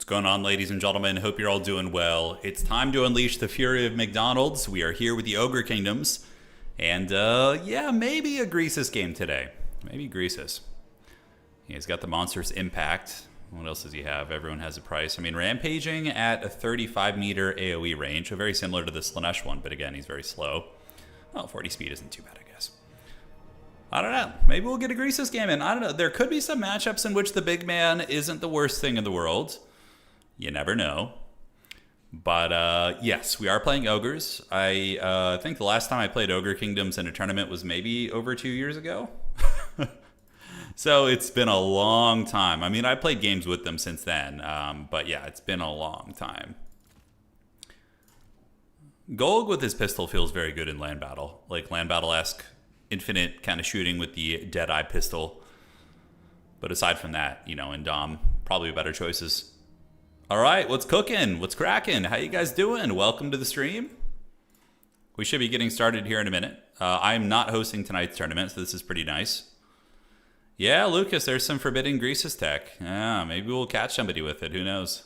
going on, ladies and gentlemen? Hope you're all doing well. It's time to unleash the fury of McDonald's. We are here with the Ogre Kingdoms. And, yeah, maybe a Greasus game today. Maybe Greasus. He's got the Monstrous Impact. What else does he have? Everyone has a price. I mean, Rampaging at a 35-meter AoE range. So very similar to the Slanesh one, but again, he's very slow. Oh, 40 speed isn't too bad, I guess. I don't know. Maybe we'll get a Greasus game in. I don't know. There could be some matchups in which the big man isn't the worst thing in the world. You never know. But, yes, we are playing Ogres. I think the last time I played Ogre Kingdoms in a tournament was maybe over 2 years ago. So it's been a long time. I mean, I played games with them since then. But, yeah, it's been a long time. Golg with his pistol feels very good in land battle. Like, land battle-esque. Infinite kind of shooting with the Deadeye pistol. But aside from that, you know, in Dom, probably better choices. All right, what's cooking? What's cracking? How you guys doing? Welcome to the stream. We should be getting started here in a minute. I'm not hosting tonight's tournament, so this is pretty nice. Yeah, Lucas, there's some forbidden Greasus tech. Yeah, maybe we'll catch somebody with it. Who knows?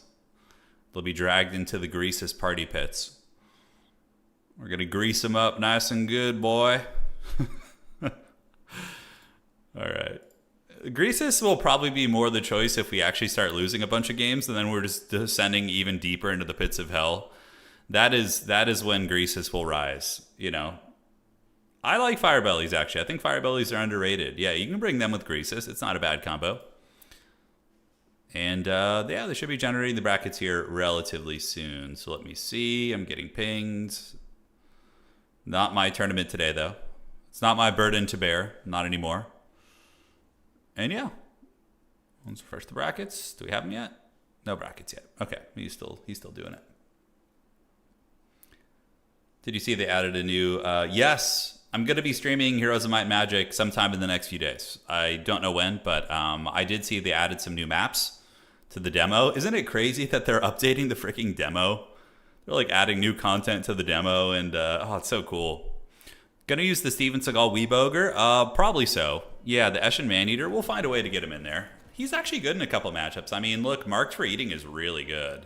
They'll be dragged into the Greasus party pits. We're going to grease them up nice and good, boy. All right. Greasus will probably be more the choice if we actually start losing a bunch of games, and then we're just descending even deeper into the pits of hell. That is when Greasus will rise, you know. I like Firebellies, actually. I think Firebellies are underrated. Yeah, you can bring them with Greasus. It's not a bad combo. And, yeah, they should be generating the brackets here relatively soon. So let me see. I'm getting pinged. Not my tournament today, though. It's not my burden to bear. Not anymore. And yeah, let's refresh the brackets. Do we have them yet? No brackets yet. Okay, he's still doing it. Did you see they added a new? Yes, I'm going to be streaming Heroes of Might and Magic sometime in the next few days. I don't know when, but I did see they added some new maps to the demo. Isn't it crazy that they're updating the freaking demo? They're like adding new content to the demo, and oh, it's so cool. Gonna use the Steven Seagal Weeb Ogre? Probably so. Yeah, the Eshin Maneater, we'll find a way to get him in there. He's actually good in a couple matchups. I mean, look, Marked for Eating is really good.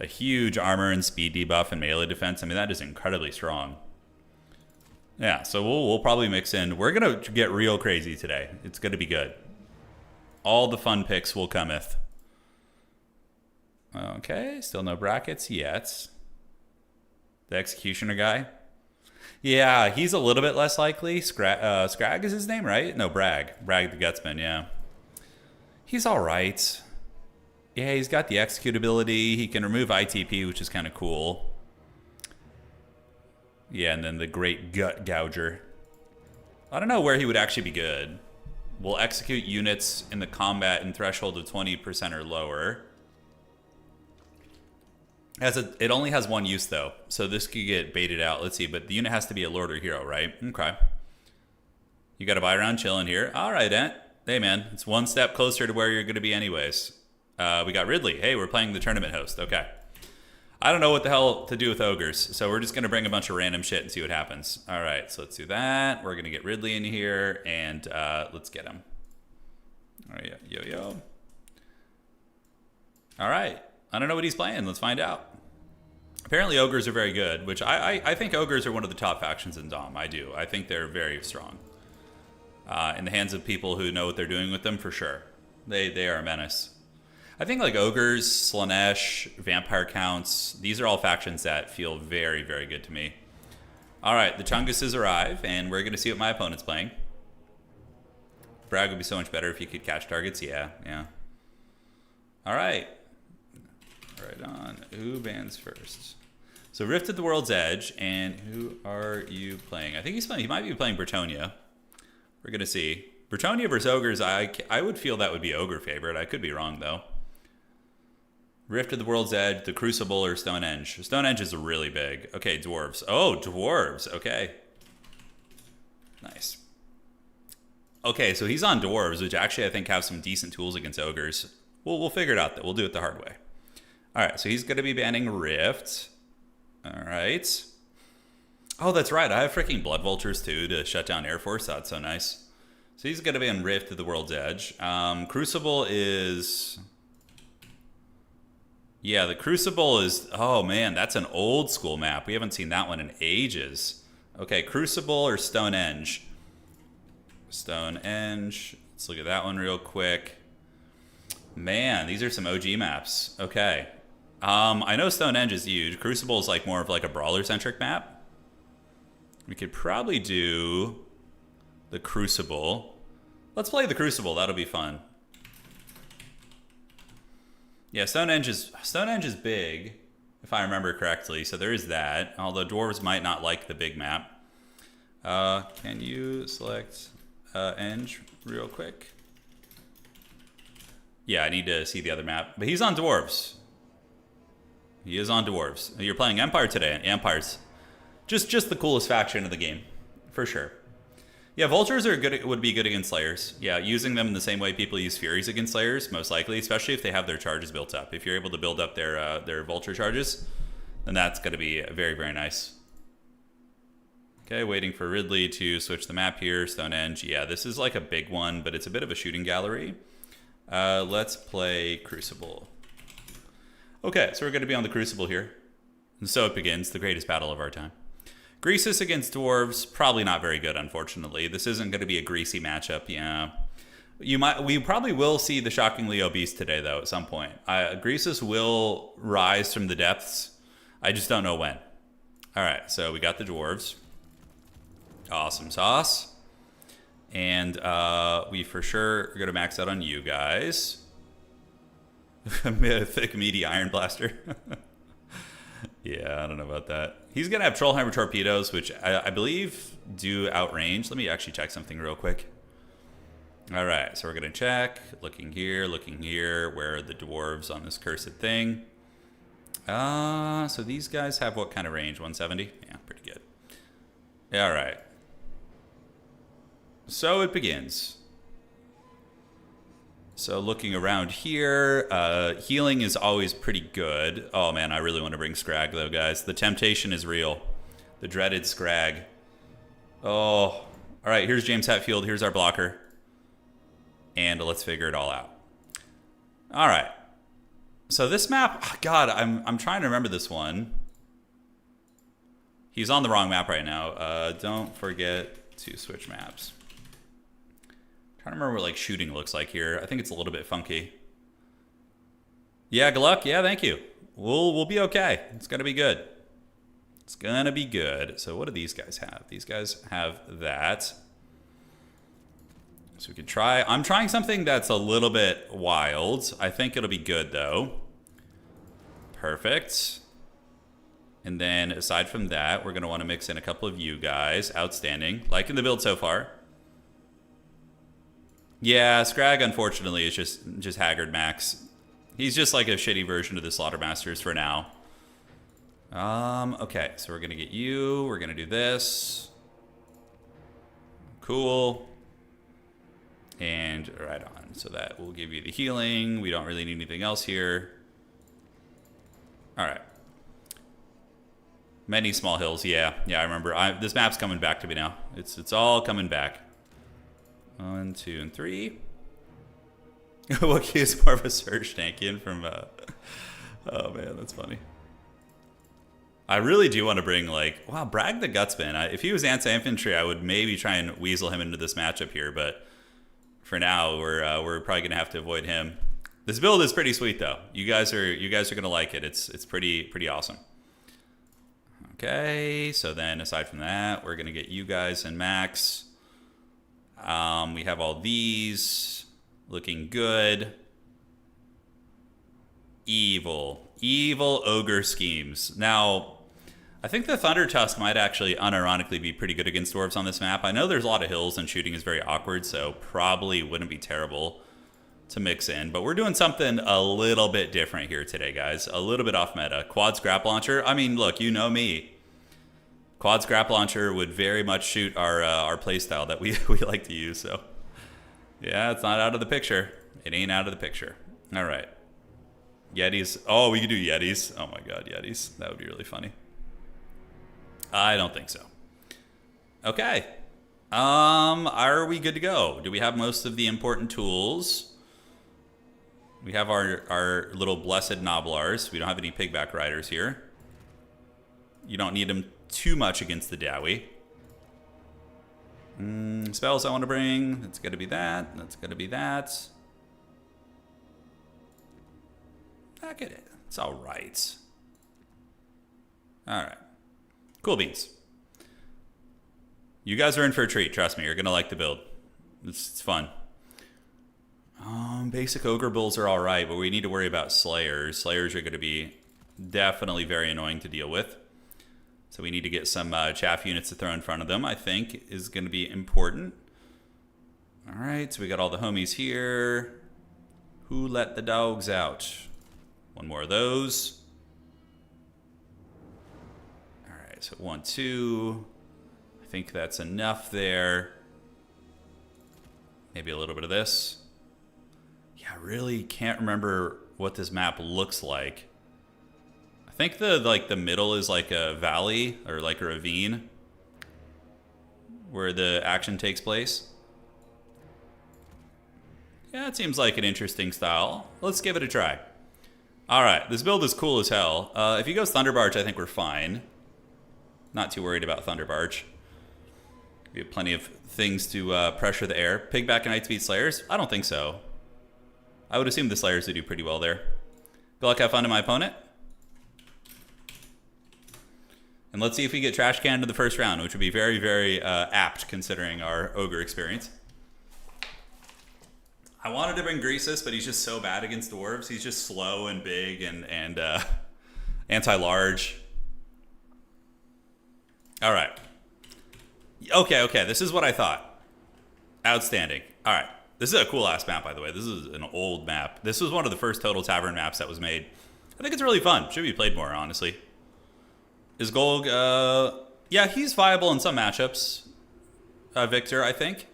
A huge armor and speed debuff and melee defense. I mean, that is incredibly strong. Yeah, so we'll probably mix in. We're gonna get real crazy today. It's gonna be good. All the fun picks will cometh. Okay, still no brackets yet. The Executioner guy. Yeah, he's a little bit less likely. Scrag is his name, right? No, Bragg. Bragg the Gutsman, yeah. He's all right. Yeah, he's got the executability. He can remove ITP, which is kind of cool. Yeah, and then the Great Gut Gouger. I don't know where he would actually be good. We'll execute units in the combat and threshold of 20% or lower. It only has one use, though, so this could get baited out. Let's see, but the unit has to be a Lord or Hero, right? Okay. You got to buy around chilling here. All right, Ent. Hey, man, it's one step closer to where you're going to be anyways. We got Ridley. Hey, we're playing the tournament host. Okay. I don't know what the hell to do with Ogres, so we're just going to bring a bunch of random shit and see what happens. All right, so let's do that. We're going to get Ridley in here, and let's get him. All right, yo. All right. I don't know what he's playing. Let's find out. Apparently Ogres are very good, which I think Ogres are one of the top factions in Dom. I do. I think they're very strong. In the hands of people who know what they're doing with them, for sure. They are a menace. I think like Ogres, Slanesh, Vampire Counts, these are all factions that feel very, very good to me. All right, the Chunguses arrive, and we're going to see what my opponent's playing. Bragg would be so much better if he could catch targets. Yeah. All right. Right on. Who bans first? So Rift at the World's Edge, and who are you playing? I think he's playing. He might be playing Bretonia. We're gonna see. Bretonia versus Ogres. I would feel that would be Ogre favorite. I could be wrong though. Rift at the World's Edge, the Crucible, or Stonehenge. Stonehenge is really big. Okay, Dwarves. Oh, Dwarves. Okay. Nice. Okay, so he's on Dwarves, which actually I think have some decent tools against Ogres. We'll figure it out though. We'll do it the hard way. All right, so he's going to be banning Rift. All right. Oh, that's right. I have freaking Blood Vultures, too, to shut down Air Force. That's so nice. So he's going to ban Rift at the World's Edge. Crucible is Yeah, the Crucible is... Oh, man, that's an old school map. We haven't seen that one in ages. Okay, Crucible or Stonehenge? Stonehenge. Let's look at that one real quick. Man, these are some OG maps. Okay. I know Stonehenge is huge. Crucible is like more of like a brawler-centric map. We could probably do the Crucible. Let's play the Crucible. That'll be fun. Yeah, Stonehenge is big, if I remember correctly. So there is that. Although dwarves might not like the big map. Can you select Eng real quick? Yeah, I need to see the other map. But he's on dwarves. He is on dwarves. You're playing Empire today. Empire's just the coolest faction of the game, for sure. Yeah, vultures are good. Would be good against slayers. Yeah, using them in the same way people use furies against slayers, most likely, especially if they have their charges built up. If you're able to build up their vulture charges, then that's going to be very, very nice. Okay, waiting for Ridley to switch the map here. Stonehenge. Yeah, this is like a big one, but it's a bit of a shooting gallery. Let's play Crucible. Okay, so we're going to be on the Crucible here. And so it begins, the greatest battle of our time. Greasus against dwarves, probably not very good, unfortunately. This isn't going to be a greasy matchup, yeah. We probably will see the shockingly obese today, though, at some point. Greasus will rise from the depths. I just don't know when. All right, so we got the dwarves. Awesome sauce. And we for sure are going to max out on you guys. Thick, meaty Iron Blaster. Yeah, I don't know about that. He's going to have Trollheimer torpedoes, which I believe do outrange. Let me actually check something real quick. All right, so we're going to check. Looking here. Where are the dwarves on this cursed thing? So these guys have what kind of range? 170? Yeah, pretty good. All right. So it begins. So looking around here, healing is always pretty good. Oh man, I really want to bring Scrag though, guys. The temptation is real. The dreaded Scrag. Oh, all right, here's James Hetfield. Here's our blocker. And let's figure it all out. All right. So this map, oh God, I'm trying to remember this one. He's on the wrong map right now. Don't forget to switch maps. Trying to remember what like shooting looks like here. I think it's a little bit funky. Yeah, good luck. Yeah, thank you. We'll be okay. It's gonna be good. It's gonna be good. So what do these guys have? These guys have that. So we could try. I'm trying something that's a little bit wild. I think it'll be good though. Perfect. And then aside from that, we're gonna want to mix in a couple of you guys. Outstanding. Liking the build so far. Yeah, Scrag, unfortunately, is just Haggard Max. He's just like a shitty version of the Slaughtermasters for now. Okay, so we're going to get you. We're going to do this. Cool. And right on. So that will give you the healing. We don't really need anything else here. All right. Many small hills. Yeah, I remember. This map's coming back to me now. It's all coming back. 1, 2, and 3. Wookiee is more of a surge tank in from... Oh, man, that's funny. I really do want to bring, like... Wow, Bragg the Gutsman. If he was anti-infantry, I would maybe try and weasel him into this matchup here, but for now, we're probably going to have to avoid him. This build is pretty sweet, though. You guys are going to like it. It's pretty awesome. Okay, so then aside from that, we're going to get you guys and Max... we have all these looking good. Evil ogre schemes. Now, I think the Thunder Tusk might actually unironically be pretty good against dwarves on this map. I know there's a lot of hills and shooting is very awkward, so probably wouldn't be terrible to mix in. But we're doing something a little bit different here today, guys. A little bit off meta. Quad Scrap Launcher. I mean, look, you know me. Quad Scrap Launcher would very much shoot our playstyle that we like to use. So, yeah, it's not out of the picture. It ain't out of the picture. All right. Yetis. Oh, we could do Yetis. Oh, my God, Yetis. That would be really funny. I don't think so. Okay. Are we good to go? Do we have most of the important tools? We have our little blessed Noblars. We don't have any pigback riders here. You don't need them too much against the Dowie. Spells I want to bring. That's going to be that. That's going to be that. Look at it. It's all right. All right. Cool beans. You guys are in for a treat. Trust me. You're going to like the build. It's fun. Basic Ogre bulls are all right, but we need to worry about Slayers. Slayers are going to be definitely very annoying to deal with. So we need to get some chaff units to throw in front of them, I think, is going to be important. All right, so we got all the homies here. Who let the dogs out? One more of those. All right, so 1, 2. I think that's enough there. Maybe a little bit of this. Yeah, I really can't remember what this map looks like. I think the middle is like a valley or like a ravine where the action takes place. Yeah, it seems like an interesting style. Let's give it a try. All right, this build is cool as hell. If he goes Thunderbarge, I think we're fine. Not too worried about Thunderbarge. We have plenty of things to pressure the air. Pigback and Nightspeed Slayers? I don't think so. I would assume the Slayers would do pretty well there. Good luck, have fun to my opponent. And let's see if we get trash canned in the first round, which would be very, very apt considering our Ogre experience. I wanted to bring Greasus, but he's just so bad against Dwarves. He's just slow and big and anti-large. All right. Okay, this is what I thought. Outstanding. All right. This is a cool-ass map, by the way. This is an old map. This was one of the first Total Tavern maps that was made. I think it's really fun. Should be played more, honestly. Is Golg... yeah, he's viable in some matchups. Victor, I think.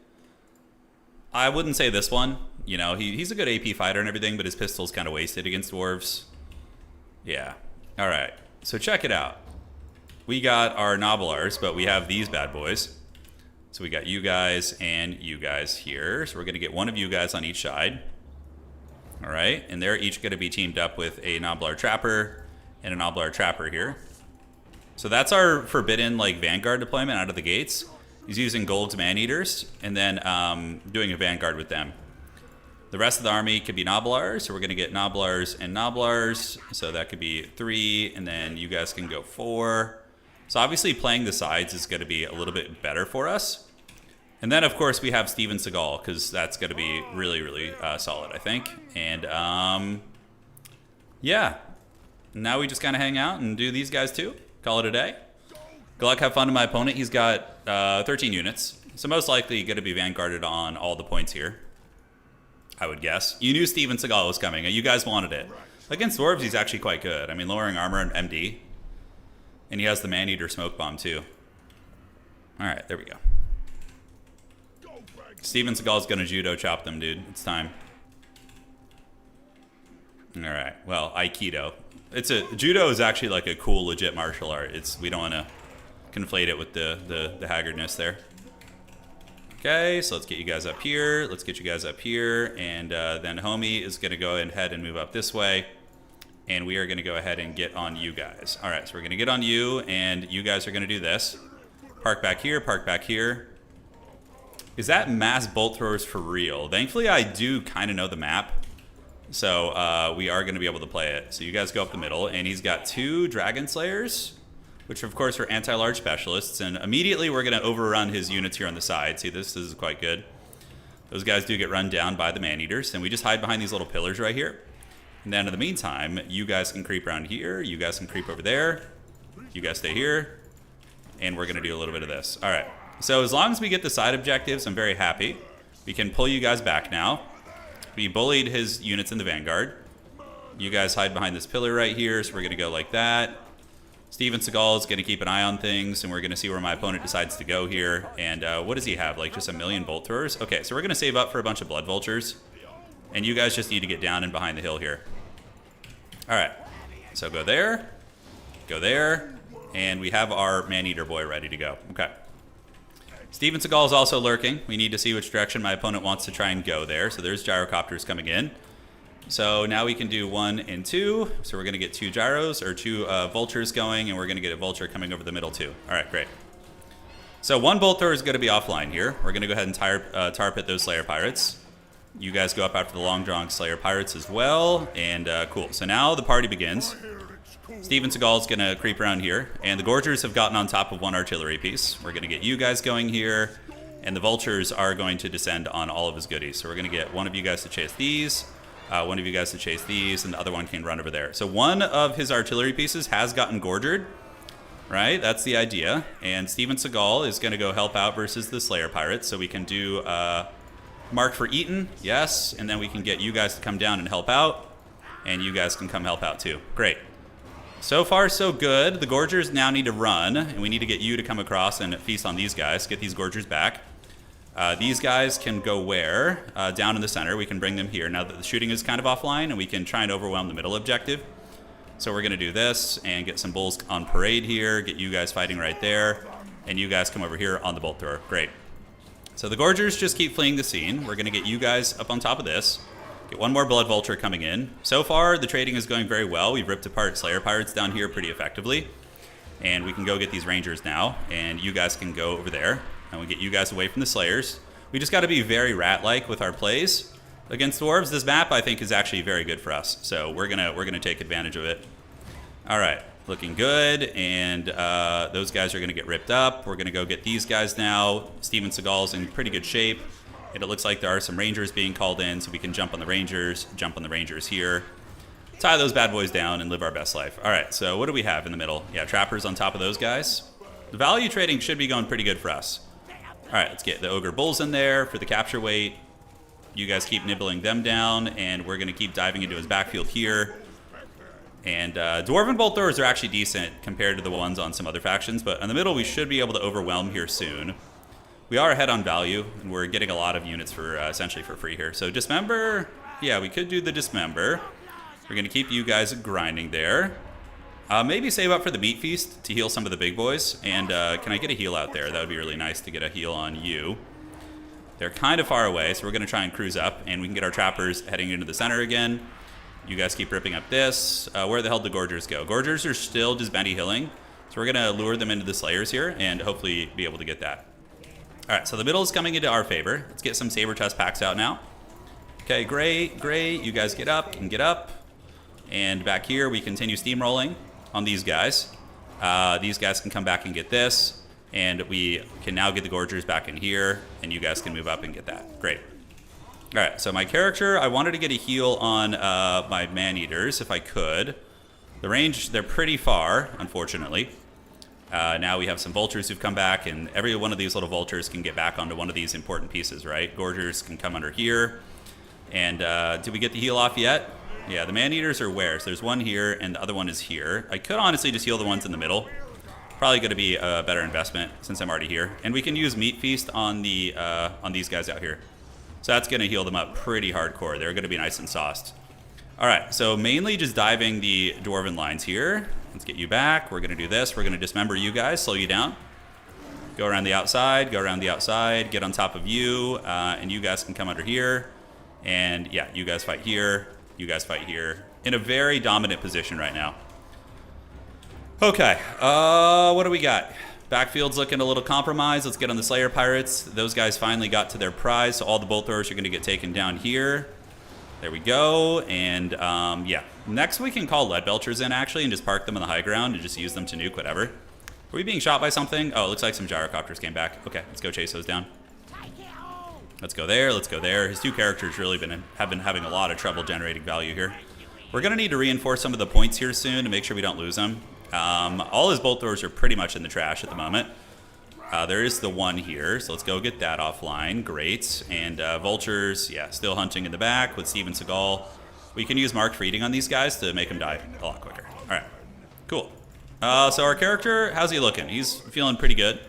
I wouldn't say this one. You know, he's a good AP fighter and everything, but his pistol's kind of wasted against Dwarves. Yeah. All right. So check it out. We got our Noblars, but we have these bad boys. So we got you guys and you guys here. So we're going to get one of you guys on each side. All right. And they're each going to be teamed up with a Noblar Trapper and a Noblar Trapper here. So that's our forbidden like Vanguard deployment out of the gates. He's using Golg's Man-Eaters and then doing a Vanguard with them. The rest of the army could be Noblars. So we're going to get Noblars and Noblars. So that could be 3. And then you guys can go 4. So obviously playing the sides is going to be a little bit better for us. And then, of course, we have Steven Seagal, because that's going to be really, really solid, I think. And, yeah. Now we just kind of hang out and do these guys, too. Call it a day. Good luck, have fun to my opponent. He's got 13 units. So most likely going to be vanguarded on all the points here, I would guess. You knew Steven Seagal was coming. You guys wanted it. Against Dwarves, he's actually quite good. I mean, lowering armor and MD. And he has the Man-Eater Smoke Bomb, too. All right, there we go. Steven Seagal's going to judo chop them, dude. It's time. All right, well, Aikido. Judo is actually like a cool, legit martial art. We don't want to conflate it with the haggardness there. Okay, so let's get you guys up here. Let's get you guys up here. And then Homie is going to go ahead and move up this way. And we are going to go ahead and get on you guys. All right, so we're going to get on you, and you guys are going to do this. Park back here, park back here. Is that mass bolt throwers for real? Thankfully, I do kind of know the map. So we are going to be able to play it. So you guys go up the middle, and he's got 2 Dragon Slayers, which of course are anti-large specialists. And immediately we're going to overrun his units here on the side. See, this is quite good. Those guys do get run down by the Man-Eaters, and we just hide behind these little pillars right here. And then in the meantime, you guys can creep around here. You guys can creep over there. You guys stay here. And we're going to do a little bit of this. All right. So as long as we get the side objectives, I'm very happy. We can pull you guys back now. We bullied his units in the Vanguard. You guys hide behind this pillar right here. So we're going to go like that. Steven Seagal is going to keep an eye on things. And we're going to see where my opponent decides to go here. And what does he have? Like just a million bolt throwers? Okay, so we're going to save up for a bunch of Blood Vultures. And you guys just need to get down and behind the hill here. All right. So go there. Go there. And we have our Man-Eater boy ready to go. Okay. Steven Seagal is also lurking. We need to see which direction my opponent wants to try and go there. So there's gyrocopters coming in. So now we can do 1 and 2. So we're going to get 2 gyros or 2 vultures going, and we're going to get a vulture coming over the middle too. All right, great. So 1 bolt thrower is going to be offline here. We're going to go ahead and tar pit those Slayer Pirates. You guys go up after the long drawn Slayer Pirates as well, and cool. So now the party begins. Steven Seagal's going to creep around here, and the Gorgers have gotten on top of 1 artillery piece. We're going to get you guys going here, and the vultures are going to descend on all of his goodies. So we're going to get one of you guys to chase these, one of you guys to chase these, and the other one can run over there. So 1 of his artillery pieces has gotten gorgered, right? That's the idea. And Steven Seagal is going to go help out versus the Slayer Pirates. So we can do mark for Eaton, yes, and then we can get you guys to come down and help out, and you guys can come help out too. Great. So far, so good. The Gorgers now need to run, and we need to get you to come across and feast on these guys, get these Gorgers back. These guys can go where? Down in the center. We can bring them here now that the shooting is kind of offline, and we can try and overwhelm the middle objective. So we're going to do this and get some bulls on parade here, get you guys fighting right there, and you guys come over here on the bolt thrower. Great. So the Gorgers just keep fleeing the scene. We're going to get you guys up on top of this. Get 1 more Blood Vulture coming in. So far, the trading is going very well. We've ripped apart Slayer Pirates down here pretty effectively. And we can go get these Rangers now, and you guys can go over there. And we get you guys away from the Slayers. We just got to be very rat-like with our plays against Dwarves. This map, I think, is actually very good for us. So we're gonna take advantage of it. All right, looking good. And those guys are going to get ripped up. We're going to go get these guys now. Steven Seagal's in pretty good shape. And it looks like there are some Rangers being called in, so we can jump on the Rangers here. Tie those bad boys down and live our best life. All right, so what do we have in the middle? Yeah, trappers on top of those guys. The value trading should be going pretty good for us. All right, let's get the Ogre Bulls in there for the capture weight. You guys keep nibbling them down, and we're going to keep diving into his backfield here. And Dwarven Bolt Throwers are actually decent compared to the ones on some other factions, but in the middle we should be able to overwhelm here soon. We are ahead on value, and we're getting a lot of units for essentially for free here. So Dismember, yeah, we could do the Dismember. We're going to keep you guys grinding there. Maybe save up for the Meat Feast to heal some of the big boys. And can I get a heal out there? That would be really nice to get a heal on you. They're kind of far away, so we're going to try and cruise up, and we can get our trappers heading into the center again. You guys keep ripping up this. Where the hell did the Gorgers go? Gorgers are still just bendy healing, so we're going to lure them into the Slayers here and hopefully be able to get that. All right, so the middle is coming into our favor. Let's get some Saber Tusk packs out now. Okay, great, great. You guys get up and get up. And back here, we continue steamrolling on these guys. These guys can come back and get this. And we can now get the Gorgers back in here. And you guys can move up and get that. Great. All right, so my character, I wanted to get a heal on my Man-Eaters if I could. The range, they're pretty far, unfortunately. Now we have some vultures who've come back, and every one of these little vultures can get back onto one of these important pieces, right? Gorgers can come under here. And did we get the heal off yet? Yeah, the Man-Eaters are where? So there's one here, and the other one is here. I could honestly just heal the ones in the middle. Probably going to be a better investment since I'm already here. And we can use Meat Feast on the on these guys out here. So that's going to heal them up pretty hardcore. They're going to be nice and sauced. All right, so mainly just diving the Dwarven lines here. Let's get you back. We're going to do this. We're going to dismember you guys, slow you down. Go around the outside, go around the outside, get on top of you, and you guys can come under here. And yeah, you guys fight here, you guys fight here. In a very dominant position right now. Okay, what do we got? Backfield's looking a little compromised. Let's get on the Slayer Pirates. Those guys finally got to their prize, so all the bolt throwers are going to get taken down here. There we go, and yeah. Next we can call lead belchers in, actually, and just park them on the high ground and just use them to nuke whatever. Are we being shot by something? Oh, it looks like some gyrocopters came back. Okay, let's go chase those down. Let's go there, let's go there. His 2 characters really have been having a lot of trouble generating value here. We're going to need to reinforce some of the points here soon to make sure we don't lose them. All his bolt throwers are pretty much in the trash at the moment. There is the one here, so let's go get that offline. Great. And vultures, yeah, still hunting in the back with Steven Seagal. We can use marked for eating on these guys to make them die a lot quicker. All right, cool. So our character, how's he looking? He's feeling pretty good.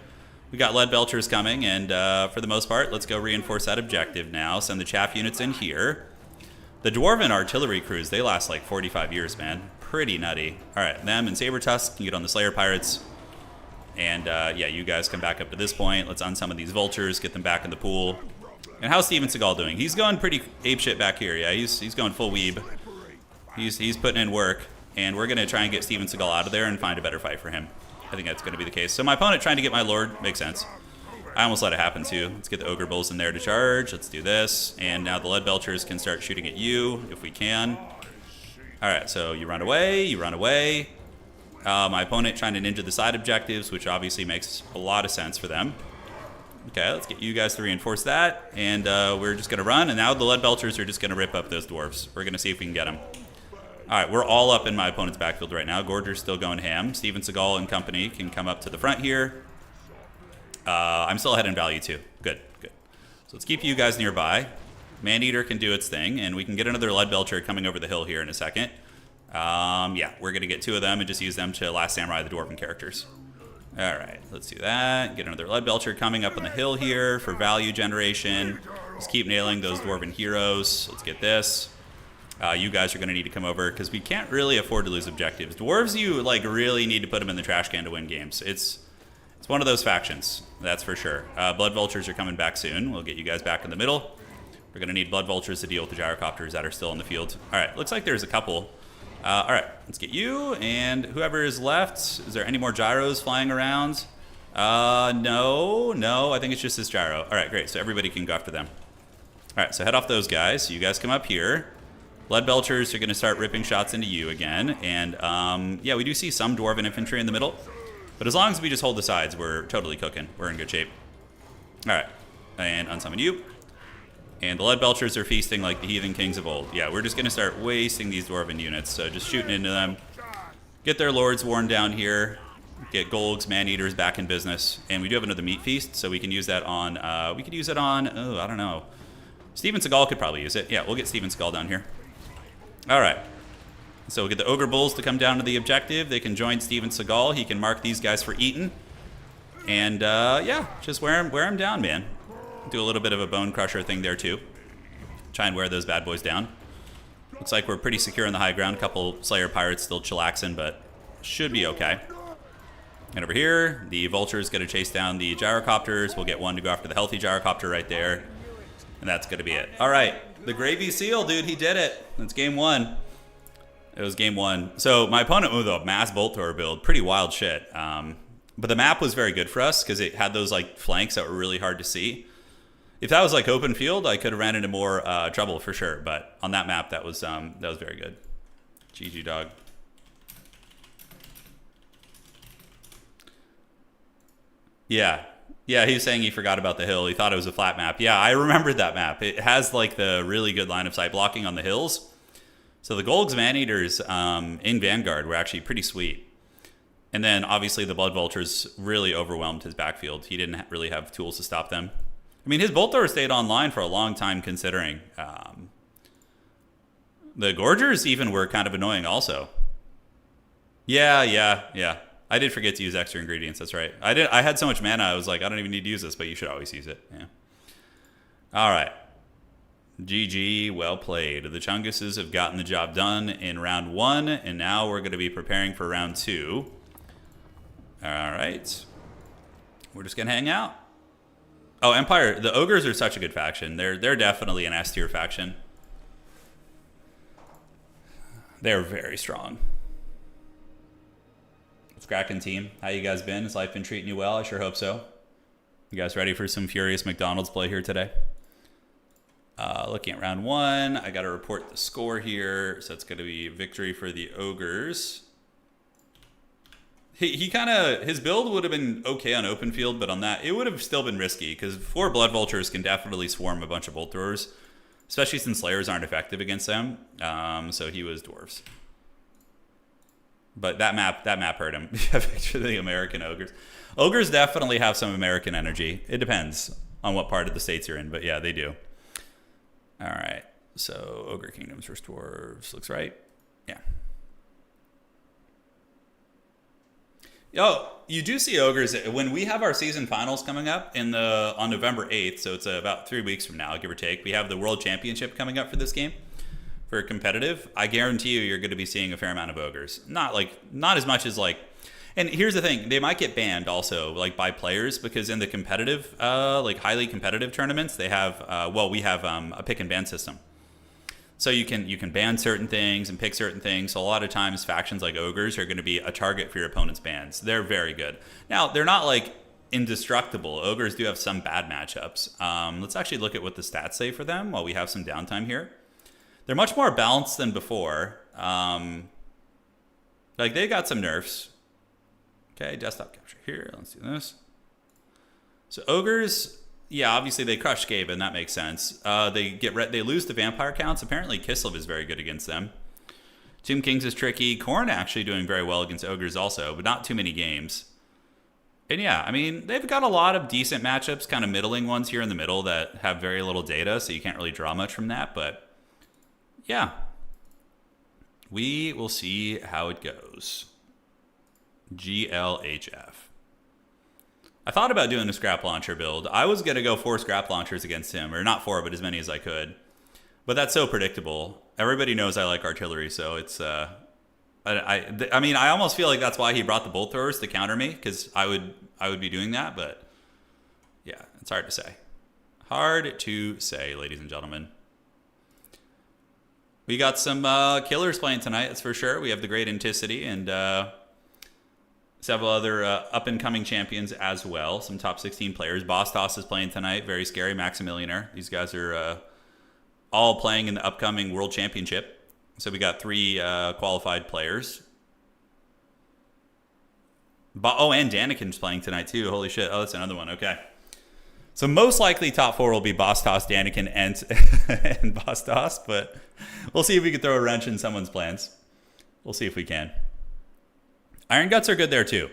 We got lead belchers coming, and for the most part, let's go reinforce that objective now. Send the chaff units in here. The Dwarven artillery crews, they last like 45 years, man. Pretty nutty. All right, them and Saber Tusk can get on the Slayer Pirates. And yeah, you guys come back up to this point. Let's unsummon these vultures, get them back in the pool. And how's Steven Seagal doing? He's going pretty apeshit back here. Yeah, he's going full weeb. He's putting in work, and we're gonna try and get Steven Seagal out of there and find a better fight for him. I think that's gonna be the case. So my opponent trying to get my Lord makes sense. I almost let it happen too. Let's get the Ogre Bulls in there to charge. Let's do this, and now the Lead Belchers can start shooting at you if we can. All right, so you run away. You run away. My opponent trying to ninja the side objectives, which obviously makes a lot of sense for them. Okay, let's get you guys to reinforce that, and we're just gonna run. And now the Lead Belchers are just gonna rip up those Dwarfs. We're gonna see if we can get them. All right, we're all up in my opponent's backfield right now. Gorger's still going ham. Steven Seagal and company can come up to the front here. I'm still ahead in value too. Good, good. So let's keep you guys nearby. Maneater can do its thing, and we can get another Lead Belcher coming over the hill here in a second. Yeah, we're gonna get 2 of them and just use them to Last Samurai the Dwarven characters. All right, let's do that. Get another Lead Belcher coming up on the hill here for value generation. Just keep nailing those Dwarven heroes. Let's get this. You guys are going to need to come over because we can't really afford to lose objectives. Dwarves, you like really need to put them in the trash can to win games. It's one of those factions, that's for sure. Blood Vultures are coming back soon. We'll get you guys back in the middle. We're going to need Blood Vultures to deal with the Gyrocopters that are still in the field. All right, looks like there's a couple. All right, let's get you and whoever is left. Is there any more gyros flying around? No, I think it's just this gyro. All right, great, so everybody can go after them. All right, so head off those guys. You guys come up here. Lead Belchers are going to start ripping shots into you again. And, yeah, we do see some Dwarven infantry in the middle. But as long as we just hold the sides, we're totally cooking. We're in good shape. All right. And unsummon you. And the Lead Belchers are feasting like the heathen kings of old. Yeah, we're just going to start wasting these Dwarven units. So just shooting into them. Get their lords worn down here. Get Golgs, Man-Eaters back in business. And we do have another meat feast, so we can use that on... we could use it on... Oh, I don't know. Steven Seagal could probably use it. Yeah, we'll get Steven Seagal down here. All right, so we'll get the Ogre Bulls to come down to the objective. They can join Steven Seagal. He can mark these guys for eaten. And, yeah, just wear him down, man. Do a little bit of a Bone Crusher thing there, too. Try and wear those bad boys down. Looks like we're pretty secure on the high ground. A couple Slayer Pirates still chillaxing, but should be okay. And over here, the Vulture's going to chase down the Gyrocopters. We'll get one to go after the healthy Gyrocopter right there. And that's going to be it. All right. The Gravy Seal, dude, he did it. That's game 1. It was game 1. So my opponent with a mass bolt thrower build, pretty wild shit. But the map was very good for us because it had those like flanks that were really hard to see. If that was like open field, I could have ran into more trouble for sure. But on that map, that was very good. GG, dog. Yeah. Yeah, he was saying he forgot about the hill. He thought it was a flat map. Yeah, I remembered that map. It has like the really good line of sight blocking on the hills. So the Golgs Man-Eaters in Vanguard were actually pretty sweet. And then obviously the Blood Vultures really overwhelmed his backfield. He didn't really have tools to stop them. I mean, his Bolt Thrower stayed online for a long time considering. The Gorgers even were kind of annoying also. Yeah. I did forget to use extra ingredients. That's right. I had so much mana. I was like, I don't even need to use this, but you should always use it. Yeah. All right. GG. Well played. The Chunguses have gotten the job done in round 1, and now we're going to be preparing for round 2. All right. We're just going to hang out. Oh, Empire. The Ogres are such a good faction. They're definitely an S tier faction. They're very strong. Kraken team, how you guys been? Has life been treating you well? I sure hope so. You guys ready for some furious McDonald's play here today? Looking at round 1, I got to report the score here. So it's going to be victory for the Ogres. He kind of, his build would have been okay on open field, but on that, it would have still been risky because 4 Blood Vultures can definitely swarm a bunch of Bolt Throwers, especially since Slayers aren't effective against them. So he was Dwarves. But that map hurt him. Picture the American Ogres. Ogres definitely have some American energy. It depends on what part of the States you're in, but yeah, they do. All right, so Ogre Kingdoms versus Dwarves looks right. Yeah. Oh, you do see Ogres when we have our season finals coming up on November 8th, so it's about 3 weeks from now, give or take. We have the World Championship coming up for this game. For competitive, I guarantee you're going to be seeing a fair amount of Ogres. Not as much as like, And here's the thing, they might get banned also, like by players, because in the competitive, like highly competitive tournaments, they have, well, we have a pick and ban system. So you can ban certain things and pick certain things. So a lot of times factions like Ogres are going to be a target for your opponent's bans. They're very good. Now, they're not like indestructible. Ogres do have some bad matchups. Let's actually look at what the stats say for them while we have some downtime here. They're much more balanced than before. Like they got some nerfs. Okay, desktop capture here. Let's do this. So Ogres, yeah, obviously they crush Skaven. That makes sense. They lose the vampire counts. Apparently Kislev is very good against them. Tomb Kings is tricky. Khorne actually doing very well against Ogres also, but not too many games. And yeah, I mean, they've got a lot of decent matchups, kind of middling ones here in the middle that have very little data, so you can't really draw much from that. But yeah, we will see how it goes. GLHF. I thought about doing a scrap launcher build. I was going to go 4 scrap launchers against him, or not 4, but as many as I could. But that's so predictable. Everybody knows I like artillery, so it's... I mean, I almost feel like that's why he brought the bolt throwers to counter me, because I would be doing that, but yeah, it's hard to say. Hard to say, ladies and gentlemen. We got some killers playing tonight, that's for sure. We have the Great Anticity and several other up-and-coming champions as well. Some top 16 players. Boss Toss is playing tonight. Very scary. Maximillionaire. These guys are all playing in the upcoming World Championship. So we got 3 qualified players. Oh, and Daniken's playing tonight too. Holy shit. Oh, that's another one. Okay. So most likely top 4 will be Boss Toss, Daniken, and Boss Toss. But we'll see if we can throw a wrench in someone's plans. We'll see if we can. Iron Guts are good there too.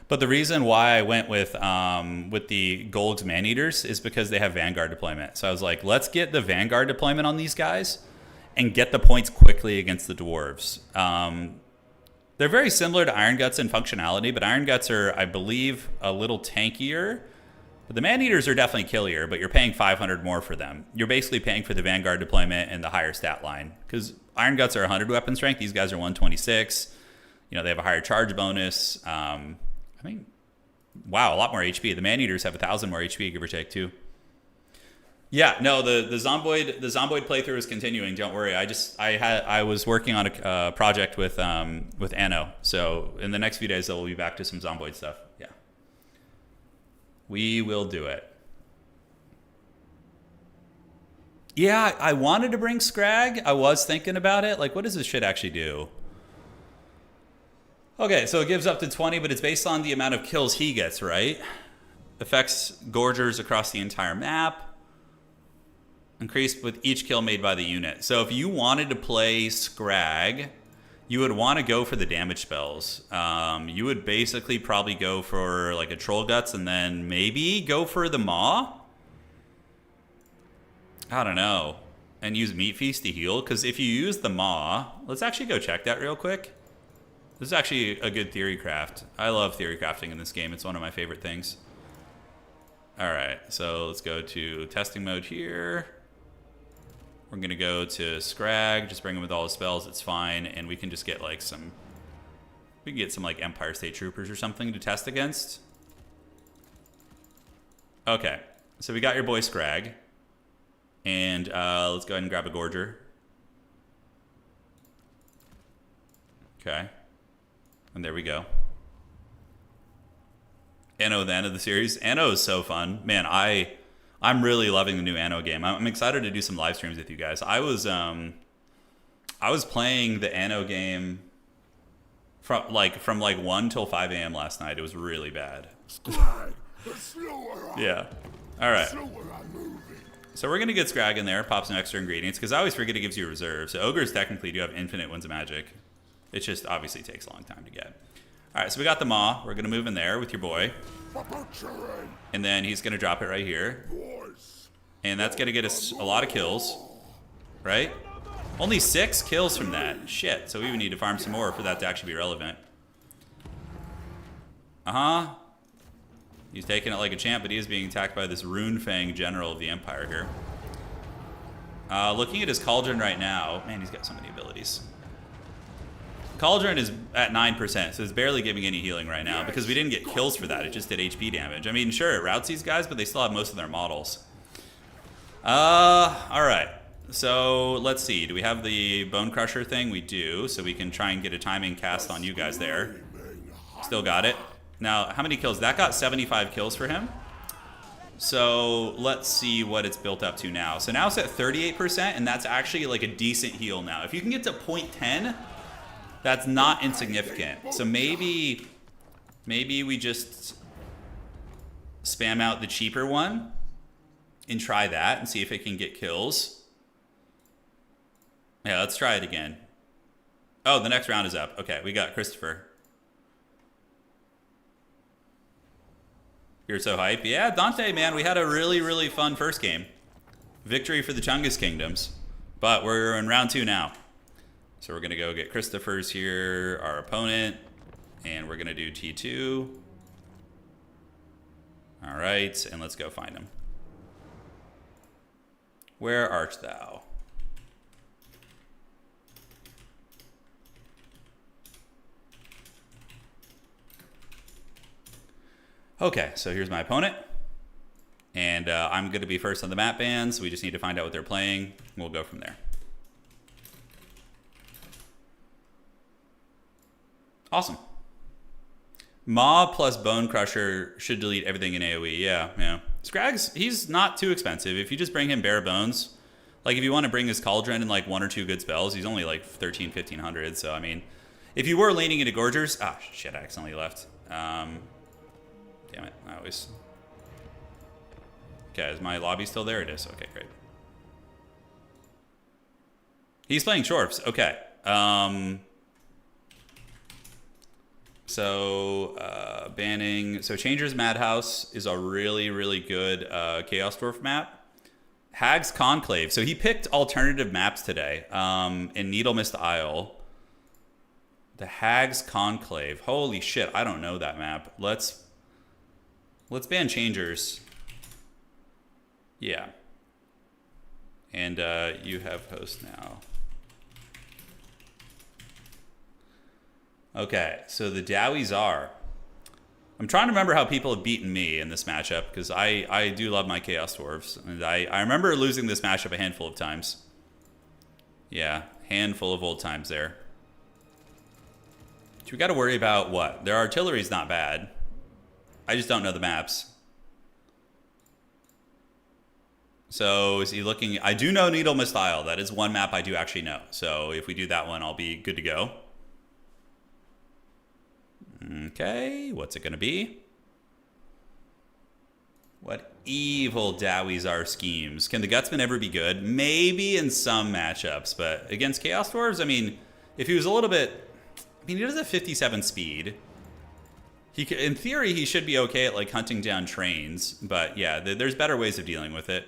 But the reason why I went with the Golg's Maneaters is because they have Vanguard deployment. So I was like, let's get the Vanguard deployment on these guys and get the points quickly against the Dwarves. They're very similar to Iron Guts in functionality, but Iron Guts are, I believe, a little tankier. But the Maneaters are definitely killier, but you're paying 500 more for them. You're basically paying for the Vanguard deployment and the higher stat line. Because Iron Guts are 100 weapon strength. These guys are 126. You know, they have a higher charge bonus. I mean, wow, a lot more HP. The Maneaters have 1,000 more HP, give or take, too. Yeah, no, the Zomboid playthrough is continuing. Don't worry. I was working on a project with Anno, so in the next few days we'll be back to some Zomboid stuff. Yeah, we will do it. Yeah, I wanted to bring Scrag. I was thinking about it. Like, what does this shit actually do? Okay, so it gives up to 20, but it's based on the amount of kills he gets, right? Affects Gorgers across the entire map. Increased with each kill made by the unit. So if you wanted to play Scrag, you would want to go for the damage spells. You would basically probably go for like a Troll Guts and then maybe go for the Maw? I don't know. And use Meat Feast to heal. Because if you use the Maw, let's actually go check that real quick. This is actually a good theory craft. I love theory crafting in this game. It's one of my favorite things. Alright, so let's go to testing mode here. We're going to go to Scrag, just bring him with all his spells, it's fine, and we can just get like some... We can get some like Empire State Troopers or something to test against. Okay, so we got your boy Scrag. And let's go ahead and grab a Gorger. Okay. And there we go. Anno, the end of the series. Anno is so fun. Man, I'm really loving the new Anno game. I'm excited to do some live streams with you guys. I was playing the Anno game from like 1 till 5 a.m. last night. It was really bad. Yeah. All right. So we're going to get Scrag in there, pop some extra ingredients, because I always forget it gives you a reserve. So Ogres technically do have infinite winds of magic. It just obviously takes a long time to get. All right, so we got the Maw. We're going to move in there with your boy. And then he's going to drop it right here. And that's going to get us a lot of kills, right? Only 6 kills from that. Shit, so we would need to farm some more for that to actually be relevant. Uh-huh. He's taking it like a champ, but he is being attacked by this Rune Fang general of the Empire here. Looking at his Cauldron right now. Man, he's got so many abilities. Cauldron is at 9%, so it's barely giving any healing right now because we didn't get kills for that. It just did HP damage. I mean, sure, it routes these guys, but they still have most of their models. Alright. So, let's see. Do we have the Bone Crusher thing? We do, so we can try and get a timing cast on you guys there. Still got it. Now, how many kills? That got 75 kills for him. So, let's see what it's built up to now. So now it's at 38%, and that's actually like a decent heal now. If you can get to 0.10, that's not insignificant. So maybe we just spam out the cheaper one and try that and see if it can get kills. Yeah, let's try it again. Oh, the next round is up. Okay, we got Christopher. You're so hype. Yeah, Dante, man, we had a really, really fun first game. Victory for the Chungus Kingdoms. But we're in round 2 now. So we're going to go get Christopher's here, our opponent. And we're going to do T2. All right, and let's go find him. Where art thou? Okay, so here's my opponent. And I'm going to be first on the map bans. We just need to find out what they're playing. We'll go from there. Awesome. Maw plus Bone Crusher should delete everything in AoE. Yeah. Scrag's, he's not too expensive. If you just bring him bare bones, like if you want to bring his Cauldron and like 1 or 2 good spells, he's only like 1500. So, I mean, if you were leaning into Gorgers, ah, shit, I accidentally left. Damn it, I always... Okay, is my lobby still there? It is. Okay, great. He's playing Dwarfs. Okay. Banning. So Changer's Madhouse is a really, really good Chaos Dwarf map. Hag's Conclave. So he picked alternative maps today. In Needle Mist Isle. The Hag's Conclave. Holy shit, I don't know that map. Let's ban Changers. Yeah. And you have host now. Okay, so the Dowies are. I'm trying to remember how people have beaten me in this matchup, because I do love my Chaos Dwarves. And I remember losing this matchup a handful of times. Yeah, handful of old times there. So we got to worry about what? Their artillery's not bad. I just don't know the maps. So is he looking... I do know Needle Mist Isle. That is one map I do actually know. So if we do that one, I'll be good to go. Okay, what's it going to be? What evil Dowies are schemes. Can the Gutsman ever be good? Maybe in some matchups, but against Chaos Dwarves, I mean, if he was a little bit... I mean, he does have 57 speed. In theory, he should be okay at, like, hunting down trains, but yeah, there's better ways of dealing with it.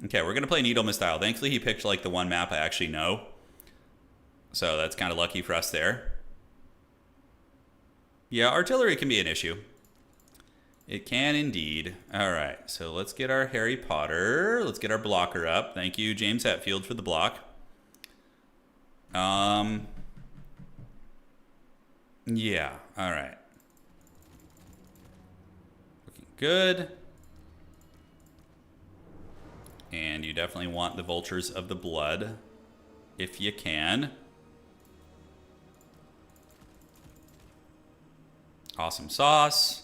Okay, we're going to play Needle Mist Isle. Thankfully, he picked, like, the one map I actually know. So that's kind of lucky for us there. Yeah, artillery can be an issue. It can indeed. All right, so let's get our Harry Potter. Let's get our blocker up. Thank you, James Hetfield, for the block. Yeah, all right. Looking good. And you definitely want the Vultures of the Blood, if you can. Awesome sauce.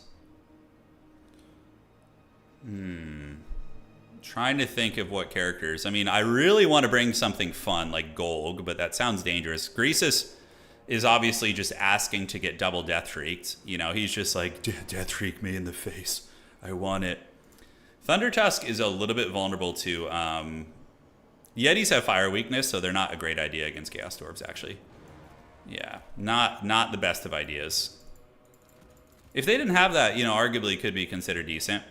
Trying to think of what characters. I mean, I really want to bring something fun like Golg, but that sounds dangerous. Greasus is obviously just asking to get double death freaked. You know, he's just like, death freak me in the face. I want it. Thundertusk is a little bit vulnerable to... Yetis have fire weakness, so they're not a great idea against Chaos Dwarves, actually. Yeah, not the best of ideas. If they didn't have that, you know, arguably could be considered decent.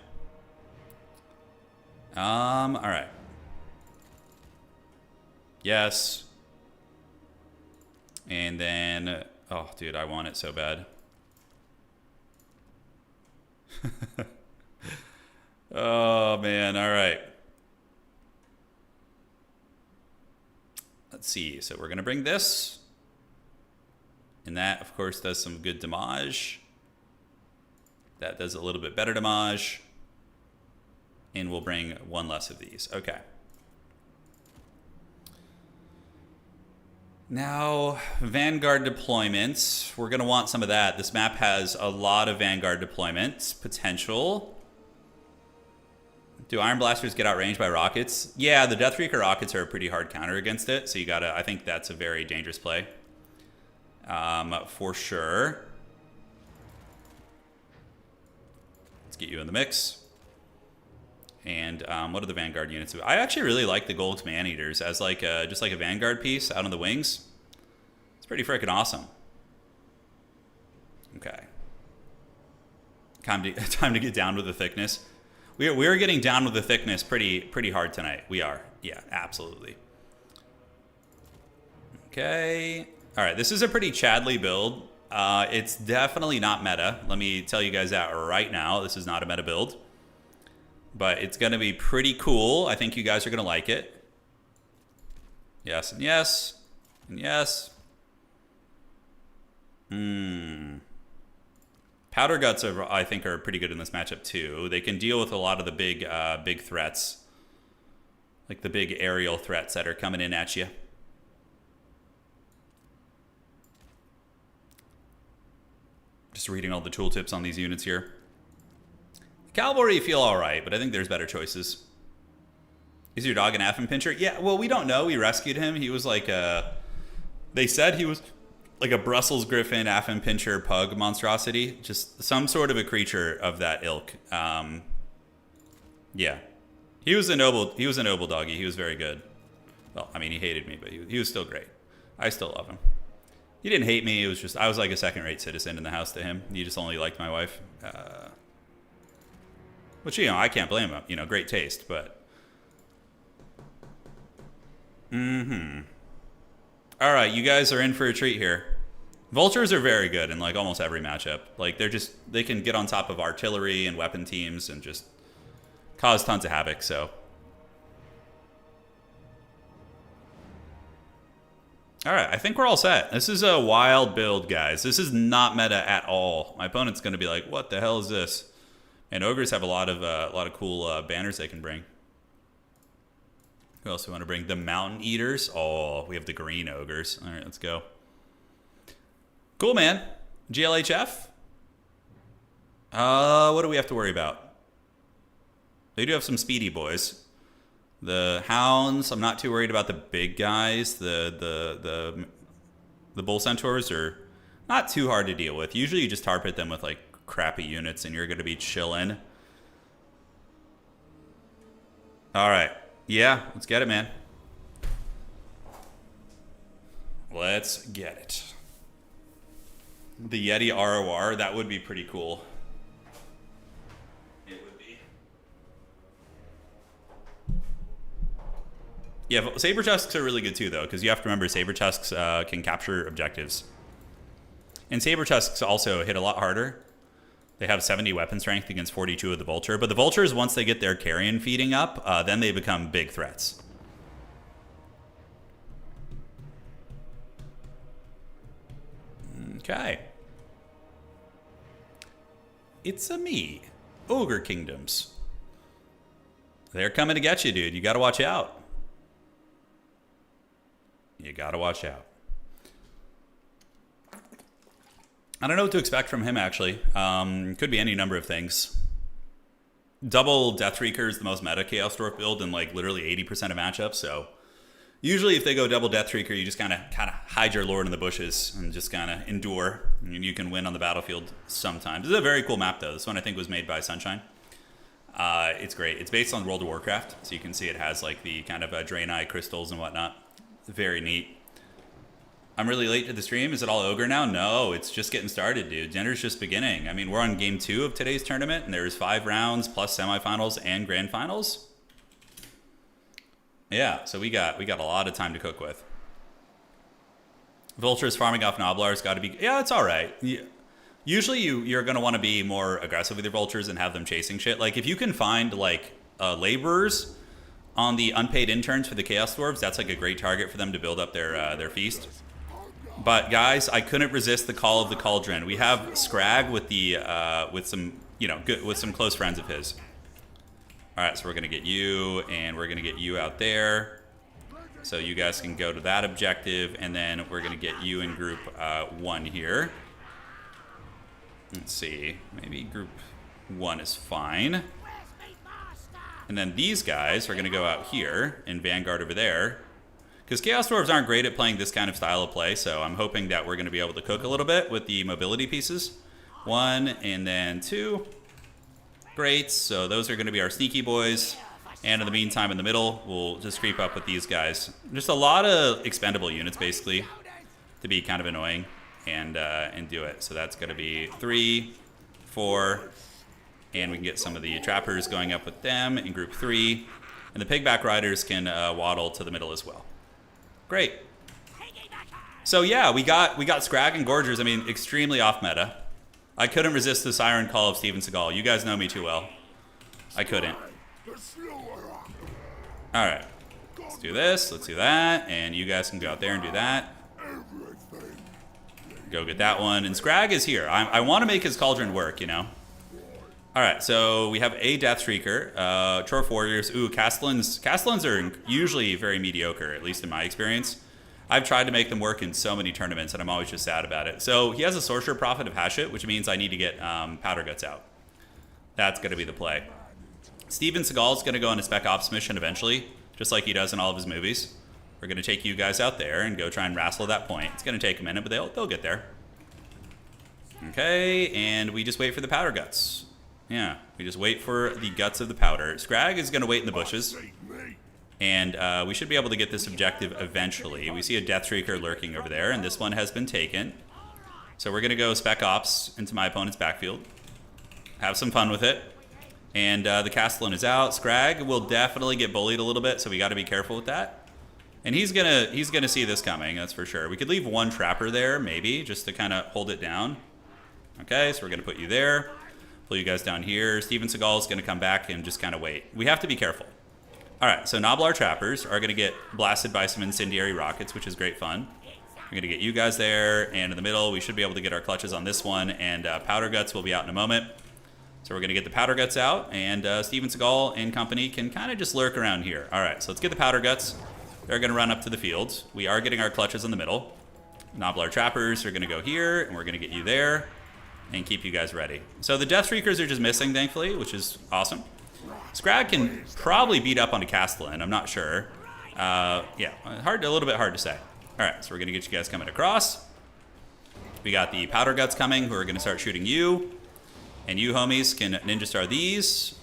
All right. Yes. And then, oh, dude, I want it so bad. Oh, man, all right. Let's see. So we're going to bring this. And that, of course, does some good damage. That does a little bit better damage. And we'll bring one less of these. Okay. Now, Vanguard deployments. We're going to want some of that. This map has a lot of Vanguard deployments potential. Do Iron Blasters get outranged by rockets? Yeah, the Deathreaker rockets are a pretty hard counter against it. So you got to, I think that's a very dangerous play. For sure. Let's get you in the mix. And what are the Vanguard units? I actually really like the Gold Man-Eaters as like just like a Vanguard piece out on the wings. It's pretty freaking awesome. Okay. Time to get down with the thickness. We're getting down with the thickness pretty hard tonight. We are. Yeah, absolutely. Okay. All right, this is a pretty Chadley build. It's definitely not meta. Let me tell you guys that right now. This is not a meta build. But it's going to be pretty cool. I think you guys are going to like it. Yes and yes. And yes. Powder Guts, I think, are pretty good in this matchup, too. They can deal with a lot of the big threats. Like the big aerial threats that are coming in at you. Just reading all the tooltips on these units here. Cavalry feel all right, but I think there's better choices. Is your dog an Affin Pincher? Yeah, well, we don't know. We rescued him. He was like they said he was like a Brussels Griffin, Affin Pincher, pug monstrosity. Just some sort of a creature of that ilk. Yeah. He was a noble doggy. He was very good. Well, I mean, he hated me, but he was still great. I still love him. He didn't hate me. It was just, I was like a second-rate citizen in the house to him. He just only liked my wife. Which, you know, I can't blame him. You know, great taste, but... All right, you guys are in for a treat here. Vultures are very good in, like, almost every matchup. Like, they can get on top of artillery and weapon teams and just cause tons of havoc, so... All right, I think we're all set. This is a wild build, guys. This is not meta at all. My opponent's going to be like, what the hell is this? And ogres have a lot of cool banners they can bring. Who else do we want to bring? The Mountain Eaters. Oh, we have the green ogres. All right, let's go. Cool, man. GLHF. What do we have to worry about? They do have some speedy boys. The Hounds. I'm not too worried about the big guys. The Bull Centaurs are not too hard to deal with. Usually, you just tar pit them with like crappy units and you're going to be chilling. All right. Yeah, let's get it, man. Let's get it. The Yeti ROR, that would be pretty cool. It would be. Yeah, Saber Tusks are really good too, though, because you have to remember Saber Tusks can capture objectives. And Saber Tusks also hit a lot harder. They have 70 weapon strength against 42 of the Vulture. But the Vultures, once they get their carrion feeding up, then they become big threats. Okay. It's a me. Ogre Kingdoms. They're coming to get you, dude. You gotta watch out. You gotta watch out. I don't know what to expect from him, actually. Could be any number of things. Double Deathreaker is the most meta Chaos Dwarf build in like literally 80% of matchups, so usually if they go double Deathreaker, you just kind of hide your lord in the bushes and just kind of endure, and you can win on the battlefield sometimes. This is a very cool map, though. This one I think was made by Sunshine. It's great. It's based on World of Warcraft, so you can see it has like the kind of Draenei crystals and whatnot. Very neat. I'm really late to the stream. Is it all Ogre now? No, it's just getting started, dude. Dinner's just beginning. I mean, we're on game 2 of today's tournament, and there's 5 rounds plus semifinals and grand finals. Yeah, so we got a lot of time to cook with. Vultures farming off Noblar's got to be... Yeah, it's all right. Usually you're going to want to be more aggressive with your Vultures and have them chasing shit. Like, if you can find, like, laborers on the unpaid interns for the Chaos Dwarves. That's like a great target for them to build up their feast. But guys, I couldn't resist the call of the Cauldron. We have Scrag with the with some with some close friends of his. All right, so we're gonna get you, and we're gonna get you out there, so you guys can go to that objective, and then we're gonna get you in group 1 here. Let's see, maybe group 1 is fine. And then these guys are gonna go out here in Vanguard over there. Because Chaos Dwarves aren't great at playing this kind of style of play, so I'm hoping that we're going to be able to cook a little bit with the mobility pieces. 1 and then 2. Great, so those are going to be our sneaky boys. And in the meantime, in the middle, we'll just creep up with these guys. Just a lot of expendable units, basically, to be kind of annoying and do it. So that's going to be 3, 4, and we can get some of the trappers going up with them in group 3. And the pigback riders can waddle to the middle as well. Great. So yeah, we got Scrag and Gorgers. I mean, extremely off meta. I couldn't resist the siren call of Steven Seagal. You guys know me too well. I couldn't. All right, let's do this. Let's do that, and you guys can go out there and do that. Go get that one. And Scrag is here. I want to make his cauldron work, you know. All right, so we have a Death Shrieker, Chorf Warriors. Ooh, Castellans are usually very mediocre, at least in my experience. I've tried to make them work in so many tournaments, and I'm always just sad about it. So he has a Sorcerer Prophet of Hashut, which means I need to get Powder Guts out. That's going to be the play. Steven Seagal is going to go on a Spec Ops mission eventually, just like he does in all of his movies. We're going to take you guys out there and go try and wrestle that point. It's going to take a minute, but they'll get there. Okay, and we just wait for the Powder Guts. Yeah, we just wait for the guts of the powder. Scrag is going to wait in the bushes, and we should be able to get this objective eventually. We see a Death Shrieker lurking over there, and this one has been taken. So we're going to go Spec Ops into my opponent's backfield, have some fun with it, and the Castellan is out. Scrag will definitely get bullied a little bit, so we got to be careful with that. And he's gonna see this coming, that's for sure. We could leave 1 Trapper there, maybe, just to kind of hold it down. Okay, so we're going to put you there. Pull you guys down here. Steven Seagal is going to come back and just kind of wait. We have to be careful. All right, so Noblar Trappers are going to get blasted by some incendiary rockets, which is great fun. We're going to get you guys there, and in the middle, we should be able to get our clutches on this one, and Powder Guts will be out in a moment. So we're going to get the Powder Guts out, and Steven Seagal and company can kind of just lurk around here. All right, so let's get the Powder Guts. They're going to run up to the fields. We are getting our clutches in the middle. Noblar Trappers are going to go here, and we're going to get you there and keep you guys ready. So the Death Shriekers are just missing, thankfully, which is awesome. Scrag can probably beat up on a Castellan. I'm not sure. Yeah, a little bit hard to say. All right, so we're going to get you guys coming across. We got the Powder Guts coming, who are going to start shooting you. And you homies can Ninja Star these.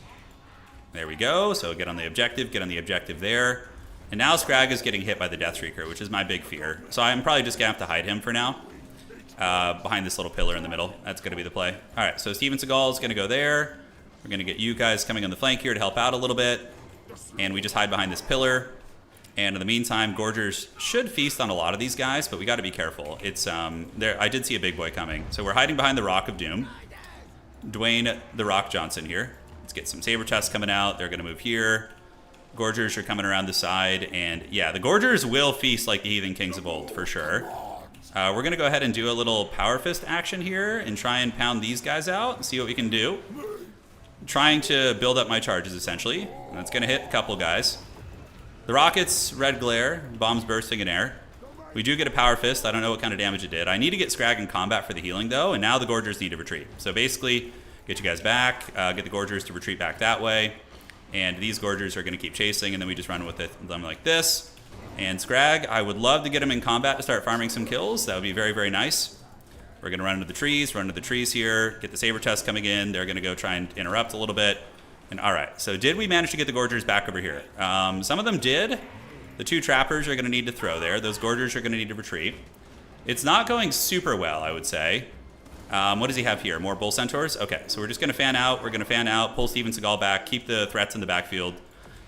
There we go. So get on the objective there. And now Scrag is getting hit by the Death Shrieker, which is my big fear. So I'm probably just going to have to hide him for now. Behind this little pillar in the middle. That's going to be the play. All right, so Steven Seagal is going to go there. We're going to get you guys coming on the flank here to help out a little bit. And we just hide behind this pillar. And in the meantime, Gorgers should feast on a lot of these guys, but we got to be careful. It's there. I did see a big boy coming. So we're hiding behind the Rock of Doom. Dwayne the Rock Johnson here. Let's get some Saber Chests coming out. They're going to move here. Gorgers are coming around the side. And yeah, the Gorgers will feast like the Heathen Kings of old, for sure. We're going to go ahead and do a little Power Fist action here and try and pound these guys out and see what we can do. Trying to build up my charges, essentially. And that's going to hit a couple guys. The rockets, red glare, bombs bursting in air. We do get a Power Fist. I don't know what kind of damage it did. I need to get Scrag in combat for the healing, though, and now the Gorgers need to retreat. So basically, get you guys back, get the Gorgers to retreat back that way, and these Gorgers are going to keep chasing, and then we just run with them like this. And Scrag, I would love to get him in combat to start farming some kills. That would be very, very nice. We're going to run into the trees here, get the Saber Chest coming in. They're going to go try and interrupt a little bit. And all right, so did we manage to get the Gorgers back over here? Some of them did. The 2 Trappers are going to need to throw there. Those Gorgers are going to need to retreat. It's not going super well, I would say. What does he have here? More Bull Centaurs? Okay, so we're just going to fan out. We're going to fan out, pull Steven Seagal back, keep the threats in the backfield,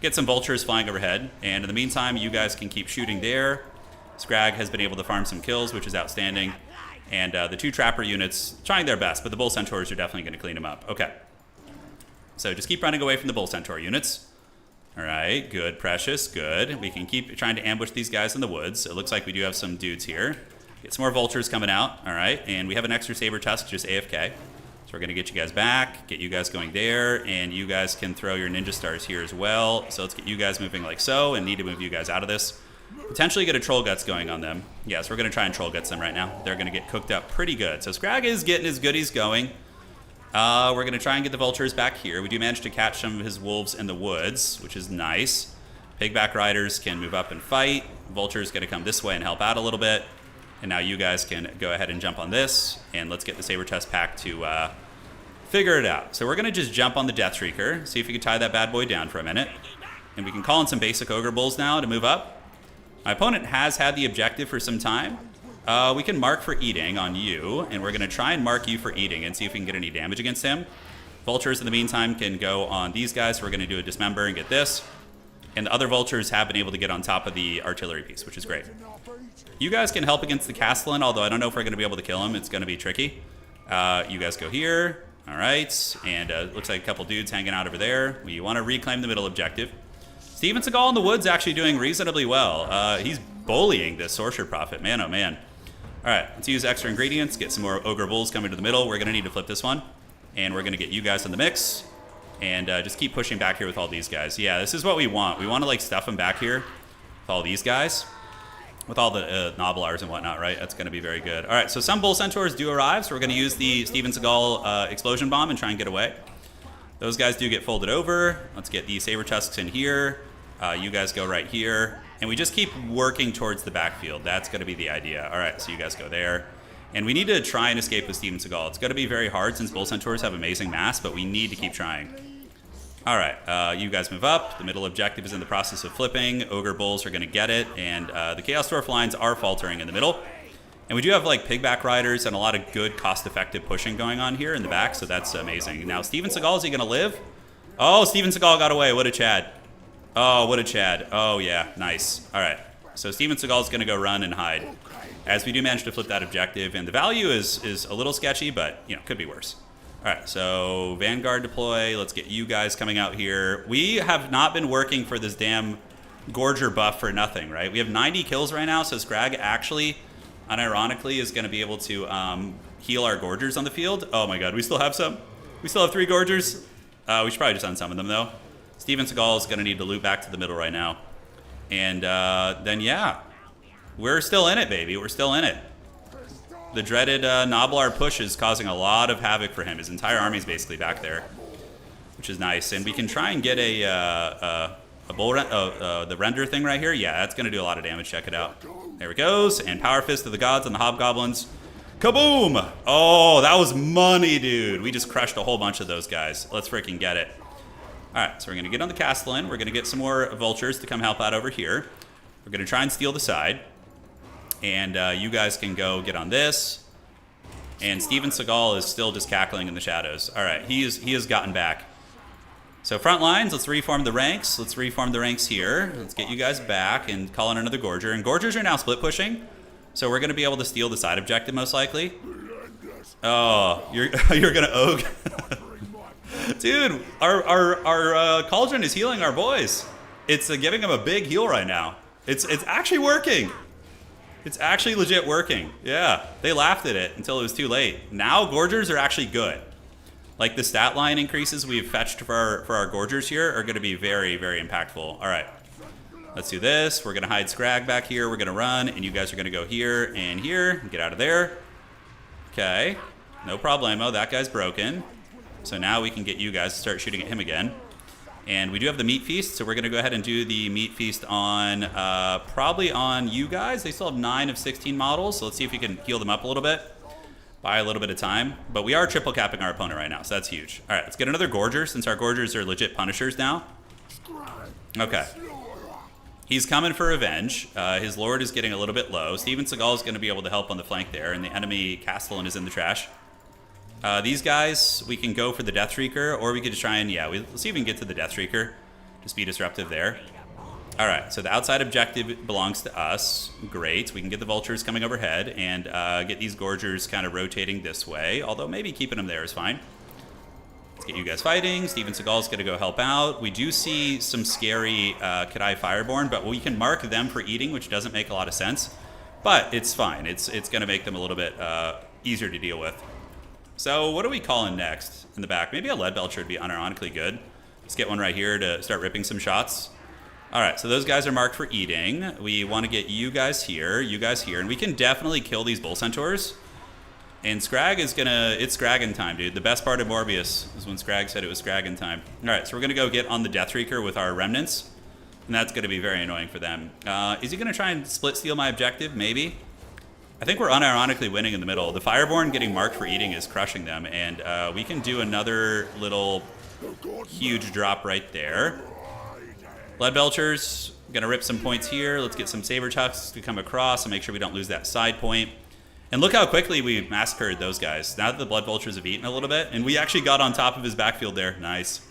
get some Vultures flying overhead. And in the meantime, you guys can keep shooting there. Scrag has been able to farm some kills, which is outstanding. And the 2 Trapper units trying their best, but the Bull Centaurs are definitely going to clean them up. Okay. So just keep running away from the Bull Centaur units. All right, good, Precious, good. We can keep trying to ambush these guys in the woods. It looks like we do have some dudes here. Get some more vultures coming out, all right? And we have an extra saber tusk just AFK. So we're gonna get you guys back, get you guys going there, and you guys can throw your ninja stars here as well. So let's get you guys moving like so, and need to move you guys out of this. Potentially get a troll guts going on them. Yes, we're gonna try and troll guts them right now. They're gonna get cooked up pretty good. So Scrag is getting his goodies going. We're going to try and get the vultures back here. We do manage to catch some of his wolves in the woods, which is nice. Pigback riders can move up and fight. Vulture's going to come this way and help out a little bit. And now you guys can go ahead and jump on this. And let's get the saber chest pack to figure it out. So we're going to just jump on the Death Shrieker. See if we can tie that bad boy down for a minute. And we can call in some basic Ogre Bulls now to move up. My opponent has had the objective for some time. We can mark for eating on you, and we're going to try and mark you for eating and see if we can get any damage against him. Vultures, in the meantime, can go on these guys, so we're going to do a dismember and get this. And the other vultures have been able to get on top of the artillery piece, which is great. You guys can help against the Castellan, although I don't know if we're going to be able to kill him. It's going to be tricky. You guys go here. All right. And looks like a couple dudes hanging out over there. We want to reclaim the middle objective. Steven Seagal in the woods actually doing reasonably well. He's bullying this Sorcerer Prophet. Man, oh man. All right, let's use extra ingredients, get some more Ogre Bulls coming to the middle. We're going to need to flip this one. And we're going to get you guys in the mix. And just keep pushing back here with all these guys. Yeah, this is what we want. We want to, like, stuff them back here with all these guys. With all the Noblars and whatnot, right? That's going to be very good. All right, so some Bull Centaurs do arrive. So we're going to use the Steven Seagal Explosion Bomb and try and get away. Those guys do get folded over. Let's get the Saber Tusks in here. You guys go right here. And we just keep working towards the backfield. That's going to be the idea. All right, so you guys go there. And we need to try and escape with Steven Seagal. It's going to be very hard since Bull Centaurs have amazing mass, but we need to keep trying. All right, you guys move up. The middle objective is in the process of flipping. Ogre Bulls are going to get it. And the Chaos Dwarf lines are faltering in the middle. And we do have like Pigback Riders and a lot of good cost-effective pushing going on here in the back, so that's amazing. Now, Steven Seagal, is he going to live? Oh, Steven Seagal got away. What a Chad. Oh, what a Chad. Oh, yeah. Nice. All right. So Steven Seagal is going to go run and hide as we do manage to flip that objective. And the value is a little sketchy, but, you know, could be worse. All right. So Vanguard deploy. Let's get you guys coming out here. We have not been working for this damn Gorger buff for nothing, right? We have 90 kills right now. So Scrag actually, unironically, is going to be able to heal our Gorgers on the field. Oh, my God. We still have some. We still have 3 Gorgers. We should probably just unsummon them, though. Steven Seagal is going to need to loop back to the middle right now. And then, yeah, we're still in it, baby. We're still in it. The dreaded Noblar push is causing a lot of havoc for him. His entire army is basically back there, which is nice. And we can try and get the render thing right here. Yeah, that's going to do a lot of damage. Check it out. There it goes. And Power Fist of the Gods on the Hobgoblins. Kaboom! Oh, that was money, dude. We just crushed a whole bunch of those guys. Let's freaking get it. All right, so we're going to get on the Castellan. We're going to get some more vultures to come help out over here. We're going to try and steal the side. And you guys can go get on this. And Steven Seagal is still just cackling in the shadows. All right, he has gotten back. So front lines, let's reform the ranks. Let's reform the ranks here. Let's get you guys back and call in another Gorger. And Gorgers are now split pushing. So we're going to be able to steal the side objective most likely. Oh, you're going to Ogre. Dude, our Cauldron is healing our boys. It's giving them a big heal right now. It's actually working. It's actually legit working. Yeah, they laughed at it until it was too late. Now Gorgers are actually good. Like the stat line increases we've fetched for our Gorgers here are going to be very, very impactful. All right, let's do this. We're going to hide Scrag back here. We're going to run, and you guys are going to go here and here and get out of there. Okay, no problemo. That guy's broken. So now we can get you guys to start shooting at him again. And we do have the Meat Feast, so we're going to go ahead and do the Meat Feast on, probably on you guys. They still have 9 of 16 models, so let's see if we can heal them up a little bit. Buy a little bit of time. But we are triple capping our opponent right now, so that's huge. All right, let's get another Gorger, since our Gorgers are legit Punishers now. Okay. He's coming for revenge. His Lord is getting a little bit low. Steven Seagal is going to be able to help on the flank there, and the enemy Castellan is in the trash. These guys, we can go for the Death Shrieker, or we could just try and, yeah, let's see if we can get to the Death Shrieker. Just be disruptive there. All right, so the outside objective belongs to us. Great. We can get the Vultures coming overhead and get these Gorgers kind of rotating this way, although maybe keeping them there is fine. Let's get you guys fighting. Steven Seagal's going to go help out. We do see some scary Kadai Fireborn, but we can mark them for eating, which doesn't make a lot of sense. But it's fine. It's going to make them a little bit easier to deal with. So what are we calling next in the back? Maybe a Lead Belcher would be unironically good. Let's get one right here to start ripping some shots. All right, so those guys are marked for eating. We want to get you guys here, and we can definitely kill these Bull Centaurs. And Scrag is gonna, it's Scraggin' time, dude. The best part of Morbius is when Scrag said it was Scraggin' time. All right, so we're gonna go get on the Deathreaker with our remnants, and that's gonna be very annoying for them. Is he gonna try and split steal my objective? Maybe. I think we're unironically winning in the middle. The Fireborn getting marked for eating is crushing them, and we can do another little huge drop right there. Lead Belchers, gonna rip some points here. Let's get some Saber Tusks to come across and make sure we don't lose that side point. And look how quickly we massacred those guys. Now that the Blood Vultures have eaten a little bit, and we actually got on top of his backfield there. Nice.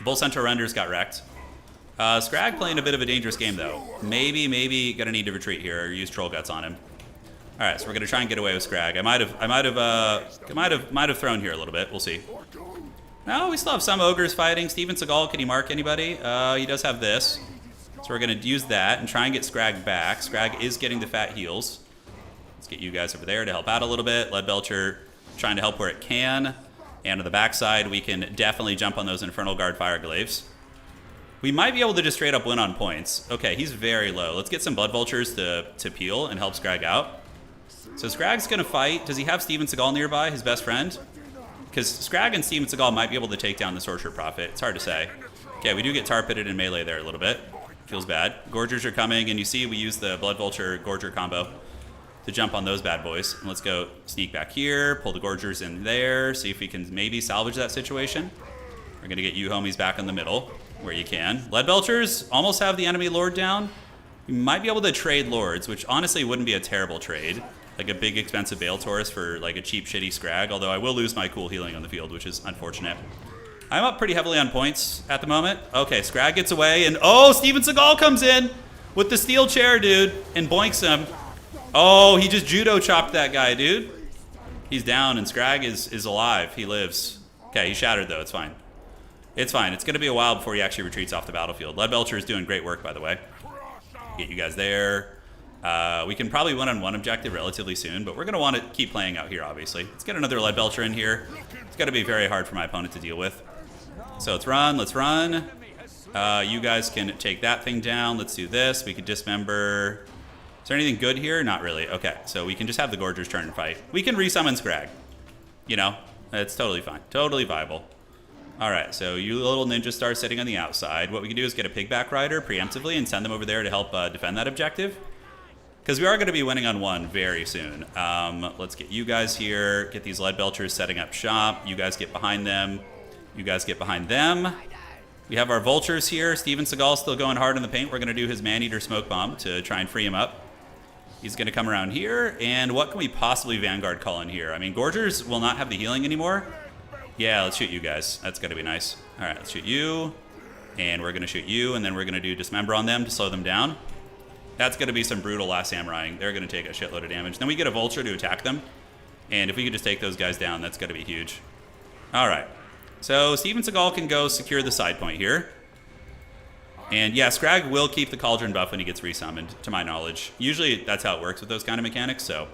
Bull Centaur Renders got wrecked. Scrag playing a bit of a dangerous game though. Maybe gonna need to retreat here or use Troll Guts on him. All right, so we're gonna try and get away with Scrag. I might have thrown here a little bit. We'll see. No, we still have some ogres fighting. Steven Seagal, can he mark anybody? He does have this. So we're gonna use that and try and get Scrag back. Scrag is getting the fat heals. Let's get you guys over there to help out a little bit. Lead Belcher trying to help where it can. And on the backside, we can definitely jump on those Infernal Guard Fireglaves. We might be able to just straight up win on points. Okay, he's very low. Let's get some Blood Vultures to peel and help Scrag out. So Scrag's going to fight. Does he have Steven Seagal nearby, his best friend? Because Scrag and Steven Seagal might be able to take down the Sorcerer Prophet. It's hard to say. Okay, we do get tar pitted in melee there a little bit. Feels bad. Gorgers are coming, and you see we use the Blood Vulture Gorger combo to jump on those bad boys. And let's go sneak back here, pull the Gorgers in there, see if we can maybe salvage that situation. We're going to get you homies back in the middle where you can. Lead Belchers almost have the enemy Lord down. We might be able to trade Lords, which honestly wouldn't be a terrible trade. Like a big expensive Bale Taurus for like a cheap shitty Scrag, although I will lose my cool healing on the field, which is unfortunate. I'm up pretty heavily on points at the moment. Okay, Scrag gets away, and oh, Steven Seagal comes in with the steel chair, dude, and boinks him. Oh, he just judo chopped that guy, dude. He's down, and Scrag is alive. He lives. Okay, he's shattered, though. It's fine. It's fine. It's going to be a while before he actually retreats off the battlefield. Lead Belcher is doing great work, by the way. Get you guys there. We can probably win on one objective relatively soon, but we're going to want to keep playing out here, obviously. Let's get another Lead Belcher in here. It's going to be very hard for my opponent to deal with. So let's run. Let's run. You guys can take that thing down. Let's do this. We could dismember... Is there anything good here? Not really. Okay, so we can just have the Gorgers turn and fight. We can resummon Scrag. You know, it's totally fine. Totally viable. All right, so you little ninja stars sitting on the outside. What we can do is get a Pigback Rider preemptively and send them over there to help defend that objective. Because we are going to be winning on one very soon. Let's get you guys here. Get these Lead Belchers setting up shop. You guys get behind them. You guys get behind them. We have our Vultures here. Steven Seagal still going hard in the paint. We're going to do his Man-Eater Smoke Bomb to try and free him up. He's going to come around here. And what can we possibly Vanguard call in here? I mean, Gorgers will not have the healing anymore. Yeah, let's shoot you guys. That's going to be nice. All right, let's shoot you. And we're going to shoot you. And then we're going to do Dismember on them to slow them down. That's going to be some brutal Last Samurai-ing. They're going to take a shitload of damage. Then we get a Vulture to attack them. And if we could just take those guys down, that's going to be huge. All right. So Steven Seagal can go secure the side point here. And yeah, Scrag will keep the Cauldron buff when he gets resummoned, to my knowledge. Usually that's how it works with those kind of mechanics, so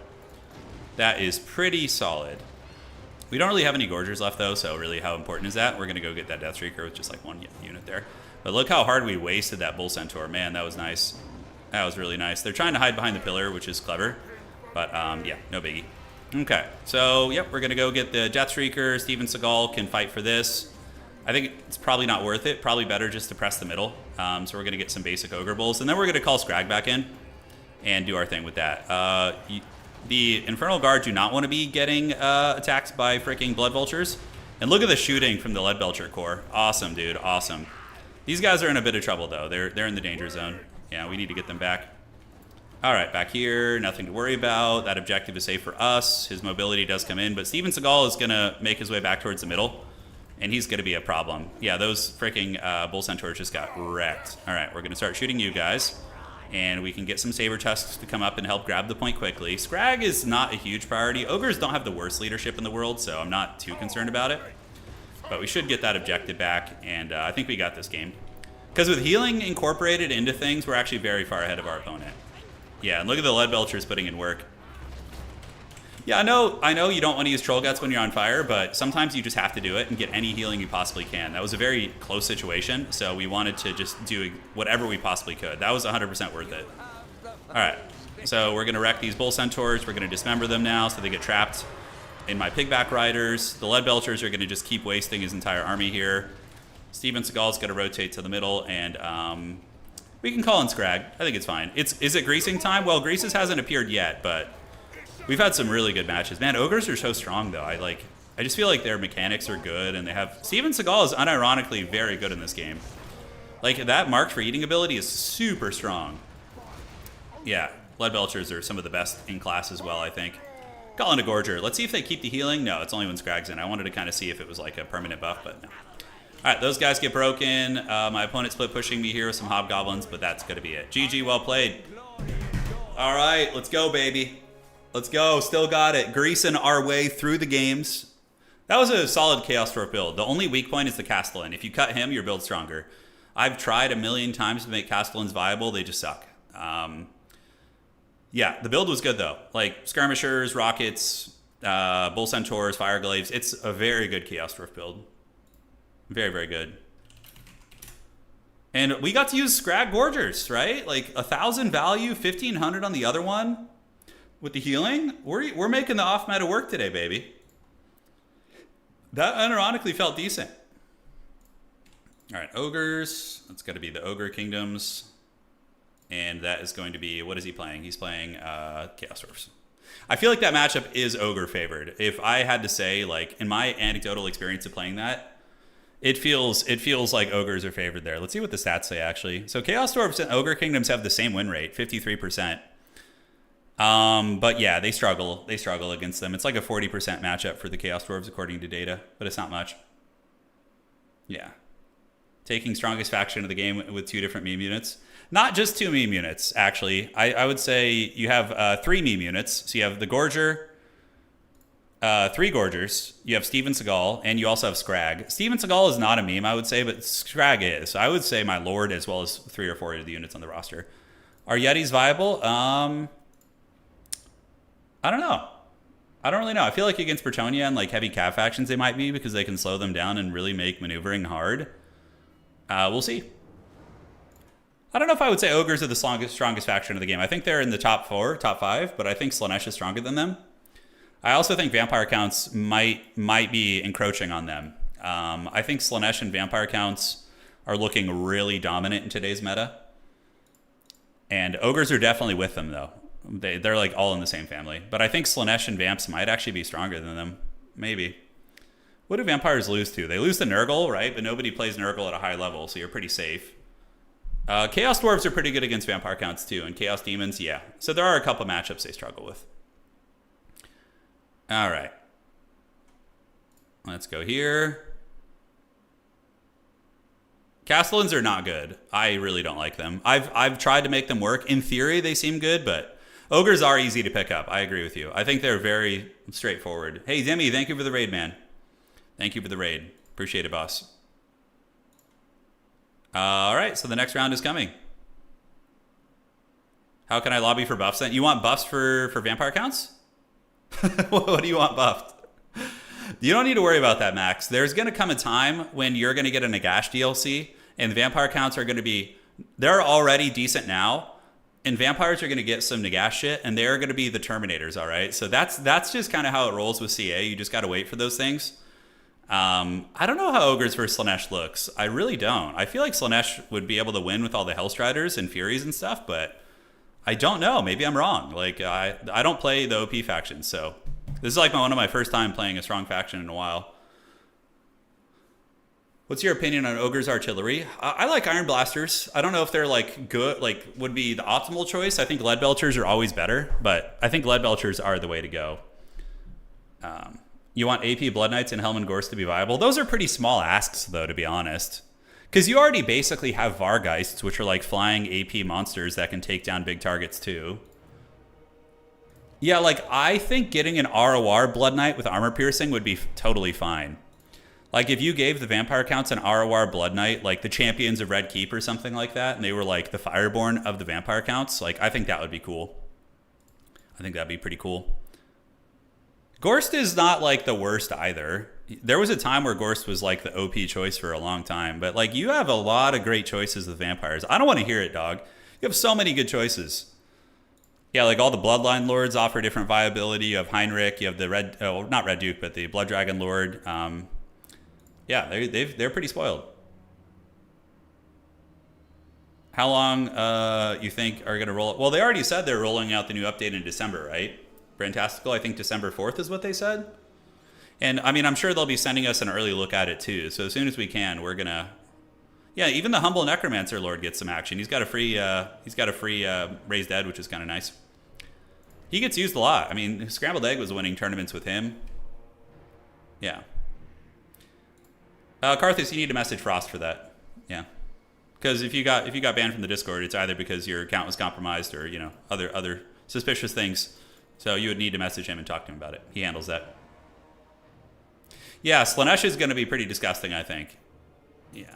that is pretty solid. We don't really have any Gorgers left, though, so really how important is that? We're going to go get that Deathstreaker with just like one unit there. But look how hard we wasted that Bull Centaur. Man, that was nice. That was really nice. They're trying to hide behind the pillar, which is clever. But yeah, no biggie. Okay, so yep, we're going to go get the Deathstreaker. Steven Seagal can fight for this. I think it's probably not worth it. Probably better just to press the middle. So we're going to get some basic Ogre Bulls. And then we're going to call Scrag back in and do our thing with that. The Infernal Guard do not want to be getting attacked by freaking Blood Vultures. And look at the shooting from the Lead Belcher core. Awesome, dude. Awesome. These guys are in a bit of trouble, though. They're in the danger zone. Yeah, we need to get them back. All right, back here. Nothing to worry about. That objective is safe for us. His mobility does come in. But Steven Seagal is going to make his way back towards the middle. And he's going to be a problem. Yeah, those freaking Bull Centaurs just got wrecked. All right, we're going to start shooting you guys. And we can get some Saber Tusks to come up and help grab the point quickly. Scrag is not a huge priority. Ogres don't have the worst leadership in the world, so I'm not too concerned about it. But we should get that objective back, and I think we got this game. Because with healing incorporated into things, we're actually very far ahead of our opponent. Yeah, and look at the lead belchers putting in work. Yeah, I know you don't want to use Troll Guts when you're on fire, but sometimes you just have to do it and get any healing you possibly can. That was a very close situation, so we wanted to just do whatever we possibly could. That was 100% worth it. All right, so we're going to wreck these Bull Centaurs. We're going to dismember them now so they get trapped in my Pigback Riders. The Lead Belchers are going to just keep wasting his entire army here. Steven Seagal's going to rotate to the middle, and we can call in Scrag. I think it's fine. Is it greasing time? Well, Greases hasn't appeared yet, but we've had some really good matches. Man, Ogres are so strong, though. I just feel like their mechanics are good, and they have... Steven Seagal is unironically very good in this game. Like, that marked for eating ability is super strong. Yeah, Lead Belchers are some of the best in class as well, I think. Call in a Gorger. Let's see if they keep the healing. No, it's only when Scrag's in. I wanted to kind of see if it was like a permanent buff, but no. All right, those guys get broken. My opponent split pushing me here with some Hobgoblins, but that's going to be it. GG, well played. All right, let's go, baby. Let's go. Still got it. Greasing our way through the games. That was a solid Chaos Dwarf build. The only weak point is the Castellan. If you cut him, your build's stronger. I've tried a million times to make Castellans viable. They just suck. Yeah, the build was good, though. Like, Skirmishers, Rockets, Bull Centaurs, Fire Glaives. It's a very good Chaos Dwarf build. Very, very good. And we got to use Scrag Gorgers, right? Like, 1,000 value, 1,500 on the other one. With the healing, we're making the off-meta work today, baby. That unironically felt decent. All right, Ogres. That's got to be the Ogre Kingdoms. And that is going to be, what is he playing? He's playing Chaos Dwarfs. I feel like that matchup is Ogre favored. If I had to say, like, in my anecdotal experience of playing that, it feels like Ogres are favored there. Let's see what the stats say, actually. So Chaos Dwarfs and Ogre Kingdoms have the same win rate, 53%. But yeah, they struggle. They struggle against them. It's like a 40% matchup for the Chaos Dwarves according to data, but it's not much. Yeah. Taking strongest faction of the game with 2 different meme units. Not just 2 meme units, actually. I would say you have 3 meme units. So you have the Gorger, 3 Gorgers, you have Steven Seagal, and you also have Scrag. Steven Seagal is not a meme, I would say, but Scrag is. So I would say my Lord as well as 3 or 4 of the units on the roster. Are Yetis viable? I don't know. I don't really know. I feel like against Bretonnia and like heavy cav factions they might be because they can slow them down and really make maneuvering hard. We'll see. I don't know if I would say Ogres are the strongest faction of the game. I think they're in the top 4, top 5, but I think Slaanesh is stronger than them. I also think Vampire counts might be encroaching on them. I think Slaanesh and Vampire counts are looking really dominant in today's meta. And Ogres are definitely with them, though. They're like all in the same family. But I think Slaanesh and Vamps might actually be stronger than them. Maybe. What do Vampires lose to? They lose to Nurgle, right? But nobody plays Nurgle at a high level, so you're pretty safe. Chaos Dwarves are pretty good against Vampire counts, too. And Chaos Demons, yeah. So there are a couple matchups they struggle with. All right. Let's go here. Castellans are not good. I really don't like them. I've tried to make them work. In theory, they seem good, but Ogres are easy to pick up. I agree with you. I think they're very straightforward. Hey, Demi, thank you for the raid, man. Thank you for the raid. Appreciate it, boss. All right, so the next round is coming. How can I lobby for buffs then? You want buffs for vampire counts? What do you want buffed? You don't need to worry about that, Max. There's going to come a time when you're going to get a Nagash DLC, and the vampire counts are going to be... They're already decent now, and vampires are going to get some Nagash shit, and they're going to be the Terminators, all right? So that's just kind of how it rolls with CA. You just got to wait for those things. I don't know how Ogres versus Slaanesh looks. I really don't. I feel like Slaanesh would be able to win with all the Hellstriders and Furies and stuff, but I don't know. Maybe I'm wrong. Like, I don't play the OP faction, so... This is like one of my first time playing a strong faction in a while. What's your opinion on Ogre's artillery? I like Iron Blasters. I don't know if they're like good, like would be the optimal choice. I think Lead Belchers are always better, but I think Lead Belchers are the way to go. You want AP Blood Knights and Helm Gorse to be viable? Those are pretty small asks, though, to be honest. Because you already basically have Vargheists, which are like flying AP monsters that can take down big targets too. Yeah, like, I think getting an ROR Blood Knight with armor piercing would be totally fine. Like, if you gave the vampire counts an ROR Blood Knight, like the Champions of Red Keep or something like that, and they were like the Fireborn of the vampire counts, like, I think that would be cool. I think that'd be pretty cool. Gorst is not like the worst either. There was a time where Gorst was like the OP choice for a long time, but like you have a lot of great choices with vampires. I don't want to hear it, dog. You have so many good choices. Yeah, like all the Bloodline Lords offer different viability. You have Heinrich, you have the Red, oh, not Red Duke, but the Blood Dragon Lord. Yeah, they're pretty spoiled. How long you think are going to roll? Well, they already said they're rolling out the new update in December, right? Fantastical, I think December 4th is what they said. And I mean, I'm sure they'll be sending us an early look at it too. So as soon as we can, we're gonna. Yeah, even the Humble Necromancer Lord gets some action. He's got a free Raised Dead, which is kind of nice. He gets used a lot. I mean, Scrambled Egg was winning tournaments with him. Yeah. Karthus, you need to message Frost for that. Yeah. Because if you got banned from the Discord, it's either because your account was compromised or, you know, other suspicious things. So you would need to message him and talk to him about it. He handles that. Yeah, Slaanesh is going to be pretty disgusting, I think. Yeah.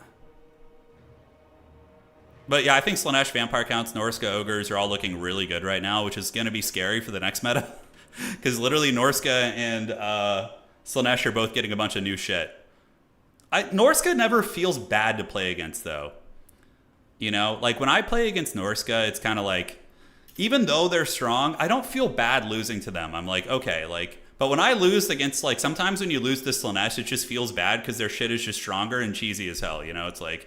But yeah, I think Slaanesh, Vampire Counts, Norska, Ogres are all looking really good right now, which is going to be scary for the next meta. Because literally Norska and Slaanesh are both getting a bunch of new shit. Norska never feels bad to play against, though. You know, like when I play against Norska, it's kind of like, even though they're strong, I don't feel bad losing to them. I'm like, okay, like, but when I lose against, like, sometimes when you lose to Slaanesh, it just feels bad because their shit is just stronger and cheesy as hell. You know, it's like,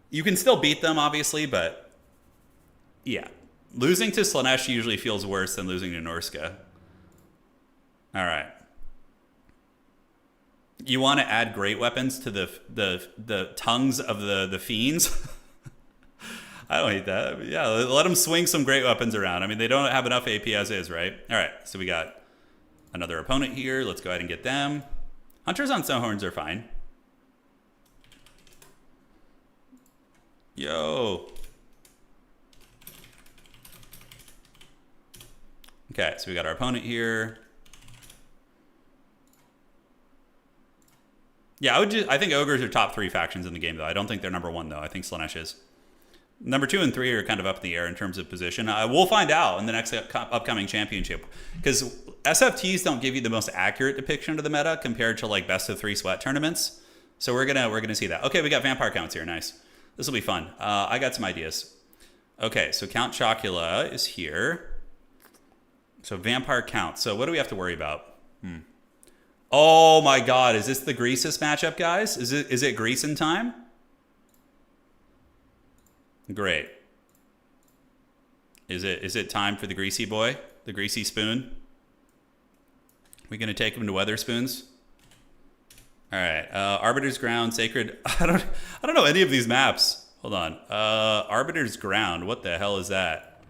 you can still beat them, obviously, but yeah. Losing to Slaanesh usually feels worse than losing to Norska. All right. You want to add great weapons to the tongues of the fiends? I don't hate that. Yeah, let them swing some great weapons around. I mean, they don't have enough AP as is, right? All right, so we got another opponent here. Let's go ahead and get them. Hunters on Snowhorns are fine. Yo. Okay, so we got our opponent here. Yeah, I think Ogres are top 3 factions in the game, though. I don't think they're number 1, though. I think Slaanesh is. Number 2 and 3 are kind of up in the air in terms of position. We'll find out in the next upcoming championship. Because SFTs don't give you the most accurate depiction of the meta compared to, like, best of 3 sweat tournaments. So we're gonna see that. Okay, we got Vampire Counts here. Nice. This will be fun. I got some ideas. Okay, so Count Chocula is here. So Vampire Count. So what do we have to worry about? Oh my God, is this the Greasus matchup, guys? Is it Greasin time? Great. Is it time for the greasy boy? The greasy spoon? We gonna take him to Weatherspoons? All right. Arbiter's Ground, Sacred. I don't know any of these maps. Hold on. Arbiter's Ground. What the hell is that?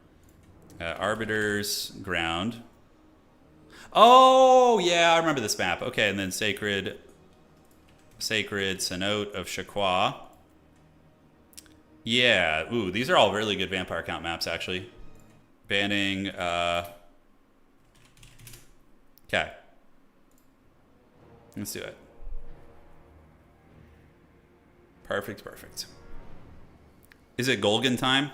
Arbiter's Ground. Oh yeah, I remember this map. Okay, and then Sacred Cenote of Shaqua. Yeah. Ooh, these are all really good Vampire Count maps, actually. Banning. Okay. Let's do it. Perfect. Is it Golgan time?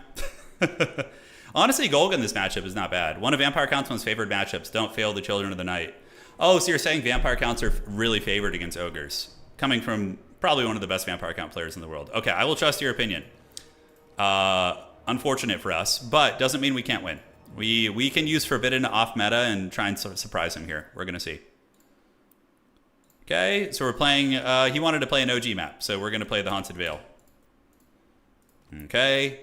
Honestly, Golgan this matchup is not bad. One of Vampire Count's most favored matchups. Don't fail the Children of the Night. Oh, so you're saying Vampire Counts are really favored against Ogres. Coming from probably one of the best Vampire Count players in the world. Okay, I will trust your opinion. Unfortunate for us, but doesn't mean we can't win. We can use Forbidden off meta and try and surprise him here. We're going to see. Okay, so we're playing... he wanted to play an OG map, so we're going to play the Haunted Vale. Okay.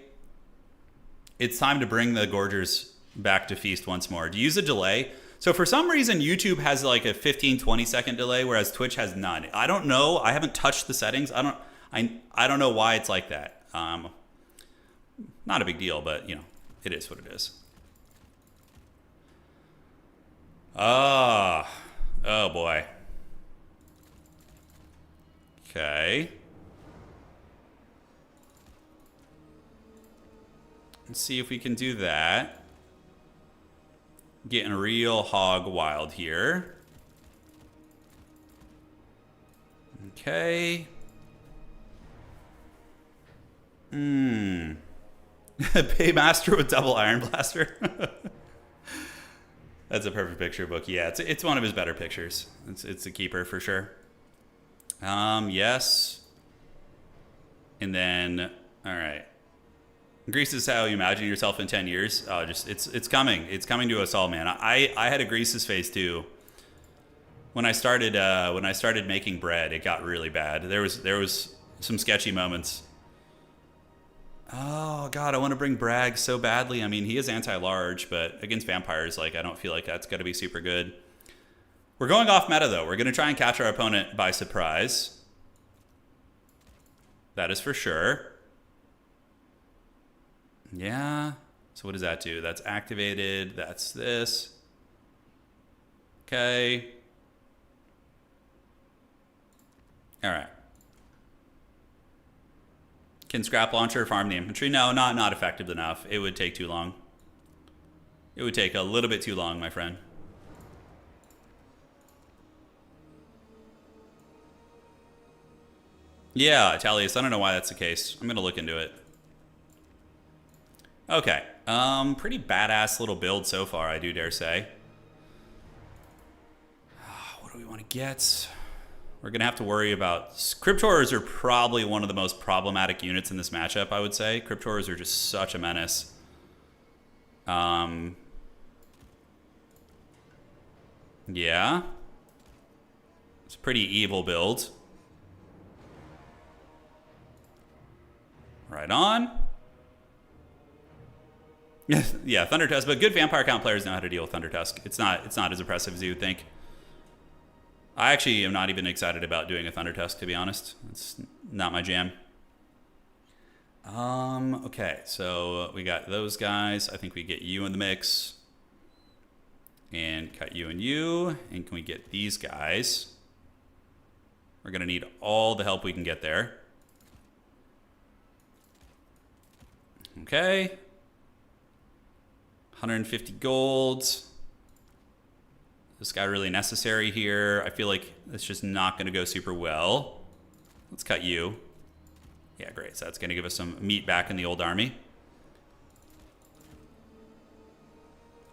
It's time to bring the Gorgers back to Feast once more. To use a delay. So for some reason, YouTube has like a 15-20 second delay, whereas Twitch has none. I don't know. I haven't touched the settings. I don't know why it's like that. Not a big deal, but you know, it is what it is. Oh boy. Okay. Let's see if we can do that. Getting real hog wild here. Okay. Paymaster with double Iron Blaster. That's a perfect picture book. Yeah, it's one of his better pictures. It's a keeper for sure. Yes. And then, all right. Greece is how you imagine yourself in 10 years. It's coming. It's coming to us all, man. I had a Greece's phase too. When I started making bread, it got really bad. There was some sketchy moments. Oh god, I want to bring Bragg so badly. I mean, he is anti-large, but against vampires, like I don't feel like that's going to be super good. We're going off meta though. We're going to try and catch our opponent by surprise. That is for sure. Yeah. So what does that do? That's activated. That's this. Okay. All right. Can Scrap Launcher farm the infantry? No, not effective enough. It would take too long. It would take a little bit too long, my friend. Yeah, Italius, I don't know why that's the case. I'm going to look into it. Okay. Pretty badass little build so far, I do dare say. What do we want to get? We're going to have to worry about... Crypt Horrors are probably one of the most problematic units in this matchup, I would say. Crypt Horrors are just such a menace. Yeah. It's a pretty evil build. Right on. Yeah, Thunder Tusk, but good Vampire Count players know how to deal with Thunder Tusk. It's not as oppressive as you would think. I actually am not even excited about doing a Thunder Tusk, to be honest. It's not my jam. Okay, so we got those guys. I think we get you in the mix. And cut you and you. And can we get these guys? We're going to need all the help we can get there. Okay. 150 gold. This guy really necessary here? I feel like it's just not going to go super well. Let's cut you. Yeah, great. So that's going to give us some meat back in the old army.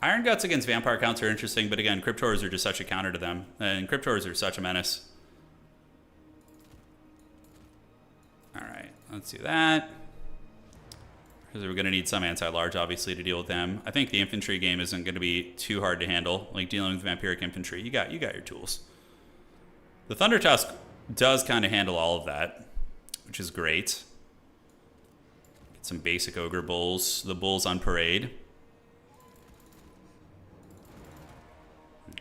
Iron Guts against Vampire Counts are interesting, but again, Crypt Horrors are just such a counter to them. And Crypt Horrors are such a menace. Alright, let's do that. Because we're going to need some anti-large, obviously, to deal with them. I think the infantry game isn't going to be too hard to handle. Like, dealing with vampiric infantry, you got your tools. The Thunder Tusk does kind of handle all of that, which is great. Get some basic Ogre Bulls. The Bulls on parade.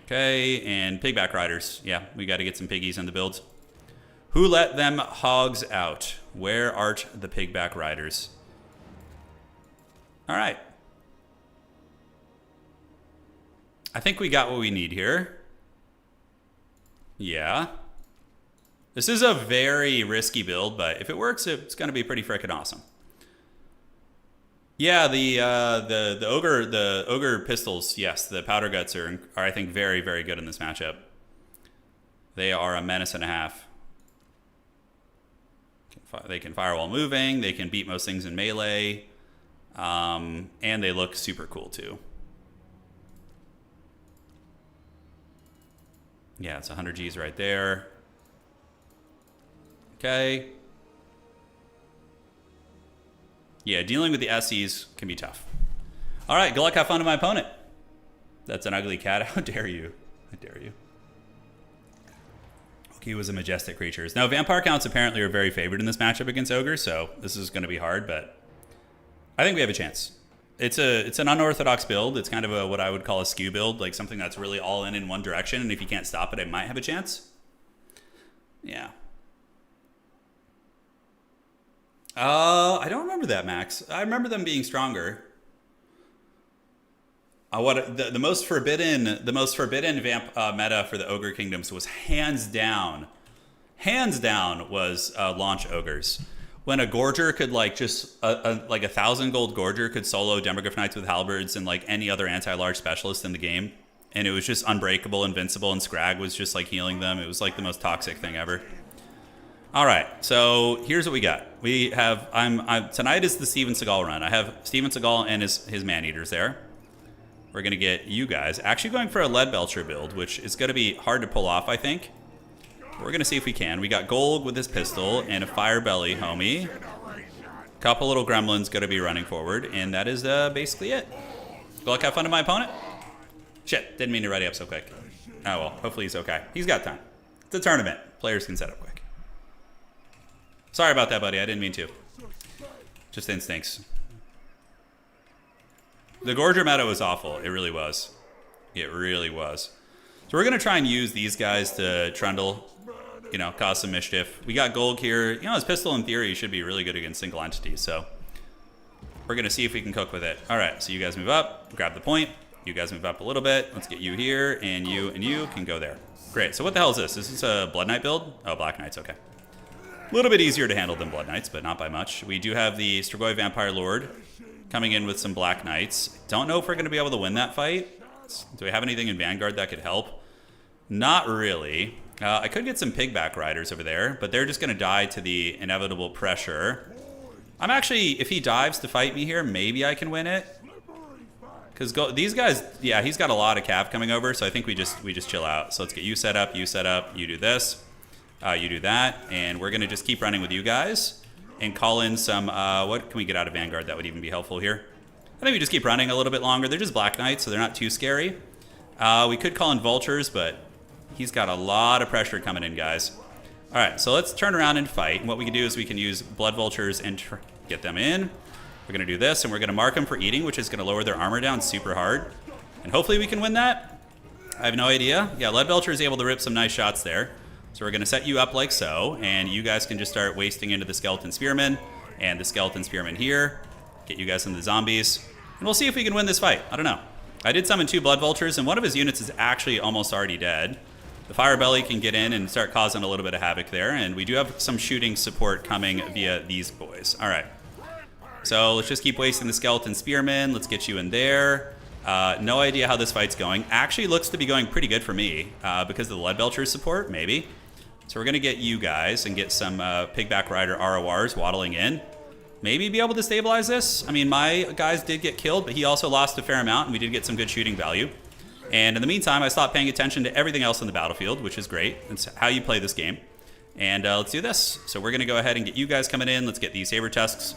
Okay, and Pigback Riders. Yeah, we got to get some piggies in the build. Who let them hogs out? Where art the Pigback Riders? All right. I think we got what we need here. Yeah. This is a very risky build, but if it works, it's going to be pretty freaking awesome. Yeah, the ogre pistols, yes, the powder guts are I think very, very good in this matchup. They are a menace and a half. They can fire while moving. They can beat most things in melee. And they look super cool too. Yeah, it's 100 Gs right there. Okay. Yeah, dealing with the SEs can be tough. All right, good luck, have fun to my opponent. That's an ugly cat. How dare you? How dare you? He was a majestic creatures. Now, Vampire Counts apparently are very favored in this matchup against Ogre, so this is going to be hard, but I think we have a chance. It's an unorthodox build. It's kind of what I would call a skew build, like something that's really all in one direction, and if you can't stop it, it might have a chance. Yeah. I don't remember that, Max. I remember them being stronger. The most forbidden vamp meta for the Ogre Kingdoms was hands down was launch ogres. When a Gorger could like just like 1,000 gold Gorger could solo Demograph Knights with halberds and like any other anti-large specialist in the game, and it was just unbreakable, invincible, and Scrag was just like healing them. It was like the most toxic thing ever. All right, so here's what we got. We have tonight is the Steven Seagal run. I have Steven Seagal and his man-eaters there. We're gonna get you guys actually going for a lead belcher build, which is gonna be hard to pull off, I think. We're gonna see if we can. We got Gold with his pistol and a fire belly homie. Couple little gremlins gonna be running forward, and that is basically it. Good luck, have fun to my opponent. Shit, didn't mean to ready up so quick. Oh well, hopefully he's okay. He's got time. It's a tournament. Players can set up quick. Sorry about that, buddy. I didn't mean to. Just instincts. The Gorger meta was awful. It really was. It really was. So we're going to try and use these guys to trundle, you know, cause some mischief. We got Gold here. You know, his pistol in theory should be really good against single entities. So we're going to see if we can cook with it. All right. So you guys move up. Grab the point. You guys move up a little bit. Let's get you here. And you can go there. Great. So what the hell is this? Is this a Blood Knight build? Oh, Black Knights. Okay. A little bit easier to handle than Blood Knights, but not by much. We do have the Strigoi Vampire Lord coming in with some Black Knights. Don't know if we're going to be able to win that fight. Do we have anything in Vanguard that could help? Not really. I could get some Pigback Riders over there, but they're just going to die to the inevitable pressure. I'm actually, if he dives to fight me here, maybe I can win it. Because these guys, yeah, he's got a lot of cav coming over, so I think we just chill out. So let's get you set up, you do this. You do that, and we're going to just keep running with you guys and call in some, what can we get out of Vanguard that would even be helpful here? I think we just keep running a little bit longer. They're just Black Knights, so they're not too scary. We could call in Vultures, but he's got a lot of pressure coming in, guys. All right, so let's turn around and fight. And what we can do is we can use Blood Vultures and get them in. We're going to do this, and we're going to mark them for eating, which is going to lower their armor down super hard. And hopefully we can win that. I have no idea. Yeah, Lead Belcher is able to rip some nice shots there. So we're going to set you up like so, and you guys can just start wasting into the Skeleton Spearmen and the Skeleton Spearmen here. Get you guys into the zombies, and we'll see if we can win this fight. I don't know. I did summon 2 Blood Vultures, and one of his units is actually almost already dead. The Fire Belly can get in and start causing a little bit of havoc there, and we do have some shooting support coming via these boys. All right. So let's just keep wasting the Skeleton Spearmen. Let's get you in there. No idea how this fight's going. Actually looks to be going pretty good for me because of the Lead Belcher support, maybe. So we're going to get you guys and get some Pigback Rider RORs waddling in. Maybe be able to stabilize this. I mean, my guys did get killed, but he also lost a fair amount, and we did get some good shooting value. And in the meantime, I stopped paying attention to everything else on the battlefield, which is great. It's how you play this game. And let's do this. So we're going to go ahead and get you guys coming in. Let's get these Saber Tusks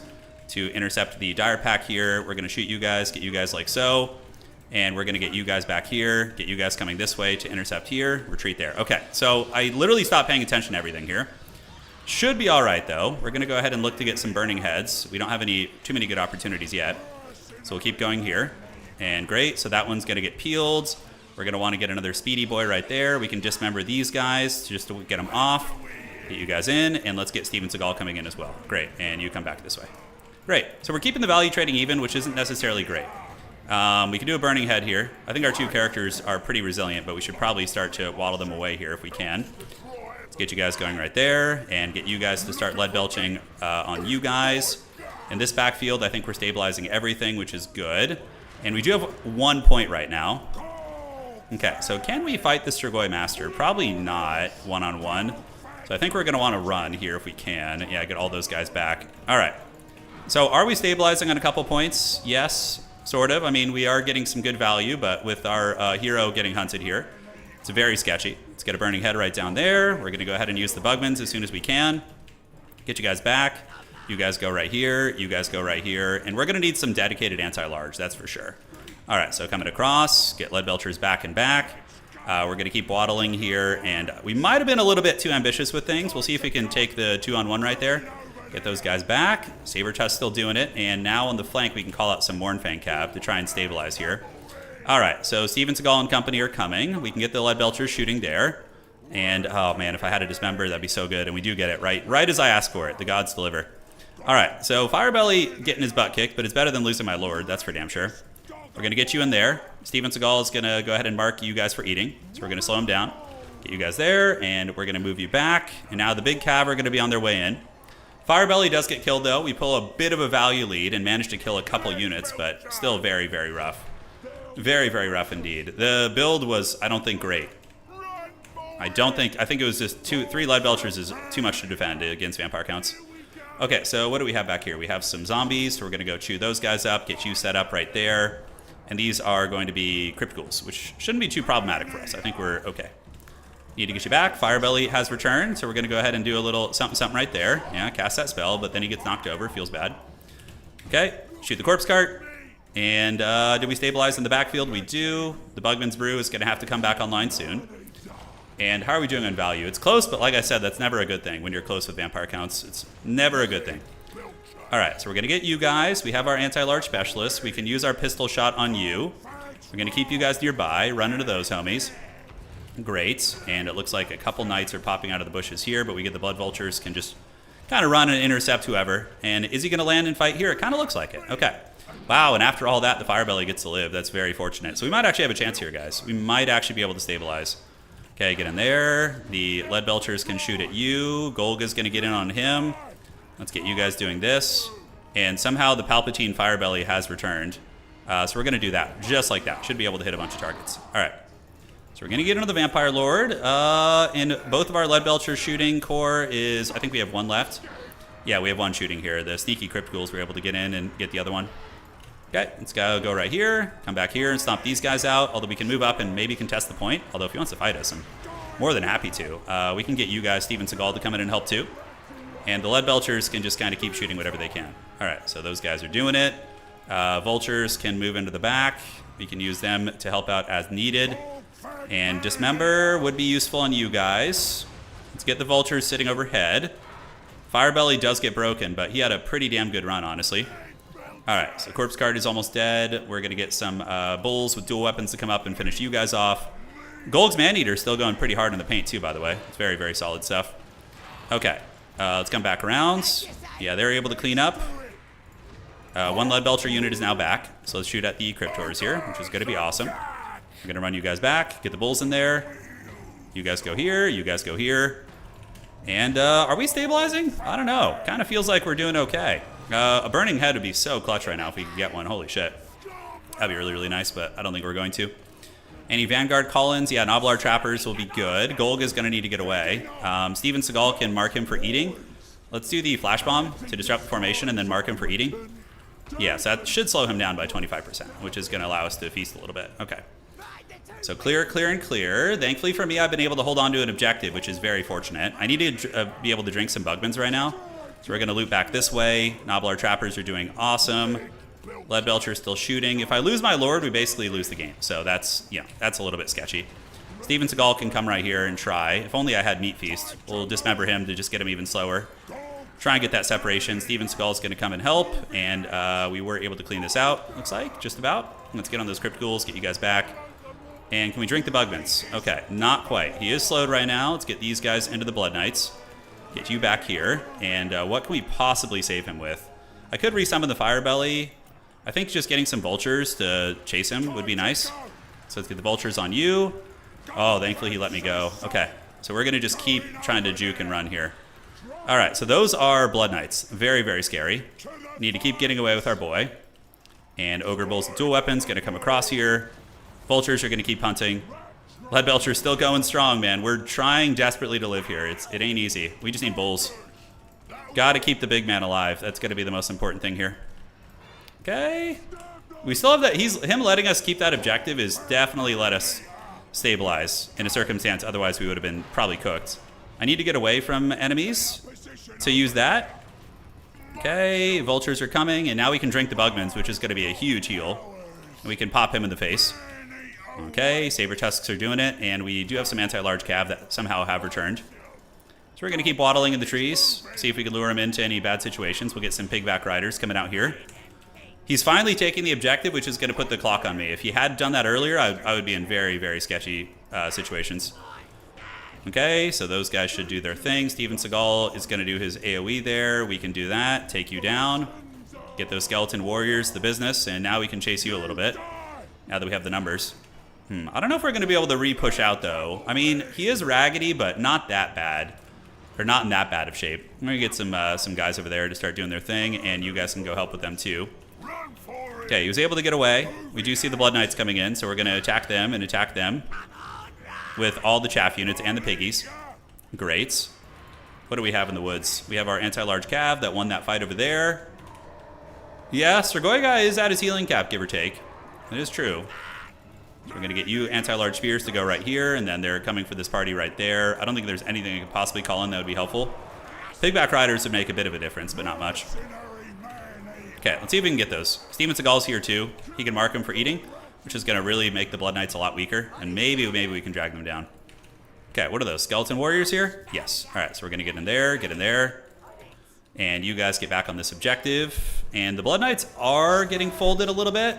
to intercept the Dire Pack here. We're going to shoot you guys, get you guys like so. And we're going to get you guys back here, get you guys coming this way to intercept here, retreat there. Okay, so I literally stopped paying attention to everything here. Should be all right, though. We're going to go ahead and look to get some Burning Heads. We don't have too many good opportunities yet. So we'll keep going here. And great, so that one's going to get peeled. We're going to want to get another Speedy Boy right there. We can dismember these guys just to get them off. Get you guys in, and let's get Steven Seagal coming in as well. Great, and you come back this way. Great, so we're keeping the value trading even, which isn't necessarily great. We can do a Burning Head here. I think our 2 characters are pretty resilient, but we should probably start to waddle them away here if we can. Let's get you guys going right there and get you guys to start lead belching on you guys. In this backfield, I think we're stabilizing everything, which is good. And we do have 1 point right now. Okay, so can we fight the Strigoi Master? Probably not one-on-one. So I think we're going to want to run here if we can. Yeah, get all those guys back. All right. So are we stabilizing on a couple points? Yes. Sort of. I mean, we are getting some good value, but with our hero getting hunted here, it's very sketchy. Let's get a Burning Head right down there. We're going to go ahead and use the Bugmans as soon as we can. Get you guys back. You guys go right here. You guys go right here. And we're going to need some dedicated anti-large, that's for sure. All right, so coming across, get Lead Belchers back and back. We're going to keep waddling here, and we might have been a little bit too ambitious with things. We'll see if we can take the 2-on-1 right there. Get those guys back. Saber Tusk still doing it. And now on the flank, we can call out some Mournfang Cav to try and stabilize here. All right, so Steven Seagal and company are coming. We can get the Lead Belchers shooting there. And, oh, man, if I had a Dismember, that'd be so good. And we do get it right as I asked for it. The gods deliver. All right, so Firebelly getting his butt kicked, but it's better than losing my Lord. That's for damn sure. We're going to get you in there. Steven Seagal is going to go ahead and mark you guys for eating. So we're going to slow him down. Get you guys there, and we're going to move you back. And now the big Cav are going to be on their way in. Firebelly does get killed, though. We pull a bit of a value lead and manage to kill a couple units, but still very, very rough. Very, very rough indeed. The build was, I don't think, great. I think it was just 3 lead belchers is too much to defend against vampire counts. Okay, so what do we have back here? We have some zombies, so we're going to go chew those guys up, get you set up right there. And these are going to be crypt ghouls, which shouldn't be too problematic for us. I think we're okay. Need to get you back. Firebelly has returned, so we're going to go ahead and do a little something right there. Yeah, cast that spell, but then he gets knocked over. Feels bad. Okay, shoot the corpse cart. And did we stabilize in the backfield? We do. The Bugman's Brew is going to have to come back online soon. And how are we doing on value? It's close, but like I said, that's never a good thing when you're close with vampire counts. It's never a good thing. All right, so we're going to get you guys. We have our anti-large specialists. We can use our pistol shot on you. We're going to keep you guys nearby. Run into those homies. Great. And it looks like a couple knights are popping out of the bushes here, but we get the blood vultures can just kind of run and intercept whoever. And is he going to land and fight here? It kind of looks like it. Okay. Wow, and after all that, the Firebelly gets to live. That's very fortunate. So we might actually have a chance here, guys. We might actually be able to stabilize. Okay, get in there. The lead belchers can shoot at you. Golga's going to get in on him. Let's get you guys doing this. And somehow the Palpatine Firebelly has returned. So we're going to do that, just like that. Should be able to hit a bunch of targets. All right. So we're going to get into the Vampire Lord. And both of our lead belchers shooting core is, I think we have one left. Yeah, we have one shooting here. The sneaky crypt ghouls were able to get in and get the other one. Okay, let's go right here. Come back here and stomp these guys out. Although we can move up and maybe contest the point. Although if he wants to fight us, I'm more than happy to. We can get you guys, Steven Seagal, to come in and help too. And the lead belchers can just kind of keep shooting whatever they can. All right, so those guys are doing it. Vultures can move into the back. We can use them to help out as needed. And Dismember would be useful on you guys. Let's get the vultures sitting overhead. Firebelly does get broken, but he had a pretty damn good run, honestly. All right, so Corpse Guard is almost dead. We're going to get some bulls with dual weapons to come up and finish you guys off. Golg's Maneater still going pretty hard in the paint, too, by the way. It's very, very solid stuff. Okay, let's come back around. Yeah, they're able to clean up. One lead belcher unit is now back. So let's shoot at the Cryptors here, which is going to be awesome. I'm going to run you guys back, get the bulls in there. You guys go here, you guys go here. And are we stabilizing? I don't know. Kind of feels like we're doing okay. A burning head would be so clutch right now if we could get one. Holy shit. That'd be really, really nice, but I don't think we're going to. Any Vanguard call-ins? Yeah, Novelar Trappers will be good. Golga's going to need to get away. Steven Seagal can mark him for eating. Let's do the Flash Bomb to disrupt the formation and then mark him for eating. Yes, that should slow him down by 25%, which is going to allow us to feast a little bit. Okay. So clear, clear, and clear. Thankfully for me, I've been able to hold on to an objective, which is very fortunate. I need to be able to drink some Bugmans right now. So we're going to loop back this way. Novelar Trappers are doing awesome. Lead Belcher still shooting. If I lose my Lord, we basically lose the game. So that's, you know, that's a little bit sketchy. Steven Seagal can come right here and try. If only I had Meat Feast. We'll dismember him to just get him even slower. Try and get that separation. Steven Seagal is going to come and help. And we were able to clean this out, looks like, just about. Let's get on those Crypt Ghouls, get you guys back. And can we drink the Bugmans? Okay, not quite. He is slowed right now. Let's get these guys into the Blood Knights. Get you back here. And what can we possibly save him with? I could resummon the Firebelly. I think just getting some Vultures to chase him would be nice. So let's get the Vultures on you. Oh, thankfully he let me go. Okay, so we're going to just keep trying to juke and run here. All right, so those are Blood Knights. Very, very scary. Need to keep getting away with our boy. And Ogre Bulls with dual weapons going to come across here. Vultures are going to keep hunting. Lead Belcher's still going strong, man. We're trying desperately to live here. It ain't easy. We just need bulls. Got to keep the big man alive. That's going to be the most important thing here. Okay. We still have that. Him letting us keep that objective is definitely let us stabilize in a circumstance. Otherwise, we would have been probably cooked. I need to get away from enemies to use that. Okay. Vultures are coming, and now we can drink the Bugmans, which is going to be a huge heal. And we can pop him in the face. Okay, Saber Tusks are doing it, and we do have some anti-large cav that somehow have returned. So we're going to keep waddling in the trees, see if we can lure him into any bad situations. We'll get some pigback riders coming out here. He's finally taking the objective, which is going to put the clock on me. If he had done that earlier, I would be in very, very sketchy situations. Okay, so those guys should do their thing. Steven Seagal is going to do his AoE there. We can do that, take you down, get those skeleton warriors the business, and now we can chase you a little bit, now that we have the numbers. I don't know if we're going to be able to re-push out, though. I mean, he is raggedy, but not that bad. Or not in that bad of shape. I'm going to get some guys over there to start doing their thing, and you guys can go help with them, too. Okay, he was able to get away. We do see the Blood Knights coming in, so we're going to attack them and attack them. with all the chaff units and the piggies. Great. What do we have in the woods? We have our anti-large cav that won that fight over there. Yeah, Sergoiga is at his healing cap, give or take. It is true. So we're going to get you anti-large spears to go right here, and then they're coming for this party right there. I don't think there's anything I could possibly call in that would be helpful. Pigback riders would make a bit of a difference, but not much. Okay, let's see if we can get those. Steven Seagal's here too. He can mark them for eating, which is going to really make the Blood Knights a lot weaker, and maybe we can drag them down. Okay, what are those? Skeleton warriors here? Yes. All right, so we're going to get in there. And you guys get back on this objective. And the Blood Knights are getting folded a little bit.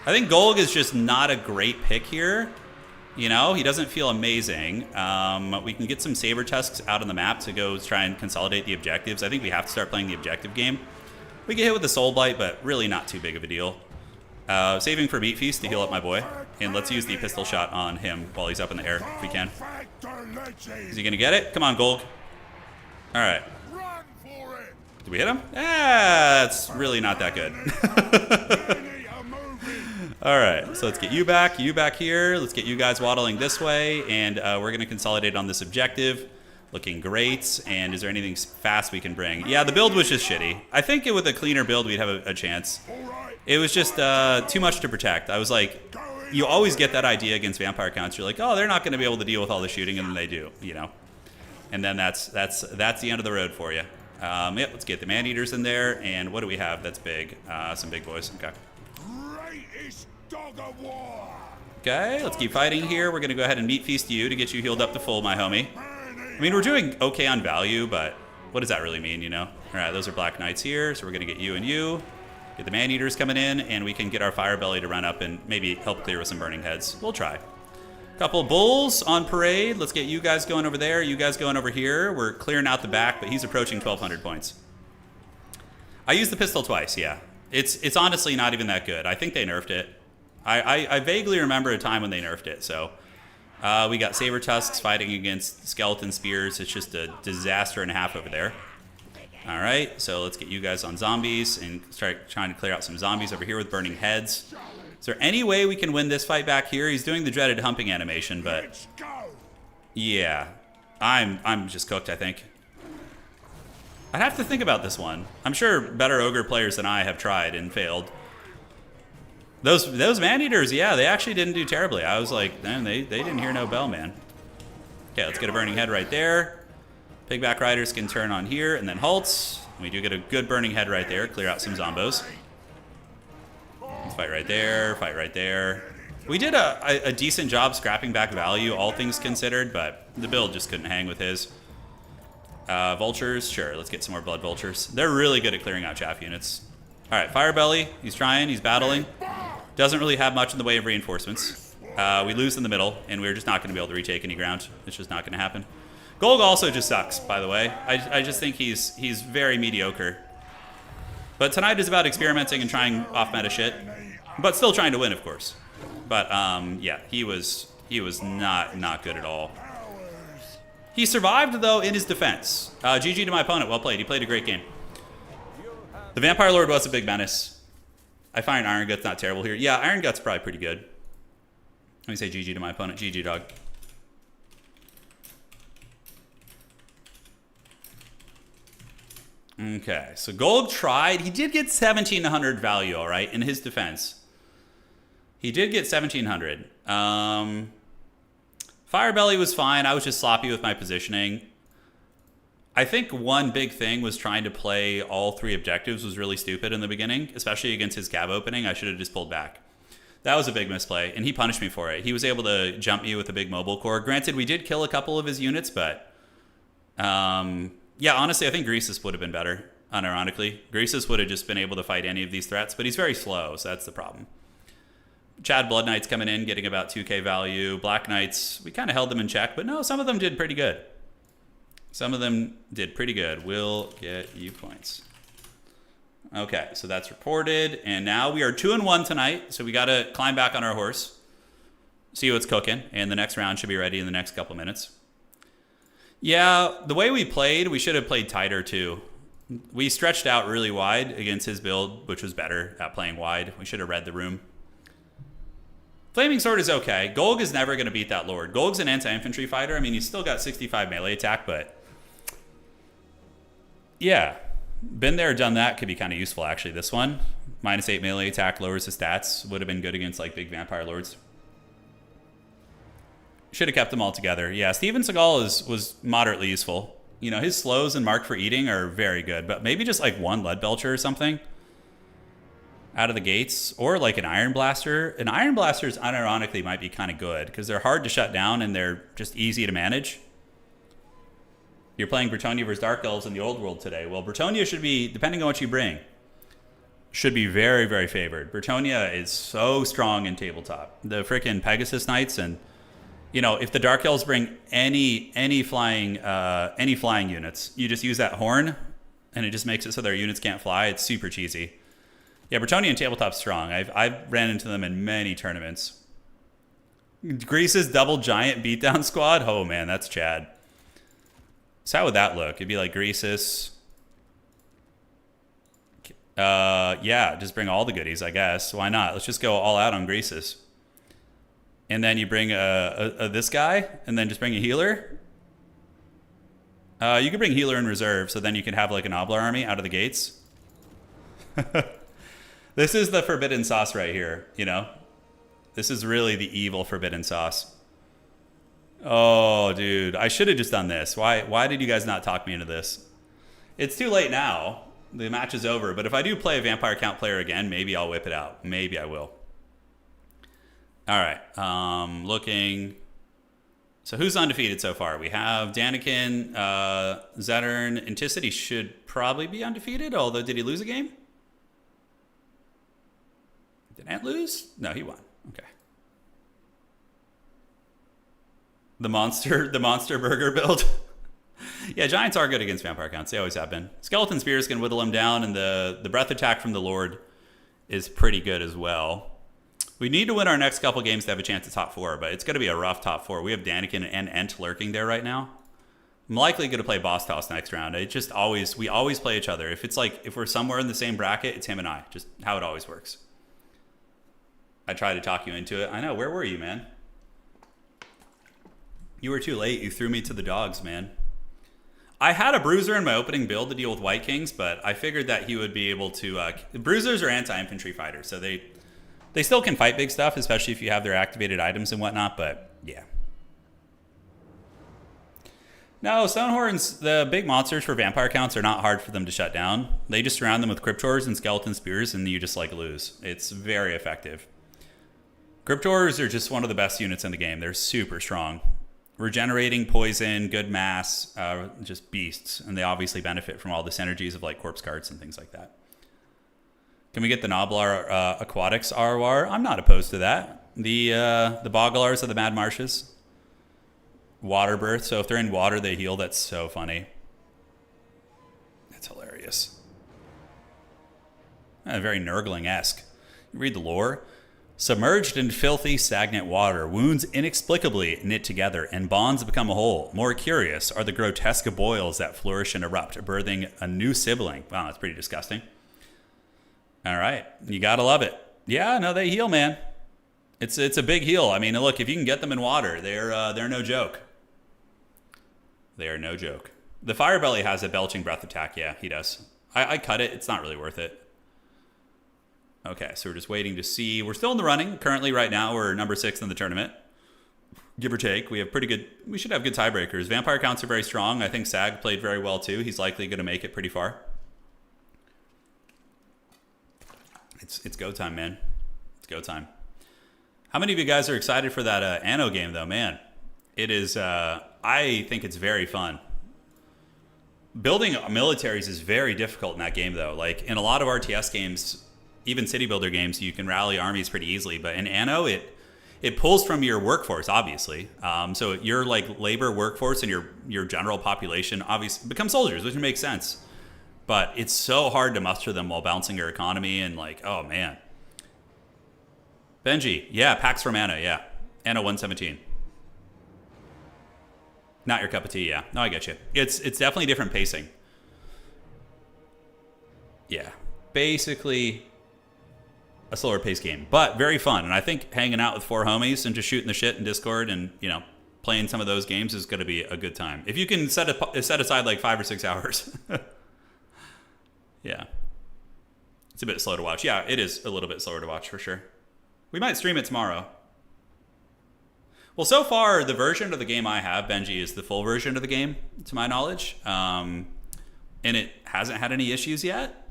I think Golg is just not a great pick here. You know, he doesn't feel amazing. We can get some Saber Tusks out on the map to go try and consolidate the objectives. I think we have to start playing the objective game. We get hit with the Soul Blight, but really not too big of a deal. Saving for Meat Feast to heal up my boy. And let's use the pistol shot on him while he's up in the air, if we can. Is he going to get it? Come on, Golg. All right. Did we hit him? It's really not that good. All right, so let's get you back here. Let's get you guys waddling this way, and we're going to consolidate on this objective. Looking great, and is there anything fast we can bring? Yeah, the build was just shitty. I think with a cleaner build, we'd have a chance. It was just too much to protect. I was like, you always get that idea against vampire counts. You're like, oh, they're not going to be able to deal with all the shooting, and then they do, you know. And then that's the end of the road for you. Yep, let's get the man-eaters in there, and what do we have that's big? Some big boys, okay. Okay, let's keep fighting here. We're going to go ahead and Meat Feast you to get you healed up to full, my homie. I mean, we're doing okay on value, but what does that really mean, you know? All right, those are Black Knights here, so we're going to get you and you. Get the Man-Eaters coming in, and we can get our Fire Belly to run up and maybe help clear with some Burning Heads. We'll try. Couple Bulls on parade. Let's get you guys going over there, you guys going over here. We're clearing out the back, but he's approaching 1,200 points. I used the pistol twice, yeah. It's honestly not even that good. I think they nerfed it. I vaguely remember a time when they nerfed it, so we got Saber Tusks fighting against Skeleton Spears. It's just a disaster and a half over there. All right, so let's get you guys on zombies and start trying to clear out some zombies over here with Burning Heads. Is there any way we can win this fight back here? He's doing the dreaded humping animation, but yeah, I'm just cooked, I think. I'd have to think about this one. I'm sure better Ogre players than I have tried and failed. Those man-eaters, yeah, they actually didn't do terribly. I was like, man, they didn't hear no bell, man. Okay, let's get a Burning Head right there. Pigback Riders can turn on here and then halts. We do get a good Burning Head right there, clear out some zombos. Let's fight right there, fight right there. We did a decent job scrapping back value, all things considered, but the build just couldn't hang with his. Vultures, sure, let's get some more Blood Vultures. They're really good at clearing out chaff units. All right, Fire Belly, he's trying, he's battling. Doesn't really have much in the way of reinforcements. We lose in the middle, and we're just not going to be able to retake any ground. It's just not going to happen. Golg also just sucks, by the way. I just think he's very mediocre. But tonight is about experimenting and trying off-meta shit, but still trying to win, of course. But yeah, he was not good at all. He survived though in his defense. GG to my opponent. Well played. He played a great game. The Vampire Lord was a big menace. I find Iron Gut's not terrible here. Yeah, Iron Gut's probably pretty good. Let me say GG to my opponent. GG, dog. Okay, so Golg tried. He did get 1,700 value, all right, in his defense. He did get 1,700. Fire Belly was fine. I was just sloppy with my positioning. I think one big thing was trying to play all three objectives was really stupid in the beginning, especially against his cab opening. I should have just pulled back. That was a big misplay, and he punished me for it. He was able to jump me with a big mobile core. Granted, we did kill a couple of his units, but yeah, honestly, I think Greasus would have been better, unironically. Greasus would have just been able to fight any of these threats, but he's very slow, so that's the problem. Chad Blood Knights coming in, getting about 2k value. Black Knights, we kind of held them in check, but no, some of them did pretty good. Some of them did pretty good. We'll get you points. Okay, so that's reported, and now we are 2-1 tonight, so we got to climb back on our horse, see what's cooking, and the next round should be ready in the next couple minutes. Yeah, the way we played, we should have played tighter too. We stretched out really wide against his build, which was better at playing wide. We should have read the room. Flaming Sword is okay. Golg is never going to beat that Lord. Golg's an anti-infantry fighter. I mean, he's still got 65 melee attack, but... yeah. Been there, done that. Could be kind of useful, actually. This one, -8 melee attack, lowers the stats. Would have been good against, like, big vampire lords. Should have kept them all together. Yeah, Steven Seagal was moderately useful. You know, his slows and mark for eating are very good, but maybe just, like, one Lead Belcher or something out of the gates, or like an Iron Blaster. An Iron Blasters, unironically, might be kind of good because they're hard to shut down and they're just easy to manage. You're playing Bretonnia versus Dark Elves in the Old World today. Well, Bretonnia should be, depending on what you bring, should be very, very favored. Bretonnia is so strong in tabletop. The frickin' Pegasus Knights, and you know, if the Dark Elves bring any flying units, you just use that horn, and it just makes it so their units can't fly. It's super cheesy. Yeah, Bretonnia in tabletop's strong. I've ran into them in many tournaments. Greece's double giant beatdown squad. Oh man, that's Chad. So how would that look? It'd be like Greece's. Yeah, just bring all the goodies, I guess. Why not? Let's just go all out on Greece's. And then you bring this guy, and then just bring a healer. You could bring healer in reserve, so then you can have like an Oblar army out of the gates. This is the forbidden sauce right here, you know? This is really the evil forbidden sauce. Oh, dude. I should have just done this. Why did you guys not talk me into this? It's too late now. The match is over. But if I do play a Vampire Count player again, maybe I'll whip it out. Maybe I will. All right. Looking. So who's undefeated so far? We have Daniken, Zetern. Anticity should probably be undefeated, although did he lose a game? Did Ant lose? No, he won. Okay. The monster burger build. Yeah, giants are good against vampire counts. They always have been. Skeleton spears can whittle them down, and the breath attack from the Lord is pretty good as well. We need to win our next couple games to have a chance at top 4, but it's going to be a rough top 4. We have Daniken and Ent lurking there right now. I'm likely going to play Boss Toss next round. We always play each other. If we're somewhere in the same bracket, it's him and I. Just how it always works. I tried to talk you into it. I know. Where were you, man? You were too late. You threw me to the dogs, man. I had a Bruiser in my opening build to deal with White Kings, but I figured that he would be able to... Bruisers are anti-infantry fighters, so they still can fight big stuff, especially if you have their activated items and whatnot, but yeah. No, Stonehorns, the big monsters for vampire counts are not hard for them to shut down. They just surround them with Cryptors and Skeleton Spears, and you just like lose. It's very effective. Cryptors are just one of the best units in the game. They're super strong. Regenerating, poison, good mass, just beasts. And they obviously benefit from all the synergies of like corpse cards and things like that. Can we get the Noblar Aquatics ROR? I'm not opposed to that. The Boglars of the Mad Marshes. Water birth. So if they're in water, they heal. That's so funny. That's hilarious. Very Nurgling-esque. You read the lore. Submerged in filthy, stagnant water, wounds inexplicably knit together, and bonds become a whole. More curious are the grotesque boils that flourish and erupt, birthing a new sibling. Wow, that's pretty disgusting. All right, you gotta love it. Yeah, no, they heal, man. It's a big heal. I mean, look, if you can get them in water, they're no joke. They are no joke. The Firebelly has a belching breath attack. Yeah, he does. I cut it. It's not really worth it. Okay, so we're just waiting to see. We're still in the running. Currently, right now, we're number 6 in the tournament. Give or take. We should have good tiebreakers. Vampire counts are very strong. I think Sag played very well, too. He's likely going to make it pretty far. It's go time, man. It's go time. How many of you guys are excited for that Anno game, though? Man, it is... I think it's very fun. Building militaries is very difficult in that game, though. Like, in a lot of RTS games... Even city builder games, you can rally armies pretty easily. But in Anno, it pulls from your workforce, obviously. So your like labor workforce and your general population obviously become soldiers, which makes sense. But it's so hard to muster them while balancing your economy and like, oh man. Benji, yeah, Pax for Mana, yeah. Anno 117. Not your cup of tea, yeah. No, I get you. It's definitely different pacing. Yeah. Basically... a slower paced game, but very fun. And I think hanging out with 4 homies and just shooting the shit in Discord and, you know, playing some of those games is going to be a good time. If you can set aside like 5 or 6 hours. Yeah. It's a bit slow to watch. Yeah, it is a little bit slower to watch for sure. We might stream it tomorrow. Well, so far, the version of the game I have, Benji, is the full version of the game, to my knowledge. And it hasn't had any issues yet.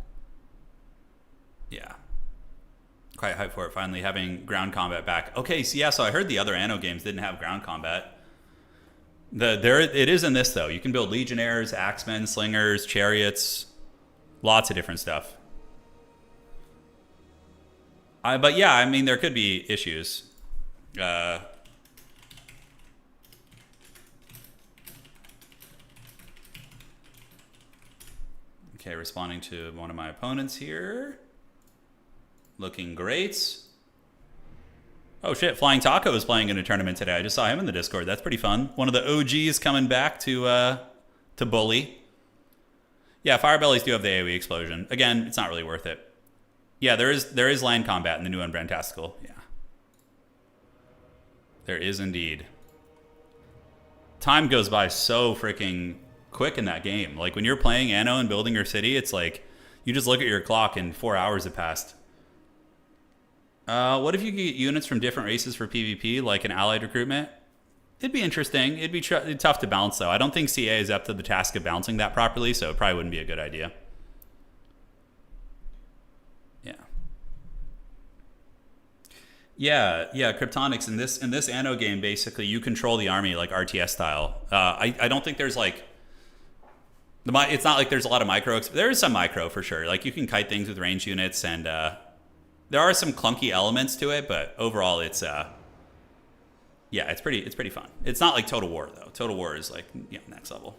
Yeah. Quite hyped for it, finally having ground combat back. Okay, so yeah, so I heard the other Anno games didn't have ground combat. It is in this, though. You can build legionnaires, axemen, slingers, chariots, lots of different stuff. But yeah, I mean, there could be issues. Okay, responding to one of my opponents here. Looking great. Oh shit, Flying Taco is playing in a tournament today. I just saw him in the Discord. That's pretty fun. One of the OGs coming back to bully. Yeah, Firebellies do have the AoE explosion. Again, it's not really worth it. Yeah, there is land combat in the new Unbrantastical. Yeah. There is indeed. Time goes by so freaking quick in that game. Like when you're playing Anno and building your city, it's like you just look at your clock and 4 hours have passed. What if you get units from different races for PvP, like an allied recruitment? It'd be interesting. It'd be tough to balance, though. I don't think CA is up to the task of balancing that properly, so it probably wouldn't be a good idea. Yeah, Kryptonics in this Anno game, basically you control the army like RTS style. I don't think there's like it's not like there's a lot of micro. There is some micro for sure. Like you can kite things with range units, and there are some clunky elements to it, but overall it's it's pretty fun. It's not like Total War though. Total War is like next level.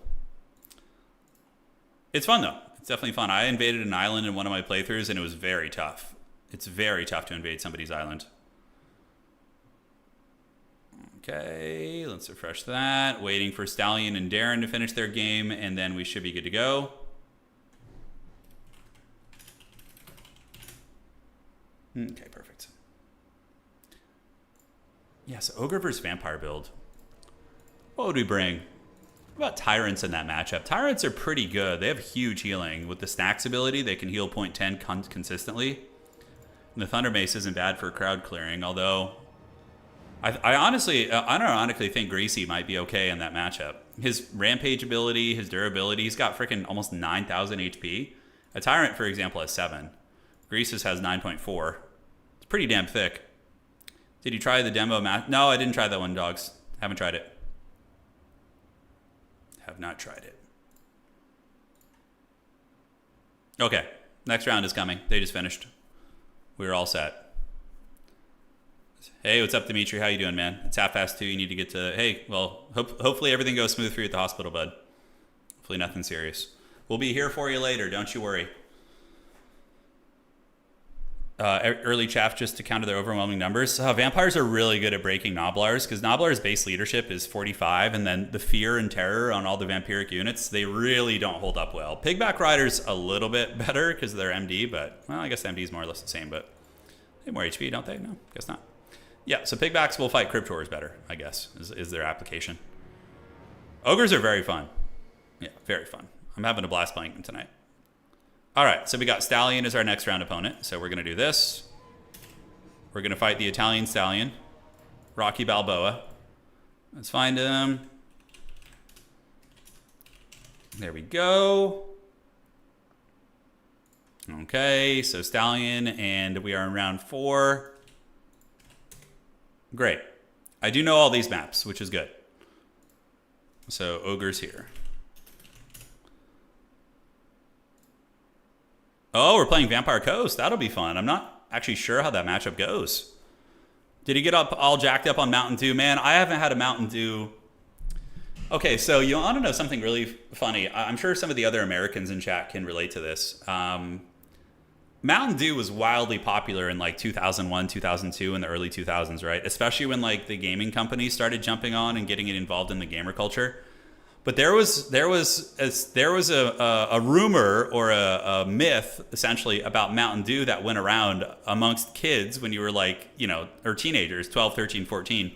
It's fun though. It's definitely fun. I invaded an island in one of my playthroughs, and it was very tough. It's very tough to invade somebody's island. Okay, let's refresh that. Waiting for Stallion and Darren to finish their game, and then we should be good to go. Okay, perfect. Yeah, so Ogre versus Vampire build. What would we bring? What about Tyrants in that matchup? Tyrants are pretty good. They have huge healing. With the Snacks ability, they can heal 0.10 consistently. And the Thunder Mace isn't bad for crowd clearing, although I honestly, unironically think Greasy might be okay in that matchup. His Rampage ability, his durability, he's got freaking almost 9,000 HP. A Tyrant, for example, has 7. Greasy's has 9.4. It's pretty damn thick. Did you try the demo match? No, I didn't try that one, dogs. Haven't tried it. Have not tried it. Okay, next round is coming. They just finished. We're all set. Hey, what's up, Dimitri? How you doing, man? It's half past 2. You need to get to... Hey, well, hopefully everything goes smooth for you at the hospital, bud. Hopefully nothing serious. We'll be here for you later. Don't you worry. Early chaff just to counter their overwhelming numbers. Vampires are really good at breaking Noblars, because Noblar's base leadership is 45, and then the fear and terror on all the vampiric units, they really don't hold up well. Pigback Riders a little bit better because of their MD, but, well, I guess MD is more or less the same, but they have more HP, don't they? No, guess not. Yeah, so Pigbacks will fight Cryptors better, I guess, is their application. Ogres are very fun. Yeah, very fun. I'm having a blast playing them tonight. All right, so we got Stallion as our next round opponent. So we're going to do this. We're going to fight the Italian Stallion, Rocky Balboa. Let's find him. There we go. Okay, so Stallion, and we are in round 4. Great. I do know all these maps, which is good. So Ogre's here. Oh, we're playing Vampire Coast. That'll be fun. I'm not actually sure how that matchup goes. Did he get up all jacked up on Mountain Dew? Man, I haven't had a Mountain Dew. Okay, so you want to know something really funny? I'm sure some of the other Americans in chat can relate to this. Mountain Dew was wildly popular in like 2001, 2002, in the early 2000s, right? Especially when like the gaming companies started jumping on and getting it involved in the gamer culture. But there was a rumor or a myth essentially about Mountain Dew that went around amongst kids when you were like, you know, or teenagers, 12, 13, 14.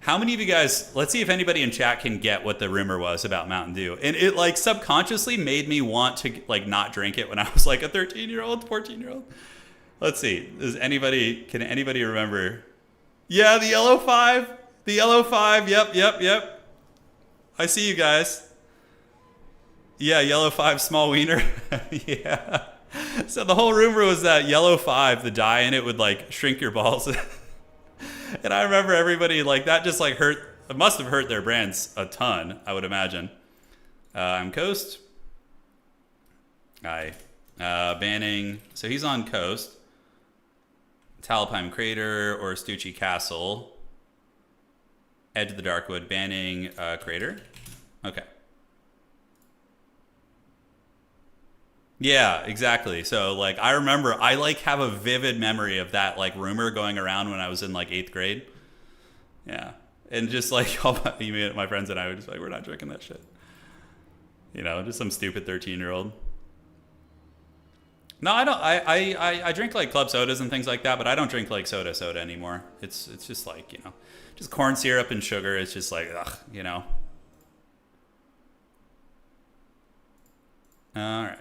How many of you guys, let's see if anybody in chat can get what the rumor was about Mountain Dew. And it like subconsciously made me want to like not drink it when I was like a 13-year-old, 14-year-old. Let's see. Can anybody remember? Yeah, the yellow 5. The yellow 5. Yep. I see you guys. Yeah, yellow 5 small wiener. Yeah. So the whole rumor was that yellow 5, the dye in it would like shrink your balls. And I remember everybody like that just like hurt. It must have hurt their brands a ton, I would imagine. I'm Coast. Banning. So he's on Coast. Talipime Crater or Stucci Castle. Edge of the Darkwood. Banning Crater. Okay. Yeah, exactly. So like I remember I like have a vivid memory of that like rumor going around when I was in like 8th grade. Yeah. And just like all my friends and I were just like, we're not drinking that shit. You know, just some stupid 13-year-old. No, I don't I drink like club sodas and things like that, but I don't drink like soda anymore. It's just like, you know, just corn syrup and sugar. It's just like, ugh, you know. All right.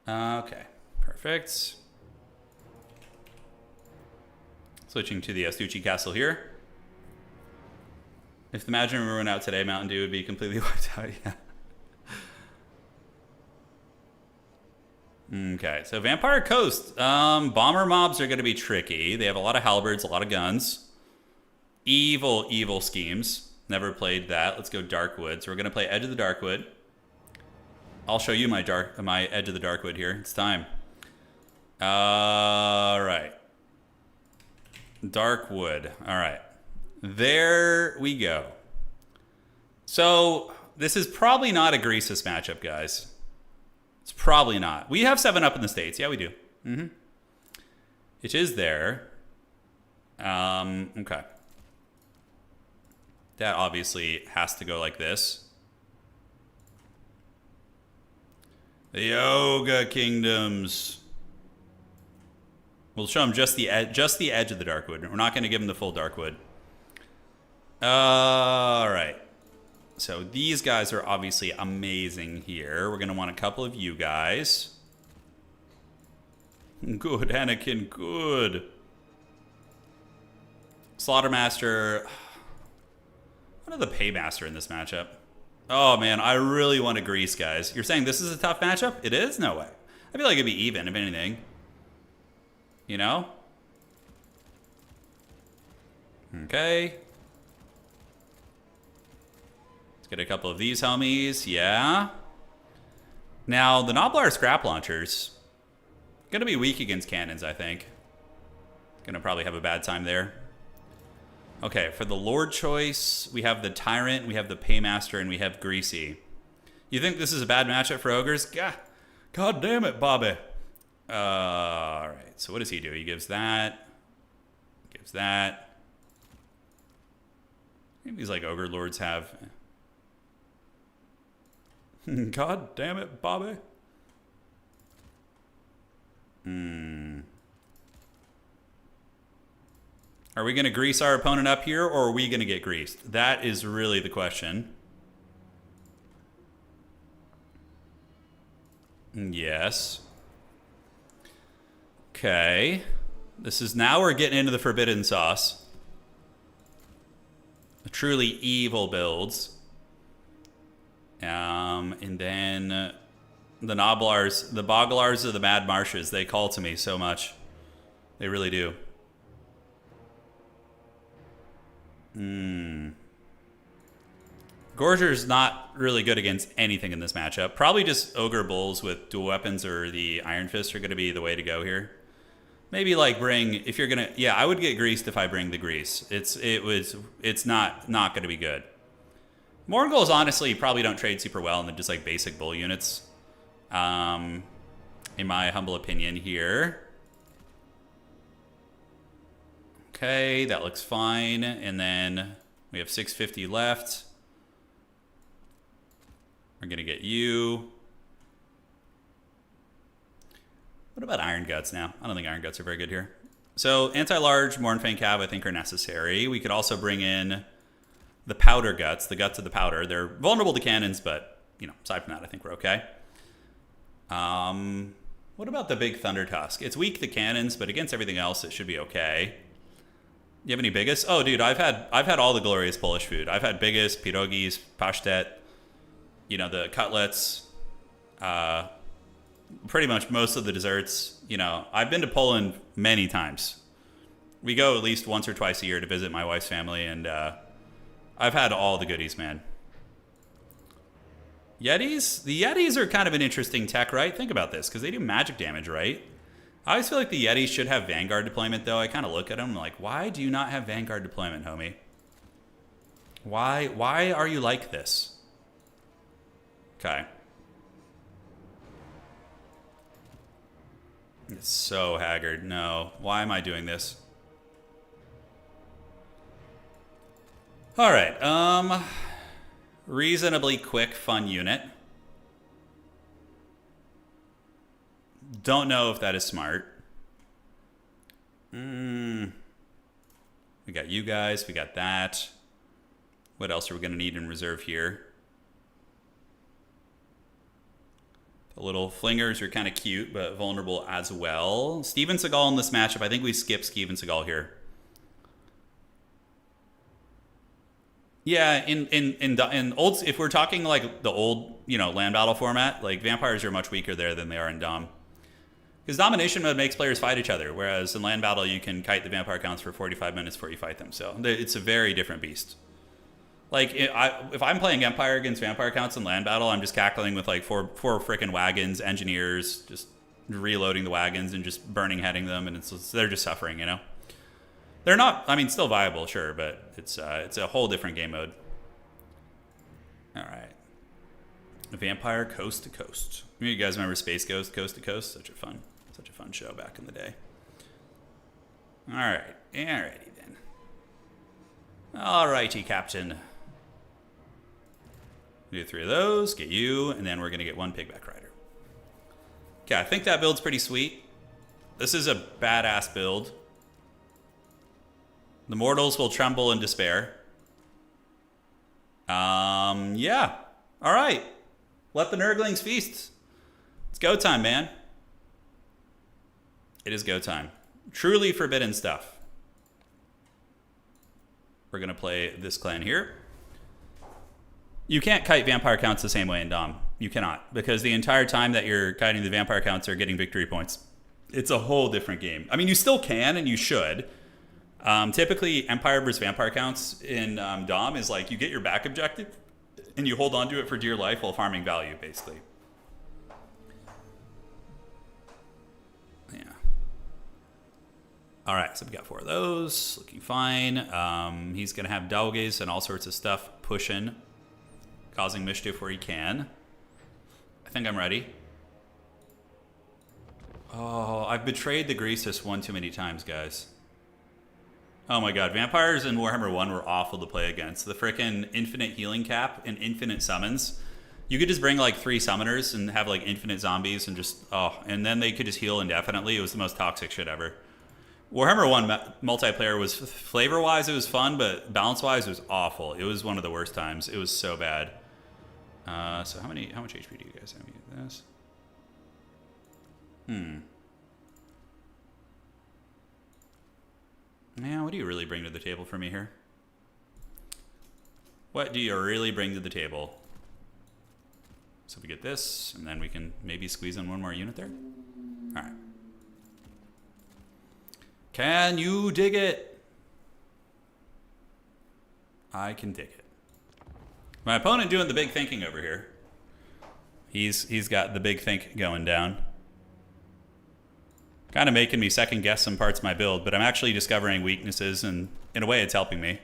Okay, perfect. Switching to the Stucci Castle here. If the Imagine Room went out today, Mountain Dew would be completely wiped out. Yeah. Okay, so Vampire Coast. Bomber mobs are going to be tricky. They have a lot of halberds, a lot of guns. Evil schemes. Never played that. Let's go Darkwood. So we're going to play Edge of the Darkwood. I'll show you my Edge of the Darkwood here. It's time. All right. Darkwood. All right. There we go. So this is probably not a Greasus matchup, guys. It's probably not. We have 7-Up in the States. Yeah, we do. Mm-hmm. It is there. Okay. That obviously has to go like this. The Yoga Kingdoms. We'll show them just the edge of the Darkwood. We're not going to give them the full Darkwood. All right. So these guys are obviously amazing here. We're going to want a couple of you guys. Good, Anakin, good. Slaughtermaster. What are the Paymaster in this matchup? Oh, man, I really want to Grease, guys. You're saying this is a tough matchup? It is? No way. I feel like it'd be even, if anything. You know? Okay. Let's get a couple of these homies. Yeah. Now, the Noblar Scrap Launchers. Going to be weak against cannons, I think. Going to probably have a bad time there. Okay, for the Lord choice, we have the Tyrant, we have the Paymaster, and we have Greasy. You think this is a bad matchup for Ogres? God damn it, Bobby. All right, so what does he do? He gives that. Gives that. Maybe these like Ogre Lords have... God damn it, Bobby. Are we going to grease our opponent up here, or are we going to get greased? That is really the question. Yes. Okay. This is now we're getting into the forbidden sauce. Truly evil builds. And then the Noblars, the Boglars of the Mad Marshes, they call to me so much. They really do. Gorger's not really good against anything in this matchup. Probably just Ogre Bulls with dual weapons or the Iron Fist are going to be the way to go here. Maybe like bring, if you're going to, yeah, I would get greased if I bring the grease. It's not going to be good. Morgul's honestly probably don't trade super well in the just like basic bull units. In my humble opinion here. Okay, that looks fine. And then we have 650 left. We're gonna get you. What about Iron Guts now? I don't think Iron Guts are very good here. So anti-large, Mournfang Cab, I think are necessary. We could also bring in the Powder Guts, the Guts of the Powder. They're vulnerable to cannons, but, you know, aside from that, I think we're okay. What about the Big Thunder Tusk? It's weak to cannons, but against everything else, it should be okay. You have any biggest? Oh, dude, I've had all the glorious Polish food. I've had biggest, pierogis, pasztet, you know, the cutlets, pretty much most of the desserts. You know, I've been to Poland many times. We go at least once or twice a year to visit my wife's family, and I've had all the goodies, man. Yetis? The Yetis are kind of an interesting tech, right? Think about this, because they do magic damage, right? I always feel like the Yetis should have Vanguard deployment, though. I kind of look at them like, why do you not have Vanguard deployment, homie? Why are you like this? Okay. It's so haggard. No. Why am I doing this? All right. Reasonably quick, fun unit. Don't know if that is smart. We got you guys. We got that. What else are we going to need in reserve here? The little flingers are kind of cute, but vulnerable as well. Steven Seagal in this matchup. I think we skip Steven Seagal here. Yeah, in old, if we're talking like the old, you know, land battle format, like vampires are much weaker there than they are in Dom. Because domination mode makes players fight each other, whereas in land battle you can kite the vampire counts for 45 minutes before you fight them. So it's a very different beast. Like if I'm playing Empire against vampire counts in land battle, I'm just cackling with like four freaking wagons, engineers, just reloading the wagons and just burning heading them, and they're just suffering, you know. They're not, I mean, still viable, sure, but it's a whole different game mode. All right. Vampire Coast to Coast. You guys remember Space Ghost Coast to Coast? Such a fun show back in the day. All right. Alrighty then. Alrighty, Captain. Do 3 of those, get you, and then we're going to get 1 Pigback Rider. Okay, I think that build's pretty sweet. This is a badass build. The mortals will tremble in despair. Yeah. All right. Let the Nurglings feast. It's go time, man. It is go time. Truly forbidden stuff. We're going to play this clan here. You can't kite vampire counts the same way in Dom. You cannot. Because the entire time that you're kiting the vampire counts are getting victory points. It's a whole different game. I mean, you still can and you should. Typically, Empire versus vampire counts in Dom is like you get your back objective and you hold on to it for dear life while farming value, basically. Yeah. All right, so we got 4 of those. Looking fine. He's going to have Dauges and all sorts of stuff pushing, causing mischief where he can. I think I'm ready. Oh, I've betrayed the Greasus one too many times, guys. Oh my god, vampires in Warhammer 1 were awful to play against. The frickin' infinite healing cap and infinite summons. You could just bring like 3 summoners and have like infinite zombies and just, and then they could just heal indefinitely. It was the most toxic shit ever. Warhammer 1 multiplayer was, flavor-wise, it was fun, but balance-wise, it was awful. It was one of the worst times. It was so bad. So how much HP do you guys have? This? Now, what do you really bring to the table for me here? What do you really bring to the table? So we get this, and then we can maybe squeeze in 1 more unit there. All right. Can you dig it? I can dig it. My opponent doing the big thinking over here. He's got the big think going down. Kind of making me second guess some parts of my build, but I'm actually discovering weaknesses, and in a way it's helping me.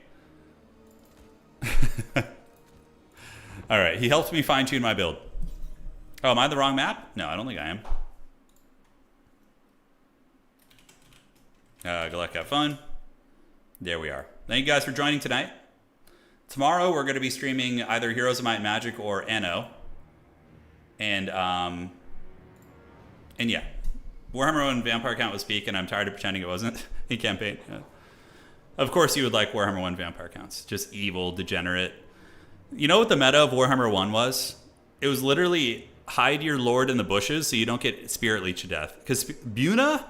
All right, he helped me fine tune my build. Oh, am I on the wrong map? No, I don't think I am. Galek, have fun. There we are. Thank you guys for joining tonight. Tomorrow we're going to be streaming either Heroes of Might and Magic or Anno. And yeah. Warhammer 1 Vampire Count was peak, and I'm tired of pretending it wasn't in campaign. Yeah. Of course you would like Warhammer 1 Vampire Counts. Just evil, degenerate. You know what the meta of Warhammer 1 was? It was literally hide your lord in the bushes so you don't get spirit leech to death. Because Buna...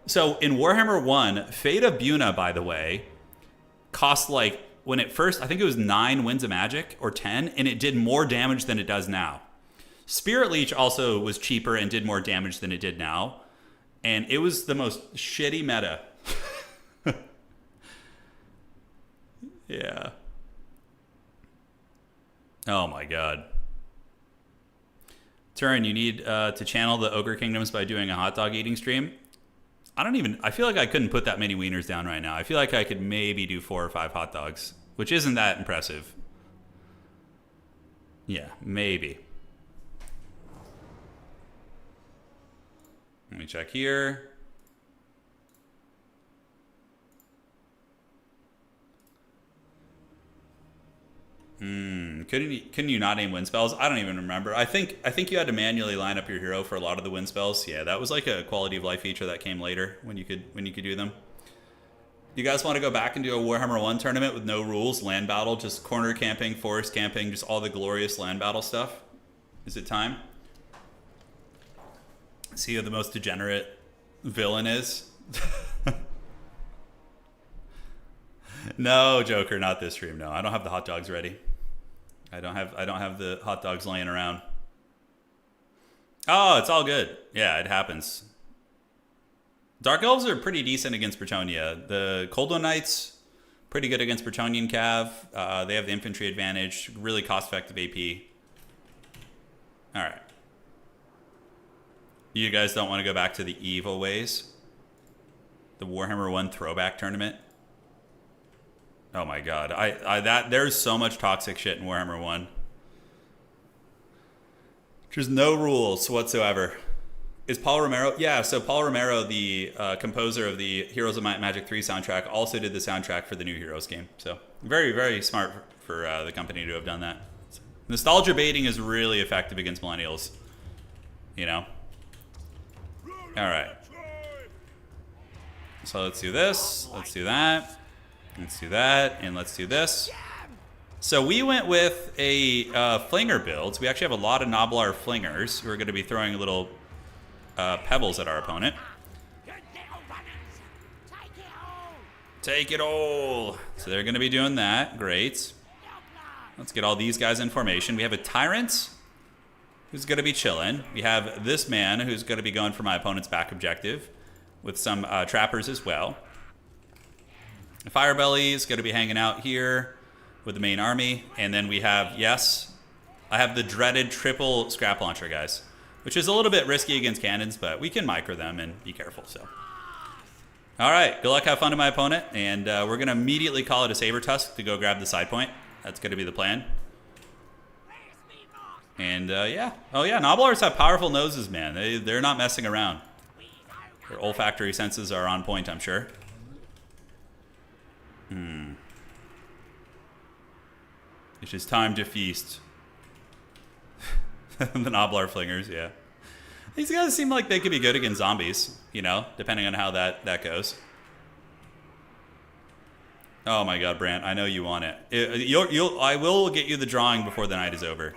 So in Warhammer 1, Fate of Buna, by the way, cost like... When it first... I think it was 9 Winds of Magic, or 10, and it did more damage than it does now. Spirit Leech also was cheaper and did more damage than it did now. And it was the most shitty meta. Yeah. Oh my god. Turin, you need to channel the Ogre Kingdoms by doing a hot dog eating stream. I feel like I couldn't put that many wieners down right now. I feel like I could maybe do 4 or 5 hot dogs, which isn't that impressive. Yeah, maybe. Let me check here. Couldn't you not name wind spells? I don't even remember. I think you had to manually line up your hero for a lot of the wind spells. Yeah, that was like a quality of life feature that came later when you could do them. You guys want to go back and do a Warhammer 1 tournament with no rules, land battle, just corner camping, forest camping, just all the glorious land battle stuff? Is it time? See who the most degenerate villain is? No, Joker, not this stream. No, I don't have the hot dogs ready. I don't have the hot dogs laying around. Oh, it's all good. Yeah, it happens. Dark Elves are pretty decent against Bretonnia. The Cold One Knights, pretty good against Bretonian Cav. They have the infantry advantage. Really cost-effective AP. All right. You guys don't want to go back to the evil ways? The Warhammer 1 throwback tournament? Oh my god. There's so much toxic shit in Warhammer 1. There's no rules whatsoever. Is Paul Romero? Yeah, so Paul Romero, the composer of the Heroes of Might and Magic 3 soundtrack, also did the soundtrack for the new Heroes game. So very, very smart for the company to have done that. Nostalgia baiting is really effective against millennials. You know? Alright. So let's do this. Let's do that. Let's do that, and let's do this. So we went with a flinger build. So we actually have a lot of Noblar flingers who are going to be throwing little pebbles at our opponent. Take it all. So they're going to be doing that. Great. Let's get all these guys in formation. We have a Tyrant who's going to be chilling. We have this man who's going to be going for my opponent's back objective with some trappers as well. Firebelly is going to be hanging out here with the main army. And then we have, yes, I have the dreaded triple scrap launcher, guys, which is a little bit risky against cannons, but we can micro them and be careful. So, all right, good luck, have fun to my opponent. And we're going to immediately call it a Saber Tusk to go grab the side point. That's going to be the plan. And yeah. Oh yeah, Noblars have powerful noses, man. They're not messing around. Their olfactory senses are on point, I'm sure. It's just time to feast. The Noblar Flingers, yeah. These guys seem like they could be good against zombies, you know, depending on how that goes. Oh my god, Brant, I know you want it. I will get you the drawing before the night is over.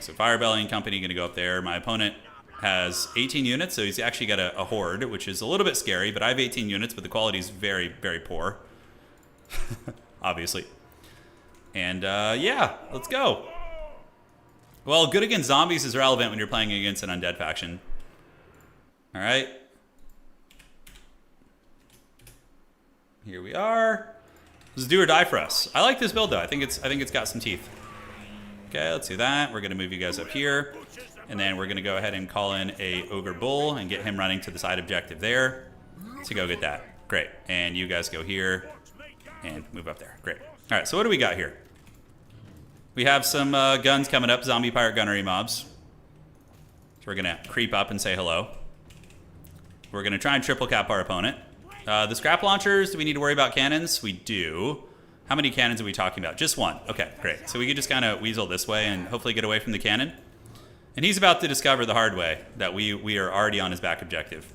So Firebelly and company going to go up there. My opponent has 18 units, so he's actually got a horde, which is a little bit scary, but I have 18 units, but the quality is very, very poor. Obviously. And yeah, let's go. Well, good against zombies is relevant when you're playing against an undead faction. All right. Here we are. This is do or die for us. I like this build though. I think it's got some teeth. Okay, let's do that. We're gonna move you guys up here. And then we're going to go ahead and call in a Ogre Bull and get him running to the side objective there to go get that. Great. And you guys go here and move up there. Great. All right, so what do we got here? We have some guns coming up, zombie pirate gunnery mobs. So we're going to creep up and say hello. We're going to try and triple cap our opponent. The scrap launchers, do we need to worry about cannons? We do. How many cannons are we talking about? Just one. Okay, great. So we can just kind of weasel this way and hopefully get away from the cannon. And he's about to discover the hard way that we are already on his back objective.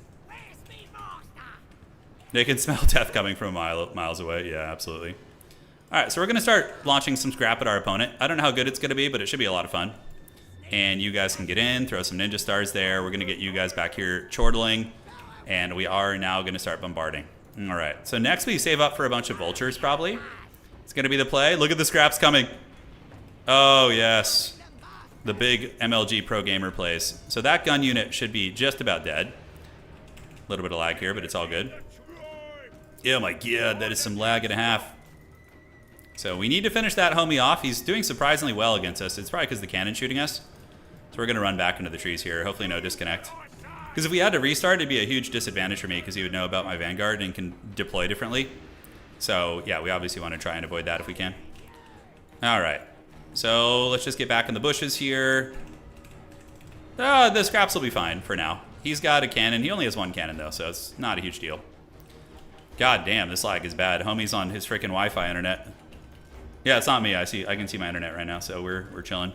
They can smell death coming from miles away. Yeah, absolutely. All right, so we're going to start launching some scrap at our opponent. I don't know how good it's going to be, but it should be a lot of fun. And you guys can get in, throw some ninja stars there. We're going to get you guys back here chortling. And we are now going to start bombarding. All right, so next we save up for a bunch of vultures, probably. It's going to be the play. Look at the scraps coming. Oh, yes. The big MLG Pro Gamer plays. So that gun unit should be just about dead. A little bit of lag here, but it's all good. Oh my god, that is some lag and a half. So we need to finish that homie off. He's doing surprisingly well against us. It's probably because the cannon's shooting us. So we're going to run back into the trees here. Hopefully no disconnect. Because if we had to restart, it'd be a huge disadvantage for me because he would know about my Vanguard and can deploy differently. So yeah, we obviously want to try and avoid that if we can. All right. So let's just get back in the bushes here. The scraps will be fine for now. He's got a cannon. He only has one cannon though, so it's not a huge deal. God damn, this lag is bad. Homie's on his freaking Wi-Fi internet. Yeah, it's not me. I can see my internet right now, so we're chilling.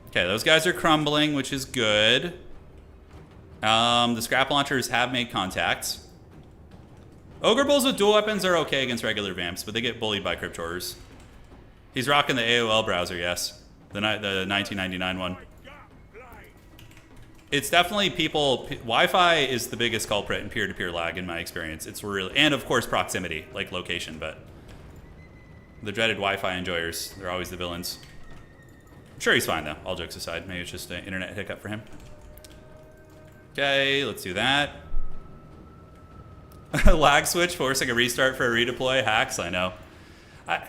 Okay, those guys are crumbling, which is good. The scrap launchers have made contacts. Ogre Bulls with dual weapons are okay against regular vamps, but they get bullied by Crypt Horrors. He's rocking the AOL browser, yes. The 1999 one. It's definitely people... Wi-Fi is the biggest culprit in peer-to-peer lag in my experience. It's really... And of course proximity, like location, but... The dreaded Wi-Fi enjoyers, they're always the villains. I'm sure he's fine though, all jokes aside. Maybe it's just an internet hiccup for him. Okay, let's do that. Lag switch forcing a restart for a redeploy. Hacks, I know.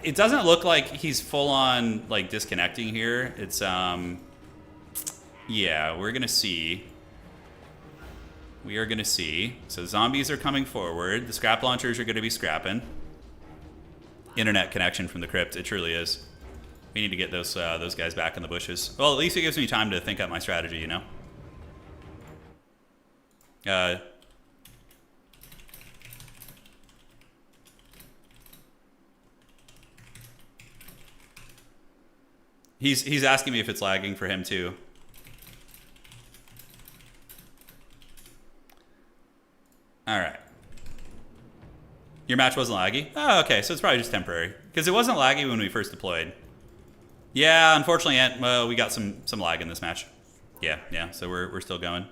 It doesn't look like he's full on like disconnecting here. It's yeah, we're gonna see. We are gonna see. So zombies are coming forward. The scrap launchers are gonna be scrapping. Internet connection from the crypt. It truly is. We need to get those guys back in the bushes. Well, at least it gives me time to think up my strategy, you know? He's asking me if it's lagging for him too. All right. Your match wasn't laggy? Oh, okay, so it's probably just temporary. Because it wasn't laggy when we first deployed. Yeah, unfortunately, well, we got some lag in this match. Yeah, so we're still going.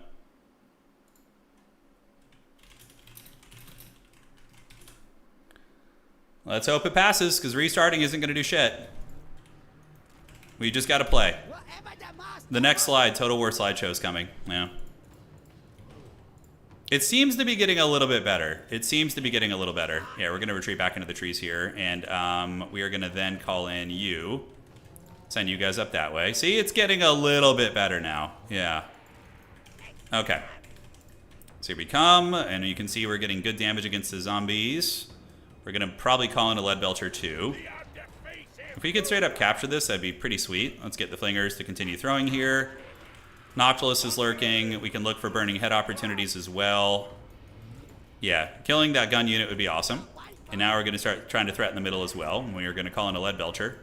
Let's hope it passes, because restarting isn't going to do shit. We just got to play. The next slide, Total War slideshow is coming. Yeah. It seems to be getting a little bit better. It seems to be getting a little better. Yeah, we're going to retreat back into the trees here, and we are going to then call in you. Send you guys up that way. See, it's getting a little bit better now. Yeah. Okay. So here we come, and you can see we're getting good damage against the zombies. We're going to probably call in a lead belcher too. If we could straight up capture this, that'd be pretty sweet. Let's get the flingers to continue throwing here. Noctilus is lurking. We can look for burning head opportunities as well. Yeah, killing that gun unit would be awesome. And now we're going to start trying to threaten the middle as well. And we are going to call in a lead belcher.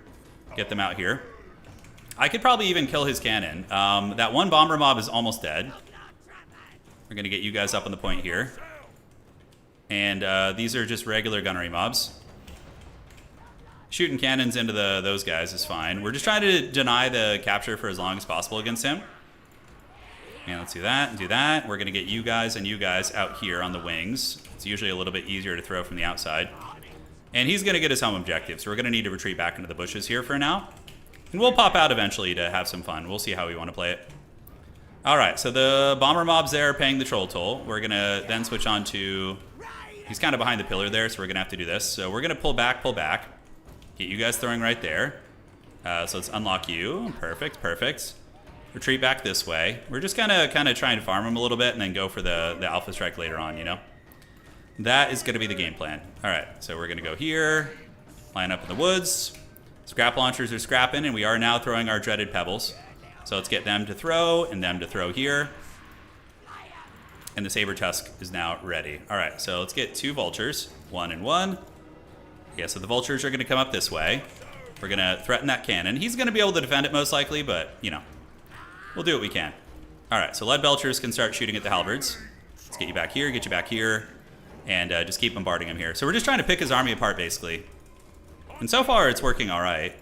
Get them out here. I could probably even kill his cannon. That one bomber mob is almost dead. We're going to get you guys up on the point here. And these are just regular gunnery mobs. Shooting cannons into those guys is fine. We're just trying to deny the capture for as long as possible against him. And let's do that and do that. We're going to get you guys and you guys out here on the wings. It's usually a little bit easier to throw from the outside. And he's going to get his home objective, so we're going to need to retreat back into the bushes here for now. And we'll pop out eventually to have some fun. We'll see how we want to play it. All right, so the bomber mobs there are paying the troll toll. We're going to then switch on to... He's kind of behind the pillar there, so we're going to have to do this. So we're going to pull back. Get you guys throwing right there. So let's unlock you. Perfect. Retreat back this way. We're just kind of trying to farm them a little bit and then go for the alpha strike later on, you know? That is going to be the game plan. All right, so we're going to go here, line up in the woods. Scrap launchers are scrapping, and we are now throwing our dreaded pebbles. So let's get them to throw and them to throw here. And the Saber Tusk is now ready. All right, so let's get 2 vultures. 1 and 1. Yeah, so the vultures are going to come up this way. We're going to threaten that cannon. He's going to be able to defend it most likely, but, you know, we'll do what we can. All right, so lead belchers can start shooting at the halberds. Let's get you back here, and just keep bombarding him here. So we're just trying to pick his army apart, basically. And so far, it's working all right.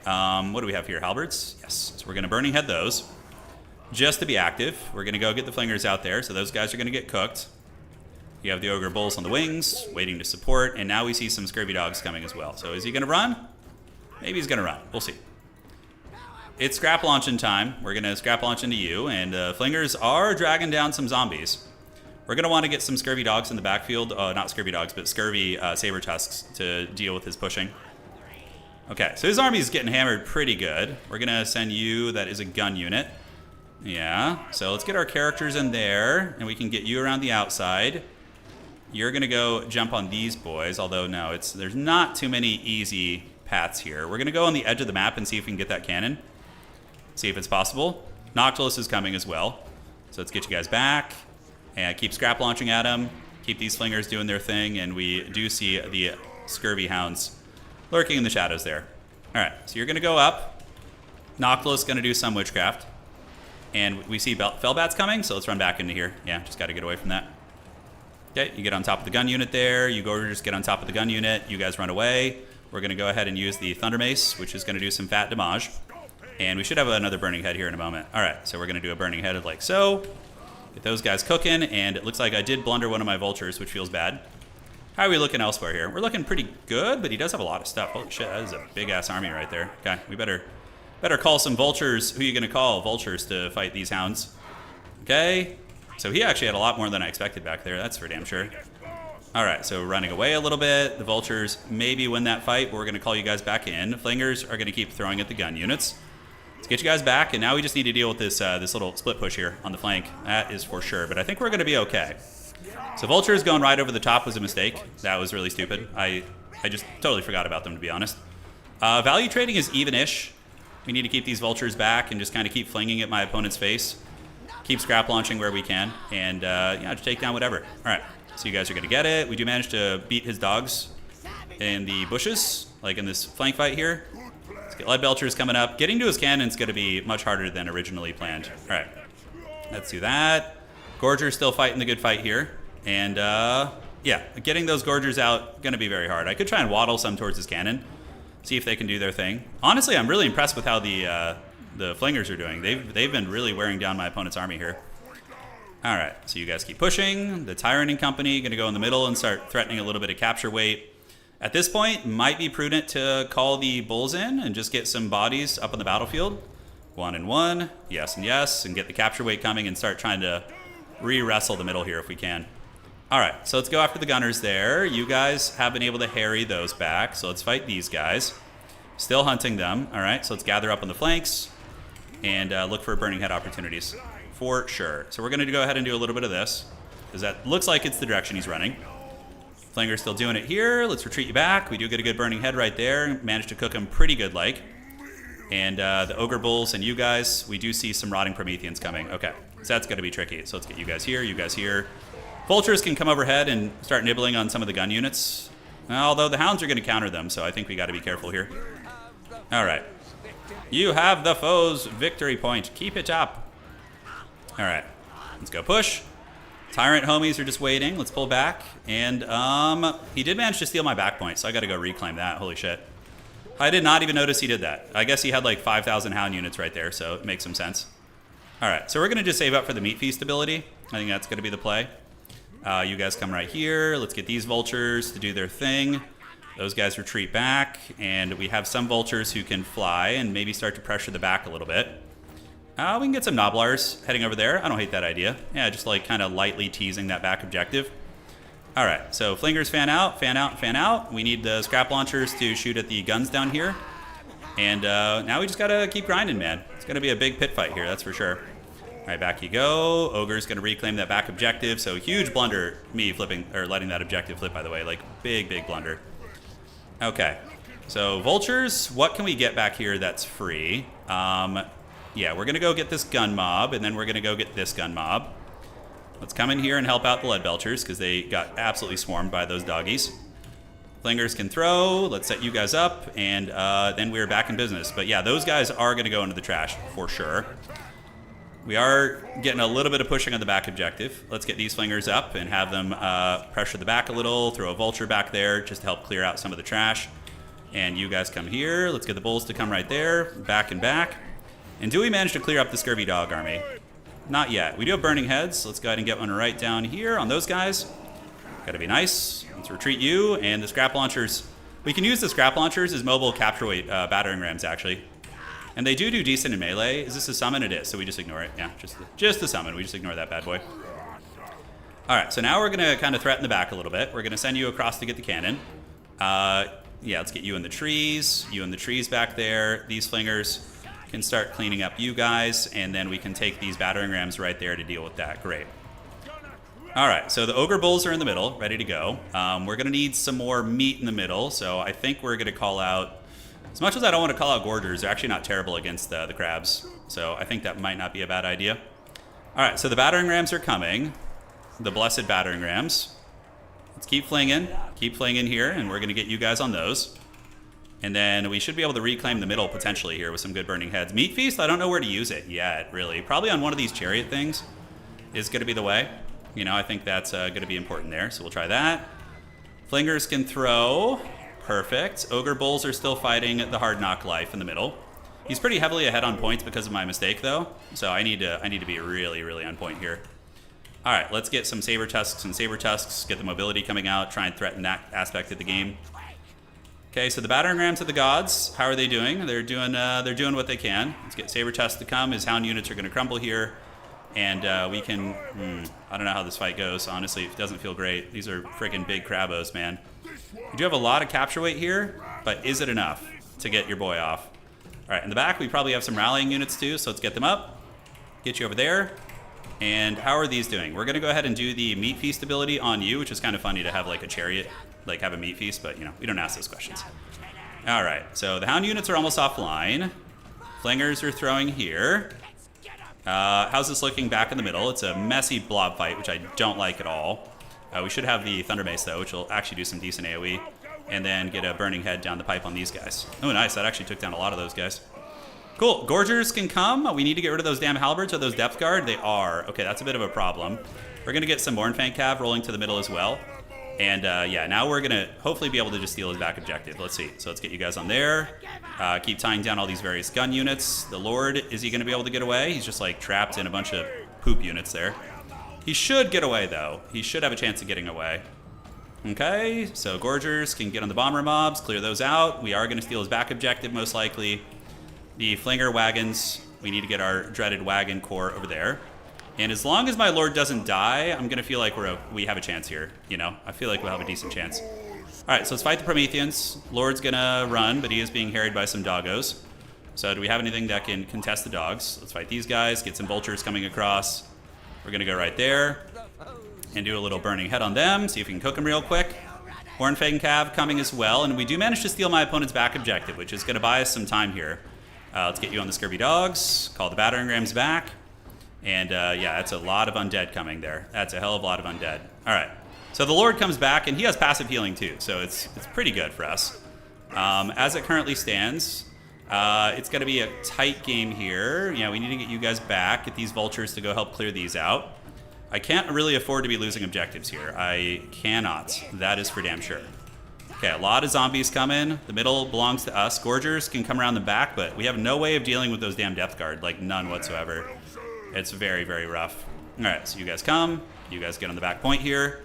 What do we have here? Halberds? Yes. So we're going to Burning Head those. Just to be active. We're going to go get the flingers out there, so those guys are going to get cooked. You have the Ogre Bulls on the wings, waiting to support, and now we see some Scurvy Dogs coming as well. So is he going to run? Maybe he's going to run. We'll see. It's scrap launching time. We're going to scrap launch into you, and flingers are dragging down some zombies. We're going to want to get some Scurvy Dogs in the backfield. Not Scurvy Dogs, but Scurvy Saber Tusks to deal with his pushing. Okay, so his army's getting hammered pretty good. We're going to send you, that is a gun unit. Yeah, so let's get our characters in there, and we can get you around the outside. You're going to go jump on these boys, although no, there's not too many easy paths here. We're going to go on the edge of the map and see if we can get that cannon. See if it's possible. Noctilus is coming as well. So let's get you guys back, and keep scrap launching at them. Keep these flingers doing their thing, and we do see the Scurvy Hounds lurking in the shadows there. All right, so you're going to go up. Noctilus is going to do some witchcraft. And we see Fellbats coming, so let's run back into here. Yeah, just got to get away from that. Okay, you get on top of the gun unit there. You go just get on top of the gun unit. You guys run away. We're going to go ahead and use the Thunder Mace, which is going to do some fat damage. And we should have another Burning Head here in a moment. All right, so we're going to do a Burning Head like so. Get those guys cooking, and it looks like I did blunder one of my vultures, which feels bad. How are we looking elsewhere here? We're looking pretty good, but he does have a lot of stuff. Holy shit, that is a big-ass army right there. Okay, we better call some vultures. Who are you going to call? Vultures to fight these hounds. Okay. So he actually had a lot more than I expected back there. That's for damn sure. All right, so running away a little bit. The vultures maybe win that fight, but we're going to call you guys back in. Flingers are going to keep throwing at the gun units. Let's get you guys back, and now we just need to deal with this this little split push here on the flank. That is for sure, but I think we're going to be okay. So vultures going right over the top was a mistake. That was really stupid. I just totally forgot about them, to be honest. Value trading is even-ish. We need to keep these vultures back and just kind of keep flinging at my opponent's face. Keep scrap launching where we can, and yeah, just take down whatever. All right, so you guys are going to get it. We do manage to beat his dogs in the bushes, like in this flank fight here. Let's get lead belchers coming up. Getting to his cannon's going to be much harder than originally planned. All right, let's do that. Gorger's still fighting the good fight here, and yeah, getting those Gorgers out going to be very hard. I could try and waddle some towards his cannon, see if they can do their thing. Honestly, I'm really impressed with how the flingers are doing. They've been really wearing down my opponent's army here. All right, so you guys keep pushing. The Tyrant and company going to go in the middle and start threatening a little bit of capture weight. At this point, might be prudent to call the bulls in and just get some bodies up on the battlefield. 1 and 1, yes and yes, and get the capture weight coming and start trying to re-wrestle the middle here if we can. All right, so let's go after the gunners there. You guys have been able to harry those back, so let's fight these guys. Still hunting them. All right, so let's gather up on the flanks and look for burning head opportunities for sure. So we're going to go ahead and do a little bit of this because that looks like it's the direction he's running. Flinger's still doing it here. Let's retreat you back. We do get a good burning head right there. Managed to cook him pretty good like. And the Ogre Bulls and you guys, we do see some Rotting Prometheans coming. Okay, so that's going to be tricky. So let's get you guys here, you guys here. Vultures can come overhead and start nibbling on some of the gun units. Although the hounds are going to counter them, so I think we got to be careful here. All right. You have the foe's victory point. Keep it up. All right. Let's go push. Tyrant homies are just waiting. Let's pull back. And he did manage to steal my back point, so I got to go reclaim that. Holy shit. I did not even notice he did that. I guess he had like 5,000 hound units right there, so it makes some sense. All right, so we're going to just save up for the meat feast ability. I think that's going to be the play. You guys come right here. Let's get these vultures to do their thing. Those guys retreat back, and we have some vultures who can fly and maybe start to pressure the back a little bit. We can get some Noblars heading over there. I don't hate that idea. Yeah, just like kind of lightly teasing that back objective. All right, so flingers fan out, fan out, fan out. We need the scrap launchers to shoot at the guns down here. And now we just got to keep grinding, man. It's going to be a big pit fight here, that's for sure. All right, back you go. Ogre's going to reclaim that back objective. So huge blunder, me flipping, or letting that objective flip, by the way. Like, big, big blunder. Okay, so vultures, what can we get back here that's free? Yeah, we're going to go get this gun mob, and then we're going to go get this gun mob. Let's come in here and help out the lead belchers because they got absolutely swarmed by those doggies. Flingers can throw. Let's set you guys up, and then we're back in business. But yeah, those guys are going to go into the trash for sure. We are getting a little bit of pushing on the back objective. Let's get these flingers up and have them pressure the back a little, throw a vulture back there just to help clear out some of the trash. And you guys come here. Let's get the bulls to come right there, back and back. And do we manage to clear up the scurvy dog army? Not yet. We do have burning heads. Let's go ahead and get one right down here on those guys. Gotta be nice. Let's retreat you. And the scrap launchers. We can use the scrap launchers as mobile capture weight battering rams, actually. And they do decent in melee. Is this a summon? It is, so we just ignore it. Yeah, just the summon. We just ignore that bad boy. All right, so now we're going to kind of threaten the back a little bit. We're going to send you across to get the cannon. Yeah, let's get you in the trees back there. These flingers can start cleaning up you guys, and then we can take these battering rams right there to deal with that. Great. All right, so the ogre bulls are in the middle, ready to go. We're going to need some more meat in the middle, so I think we're going to call out... As much as I don't want to call out gorgers, they're actually not terrible against the crabs. So I think that might not be a bad idea. All right, so the battering rams are coming. The blessed battering rams. Let's keep flinging here, and we're going to get you guys on those. And then we should be able to reclaim the middle potentially here with some good burning heads. Meat Feast, I don't know where to use it yet, really. Probably on one of these chariot things is going to be the way. You know, I think that's going to be important there, so we'll try that. Flingers can throw. Perfect. Ogre bulls are still fighting the hard knock life in the middle. He's pretty heavily ahead on points because of my mistake, though. So I need to be really, really on point here. All right, let's get some saber tusks and saber tusks. Get the mobility coming out. Try and threaten that aspect of the game. Okay, so the battering rams of the gods. How are they doing? They're doing what they can. Let's get saber tusks to come. His hound units are going to crumble here, and we can. I don't know how this fight goes. Honestly, it doesn't feel great. These are freaking big crabos, man. We do have a lot of capture weight here, but is it enough to get your boy off? All right, in the back, we probably have some rallying units too, so let's get them up. Get you over there. And how are these doing? We're going to go ahead and do the meat feast ability on you, which is kind of funny to have like a chariot, like have a meat feast, but you know, we don't ask those questions. All right, so the hound units are almost offline. Flingers are throwing here. How's this looking back in the middle? It's a messy blob fight, which I don't like at all. We should have the Thunder Mace, though, which will actually do some decent AoE. And then get a Burning Head down the pipe on these guys. Oh, nice. That actually took down a lot of those guys. Cool. Gorgers can come. We need to get rid of those damn halberds. Are those Depth Guard? They are. Okay, that's a bit of a problem. We're going to get some Mournfang Cav rolling to the middle as well. And, yeah, now we're going to hopefully be able to just steal his back objective. Let's see. So let's get you guys on there. Keep tying down all these various gun units. The Lord, is he going to be able to get away? He's just, like, trapped in a bunch of poop units there. He should get away, though. He should have a chance of getting away. Okay, so Gorgers can get on the bomber mobs, clear those out. We are going to steal his back objective, most likely. The Flinger wagons, we need to get our dreaded wagon corps over there. And as long as my Lord doesn't die, I'm going to feel like we have a chance here. You know, I feel like we'll have a decent chance. All right, so let's fight the Prometheans. Lord's going to run, but he is being harried by some doggos. So do we have anything that can contest the dogs? Let's fight these guys, get some vultures coming across. We're going to go right there and do a little burning head on them, see if we can cook them real quick. Mournfang Cav coming as well, and we do manage to steal my opponent's back objective, which is going to buy us some time here. Let's get you on the Scurvy Dogs, call the battering rams back, and yeah, that's a lot of undead coming there. That's a hell of a lot of undead. All right, so the Lord comes back, and he has passive healing too, so it's pretty good for us. As it currently stands, it's going to be a tight game here. Yeah, we need to get you guys back, get these vultures to go help clear these out. I can't really afford to be losing objectives here. I cannot. That is for damn sure. Okay, a lot of zombies coming. The middle belongs to us. Gorgers can come around the back, but we have no way of dealing with those damn Death Guard. Like, none whatsoever. It's very, very rough. All right, so you guys come. You guys get on the back point here.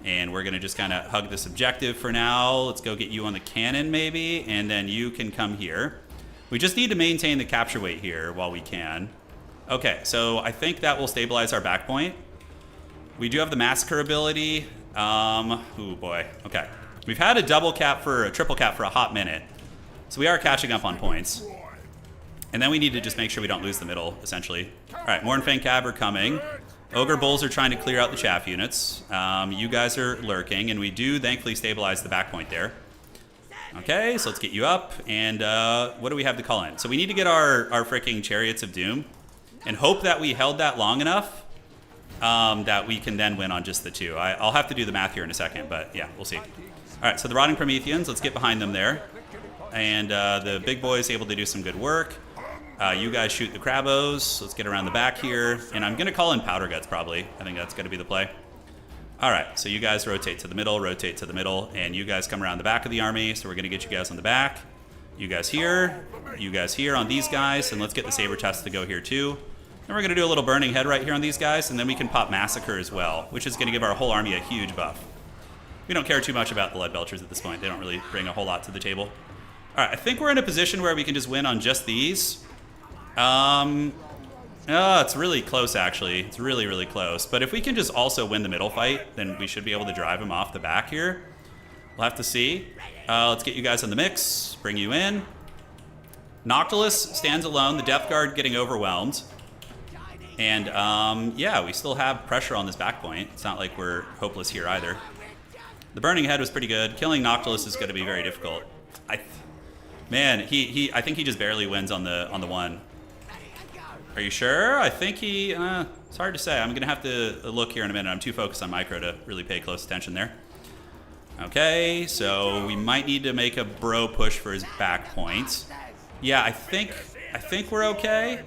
And we're going to just kind of hug this objective for now. Let's go get you on the cannon, maybe. And then you can come here. We just need to maintain the capture weight here while we can. Okay, so I think that will stabilize our back point. We do have the Massacre ability. Oh boy. Okay. We've had a triple cap for a hot minute. So we are catching up on points. And then we need to just make sure we don't lose the middle, essentially. All right, Mournfang Cav are coming. Ogre Bulls are trying to clear out the chaff units. You guys are lurking, and we do thankfully stabilize the back point there. Okay, so let's get you up. And what do we have to call in? So we need to get our freaking Chariots of Doom and hope that we held that long enough. that we can then win on just the 2. I'll have to do the math here in a second, but yeah, we'll see. All right, so the Rotting Prometheans, let's get behind them there. And the big boy's able to do some good work. You guys shoot the Crabos. Let's get around the back here. And I'm going to call in Powder Guts, probably. I think that's going to be the play. All right, so you guys rotate to the middle, and you guys come around the back of the army. So we're going to get you guys on the back. You guys here on these guys, and let's get the Saber Test to go here too. And we're going to do a little Burning Head right here on these guys, and then we can pop Massacre as well, which is going to give our whole army a huge buff. We don't care too much about the Lead Belchers at this point. They don't really bring a whole lot to the table. All right, I think we're in a position where we can just win on just these. It's really close, actually. It's really, really close. But if we can just also win the middle fight, then we should be able to drive them off the back here. We'll have to see. Let's get you guys in the mix. Bring you in. Noctilus stands alone. The Death Guard getting overwhelmed. And, yeah, we still have pressure on this back point. It's not like we're hopeless here either. The Burning Head was pretty good. Killing Noctilus is going to be very difficult. Man, I think he just barely wins on the 1. Are you sure? I think it's hard to say. I'm going to have to look here in a minute. I'm too focused on micro to really pay close attention there. Okay, so we might need to make a bro push for his back point. Yeah, I think we're okay.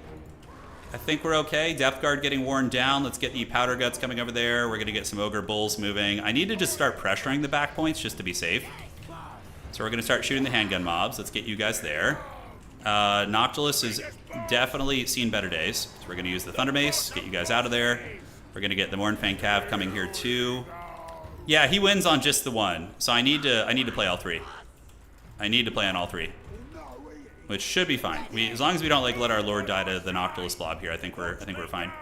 I think we're okay. Death Guard getting worn down. Let's get the Powder Guts coming over there. We're going to get some Ogre Bulls moving. I need to just start pressuring the back points just to be safe. So we're going to start shooting the handgun mobs. Let's get you guys there. Noctilus has definitely seen better days. So we're going to use the Thunder Mace, get you guys out of there. We're going to get the Mornfang Cav coming here too. Yeah, he wins on just the 1. So I need to play all 3. I need to play on all 3. Which should be fine. As long as we don't let our Lord die to the Noctilus blob here, I think we're fine.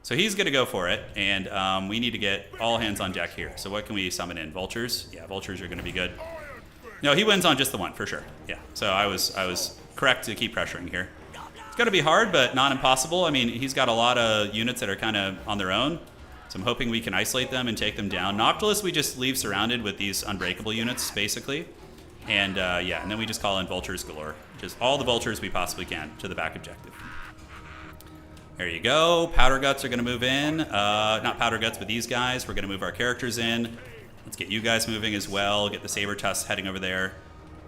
So he's going to go for it, and we need to get all hands on deck here. So what can we summon in? Vultures? Yeah, Vultures are going to be good. No, he wins on just the 1 for sure. Yeah. So I was correct to keep pressuring here. It's going to be hard, but not impossible. I mean, he's got a lot of units that are kind of on their own. So I'm hoping we can isolate them and take them down. Noctilus we just leave surrounded with these unbreakable units, basically. And yeah, and then we just call in Vultures galore. Just all the Vultures we possibly can to the back objective. There you go. Powder Guts are going to move in. Not Powder Guts, but these guys. We're going to move our characters in. Let's get you guys moving as well. Get the Saber Tusk heading over there.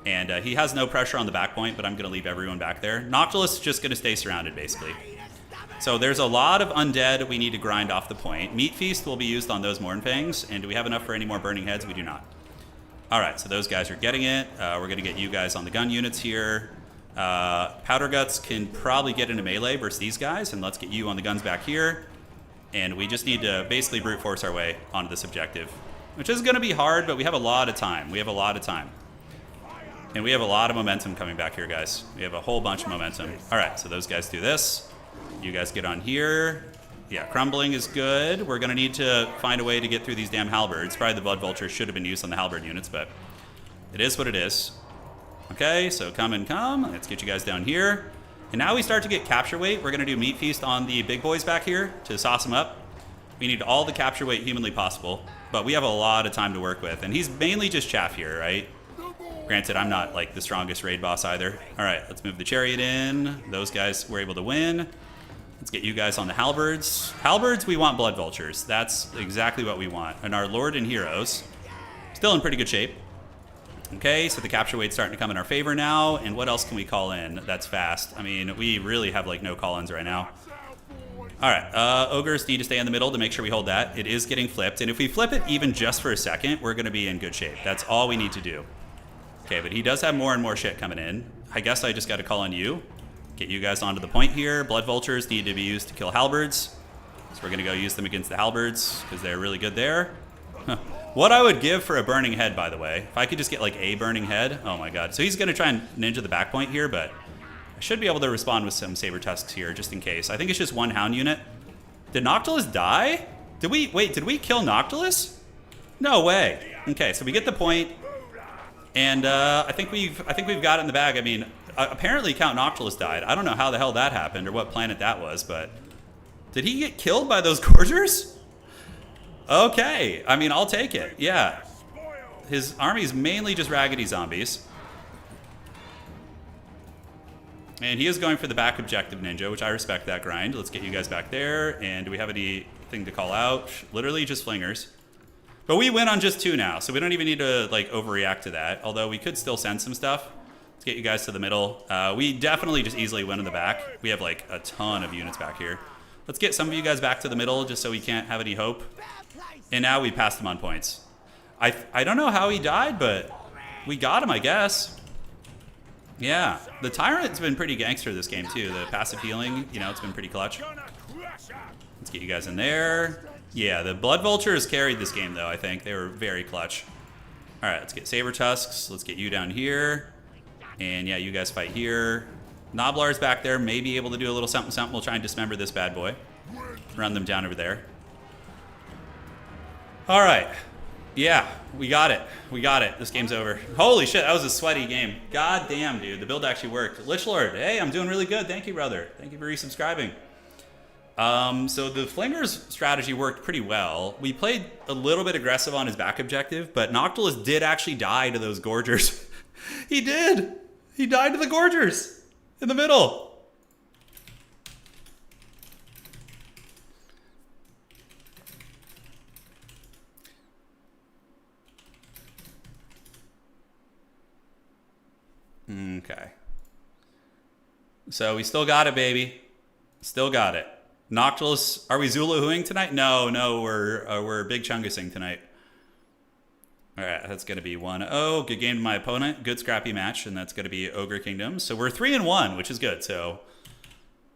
And he has no pressure on the back point, but I'm going to leave everyone back there. Noctilus is just going to stay surrounded, basically. So there's a lot of undead we need to grind off the point. Meat Feast will be used on those Mornfangs. And do we have enough for any more Burning Heads? We do not. All right, so those guys are getting it. We're going to get you guys on the gun units here. Powder Guts can probably get into melee versus these guys. And let's get you on the guns back here. And we just need to basically brute force our way onto this objective. Which is going to be hard, but we have a lot of time. We have a lot of time. And we have a lot of momentum coming back here, guys. We have a whole bunch of momentum. All right, so those guys do this. You guys get on here. Yeah, crumbling is good. We're going to need to find a way to get through these damn halberds. Probably the Blood Vulture should have been used on the halberd units, but it is what it is. Okay, so come and come. Let's get you guys down here. And now we start to get capture weight. We're going to do Meat Feast on the big boys back here to sauce them up. We need all the capture weight humanly possible, but we have a lot of time to work with. And he's mainly just chaff here, right? Granted, I'm not like the strongest raid boss either. All right, let's move the chariot in. Those guys were able to win. Let's get you guys on the halberds. Halberds, we want Blood Vultures. That's exactly what we want. And our Lord and Heroes, still in pretty good shape. Okay, so the capture weight's starting to come in our favor now. And what else can we call in that's fast? I mean, we really have like no call-ins right now. All right, Ogres need to stay in the middle to make sure we hold that. It is getting flipped. And if we flip it even just for a second, we're going to be in good shape. That's all we need to do. Okay, but he does have more and more shit coming in. I guess I just got to call on you. Get you guys onto the point here. Blood Vultures need to be used to kill halberds. So we're going to go use them against the halberds because they're really good there. What I would give for a Burning Head, by the way, if I could just get like a Burning Head. Oh my god. So he's going to try and ninja the back point here, but I should be able to respond with some Saber Tusks here just in case. I think it's just one Hound unit. Did Noctilus die? Did we kill Noctilus? No way. Okay, so we get the point. And I think we've got it in the bag. I mean, apparently Count Noctilus died. I don't know how the hell that happened or what planet that was, but did he get killed by those Gorgers? Okay, I mean, I'll take it. Yeah, his army is mainly just raggedy zombies, and he is going for the back objective ninja, which I respect that grind. Let's get you guys back there. And do we have anything thing to call out. Literally just flingers. But we win on just 2 now, so we don't even need to like overreact to that. Although we could still send some stuff. Let's get you guys to the middle. We definitely just easily win in the back. We have like a ton of units back here. Let's get some of you guys back to the middle just so we can't have any hope. And now we passed him on points. I don't know how he died, but we got him, I guess. Yeah, the Tyrant's been pretty gangster this game too. The passive healing, you know, it's been pretty clutch. Let's get you guys in there. Yeah, the Blood Vultures carried this game though, I think. They were very clutch. All right, let's get Saber Tusks. Let's get you down here. And yeah, you guys fight here. Noblar's back there, may be able to do a little something something. We'll try and dismember this bad boy. Run them down over there. All right. Yeah, we got it. We got it. This game's over. Holy shit, that was a sweaty game. God damn, dude. The build actually worked. Lich Lord, hey, I'm doing really good. Thank you, brother. Thank you for resubscribing. So the Flingers strategy worked pretty well. We played a little bit aggressive on his back objective, but Noctilus did actually die to those Gorgers. He did. He died to the Gorgers in the middle. Okay. So we still got it, baby. Still got it. Noctilus, are we Zulu-hooing tonight? No, we're Big Chungusing tonight. All right, that's going to be 1-0. Good game to my opponent. Good scrappy match, and that's going to be Ogre Kingdom. So we're 3-1, which is good. So,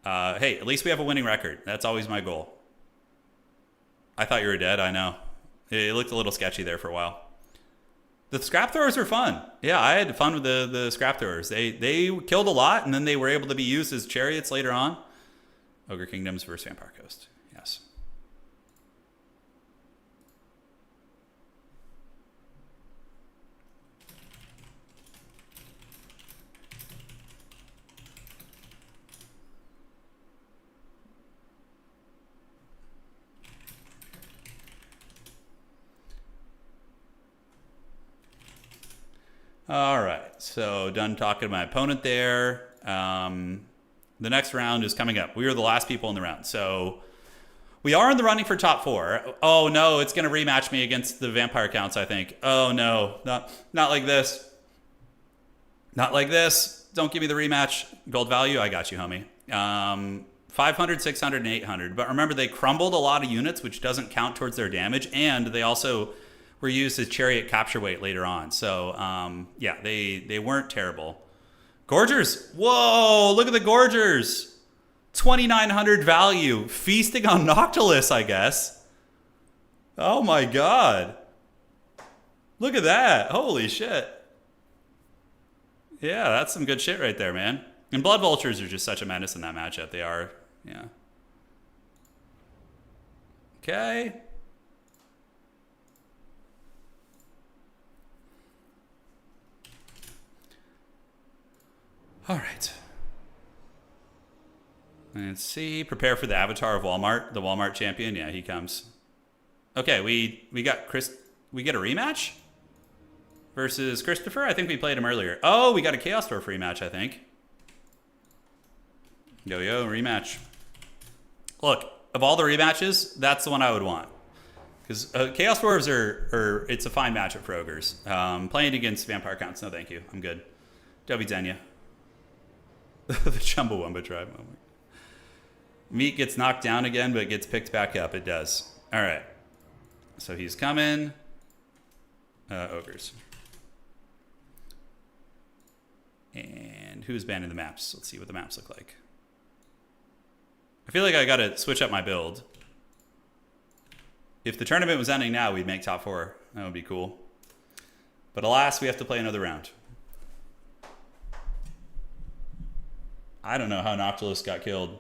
hey, at least we have a winning record. That's always my goal. I thought you were dead. I know. It looked a little sketchy there for a while. The scrap throwers were fun. Yeah, I had fun with the scrap throwers. They killed a lot, and then they were able to be used as chariots later on. Ogre Kingdoms versus Vampire Coast. Yes. All right, so done talking to my opponent there. The next round is coming up. We are the last people in the round. So we are in the running for top 4. Oh no, it's gonna rematch me against the vampire counts, I think. Oh no, not like this. Not like this. Don't give me the rematch. Gold value, I got you, homie. 500, 600, and 800. But remember, they crumbled a lot of units, which doesn't count towards their damage, and they also were used as chariot capture weight later on. So yeah, they weren't terrible. Gorgers, whoa, look at the Gorgers. 2,900 value, feasting on Noctilus, I guess. Oh my God. Look at that, holy shit. Yeah, that's some good shit right there, man. And Blood Vultures are just such a menace in that matchup. They are, yeah. Okay. All right. Let's see. Prepare for the avatar of Walmart, the Walmart champion. Yeah, he comes. Okay, we got Chris. We get a rematch versus Christopher. I think we played him earlier. Oh, we got a Chaos Dwarf rematch, I think. Yo, rematch. Look, of all the rematches, that's the one I would want. Because Chaos Dwarves are, it's a fine matchup for Ogres. Playing against Vampire Counts, no thank you. I'm good. W Zenya. The Chumbawamba tribe. Oh my. Meat gets knocked down again, but gets picked back up. It does. All right. So he's coming. Ogres. And who's banning the maps? Let's see what the maps look like. I feel like I got to switch up my build. If the tournament was ending now, we'd make top 4. That would be cool. But alas, we have to play another round. I don't know how Noctilus got killed.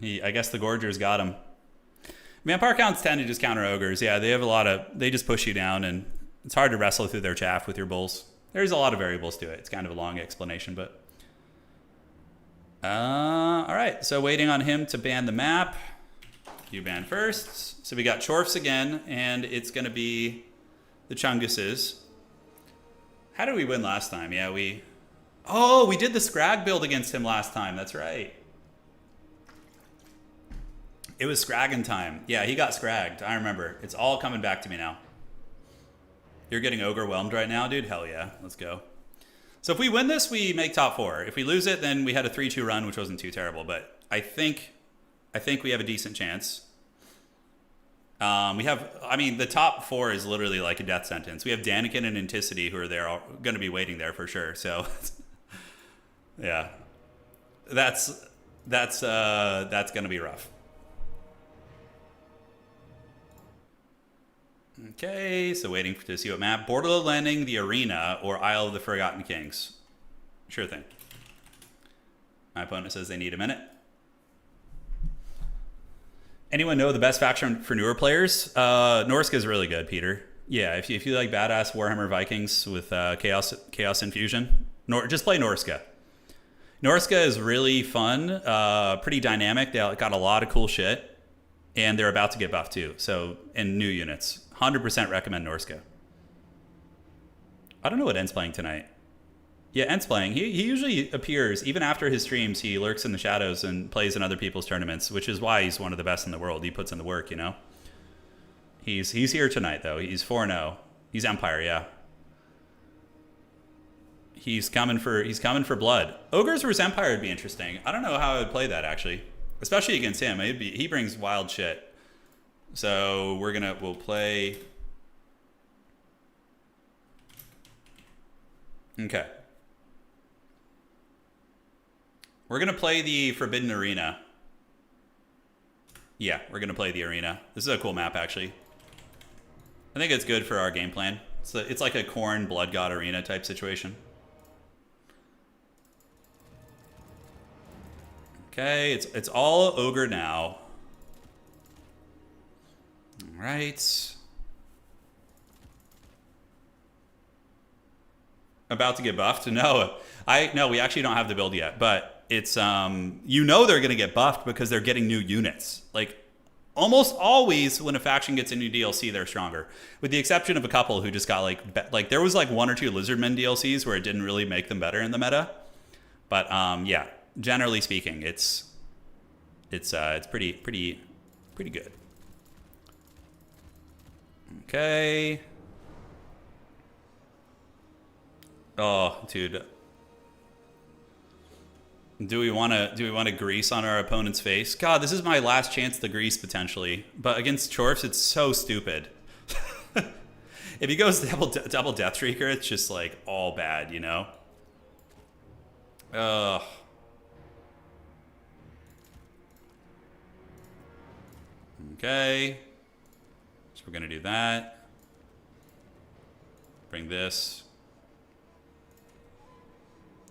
I guess the Gorgers got him. Vampire counts tend to just counter Ogres. Yeah, they have a lot of... They just push you down, and it's hard to wrestle through their chaff with your bulls. There's a lot of variables to it. It's kind of a long explanation, but... all right, so waiting on him to ban the map. You ban first. So we got Dwarfs again, and it's going to be the Chunguses. How did we win last time? Yeah, we... Oh, we did the Scrag build against him last time. That's right. It was Scragging time. Yeah, he got scragged. I remember. It's all coming back to me now. You're getting overwhelmed right now, dude? Hell yeah. Let's go. So if we win this, we make top 4. If we lose it, then we had a 3-2 run, which wasn't too terrible. But I think we have a decent chance. We have, I mean, the top 4 is literally like a death sentence. We have Daniken and Anticity who are there, going to be waiting there for sure. So, yeah, that's going to be rough. Okay, so waiting to see what map. Borderland Landing, the Arena, or Isle of the Forgotten Kings. Sure thing. My opponent says they need a minute. Anyone know the best faction for newer players? Norska is really good, Peter. Yeah, if you like badass Warhammer Vikings with Chaos Infusion, just play Norska. Norska is really fun, pretty dynamic. They got a lot of cool shit, and they're about to get buffed too. So, and new units. 100% recommend Norska. I don't know what Ent's playing tonight. Yeah, Ent's playing. He usually appears, even after his streams, he lurks in the shadows and plays in other people's tournaments, which is why he's one of the best in the world. He puts in the work, you know? He's here tonight, though. He's 4-0. He's Empire, yeah. He's coming for blood. Ogres versus Empire would be interesting. I don't know how I would play that, actually. Especially against him. He brings wild shit. So we'll play. Okay. We're gonna play the Forbidden Arena. Yeah, we're gonna play the Arena. This is a cool map, actually. I think it's good for our game plan. It's like a Khorne Blood God Arena type situation. Okay, it's all Ogre now. All right. About to get buffed? No, we actually don't have the build yet, but it's you know they're gonna get buffed because they're getting new units. Like almost always when a faction gets a new DLC, they're stronger. With the exception of a couple who just got like there was like 1 or 2 Lizardmen DLCs where it didn't really make them better in the meta. But yeah, generally speaking, it's pretty good. Okay. Oh, dude. Do we want to grease on our opponent's face? God, this is my last chance to grease potentially. But against Dwarfs, it's so stupid. If he goes double Death Shrieker, it's just like all bad, you know? Ugh. Okay. So we're gonna do that. Bring this.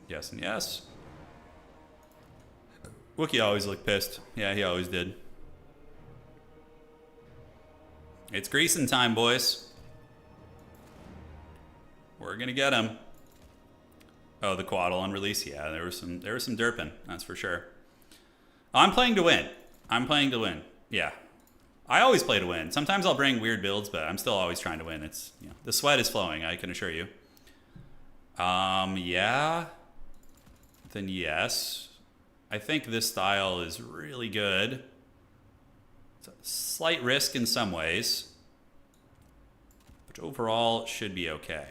Yes and yes. Wookiee always looked pissed. Yeah, he always did. It's greasing time, boys. We're gonna get him. Oh, the Quaddle on release. Yeah, there was some derping. That's for sure. I'm playing to win. Yeah, I always play to win. Sometimes I'll bring weird builds, but I'm still always trying to win. It's the sweat is flowing. I can assure you. Yeah. Then yes. I think this style is really good. It's a slight risk in some ways, but overall should be okay.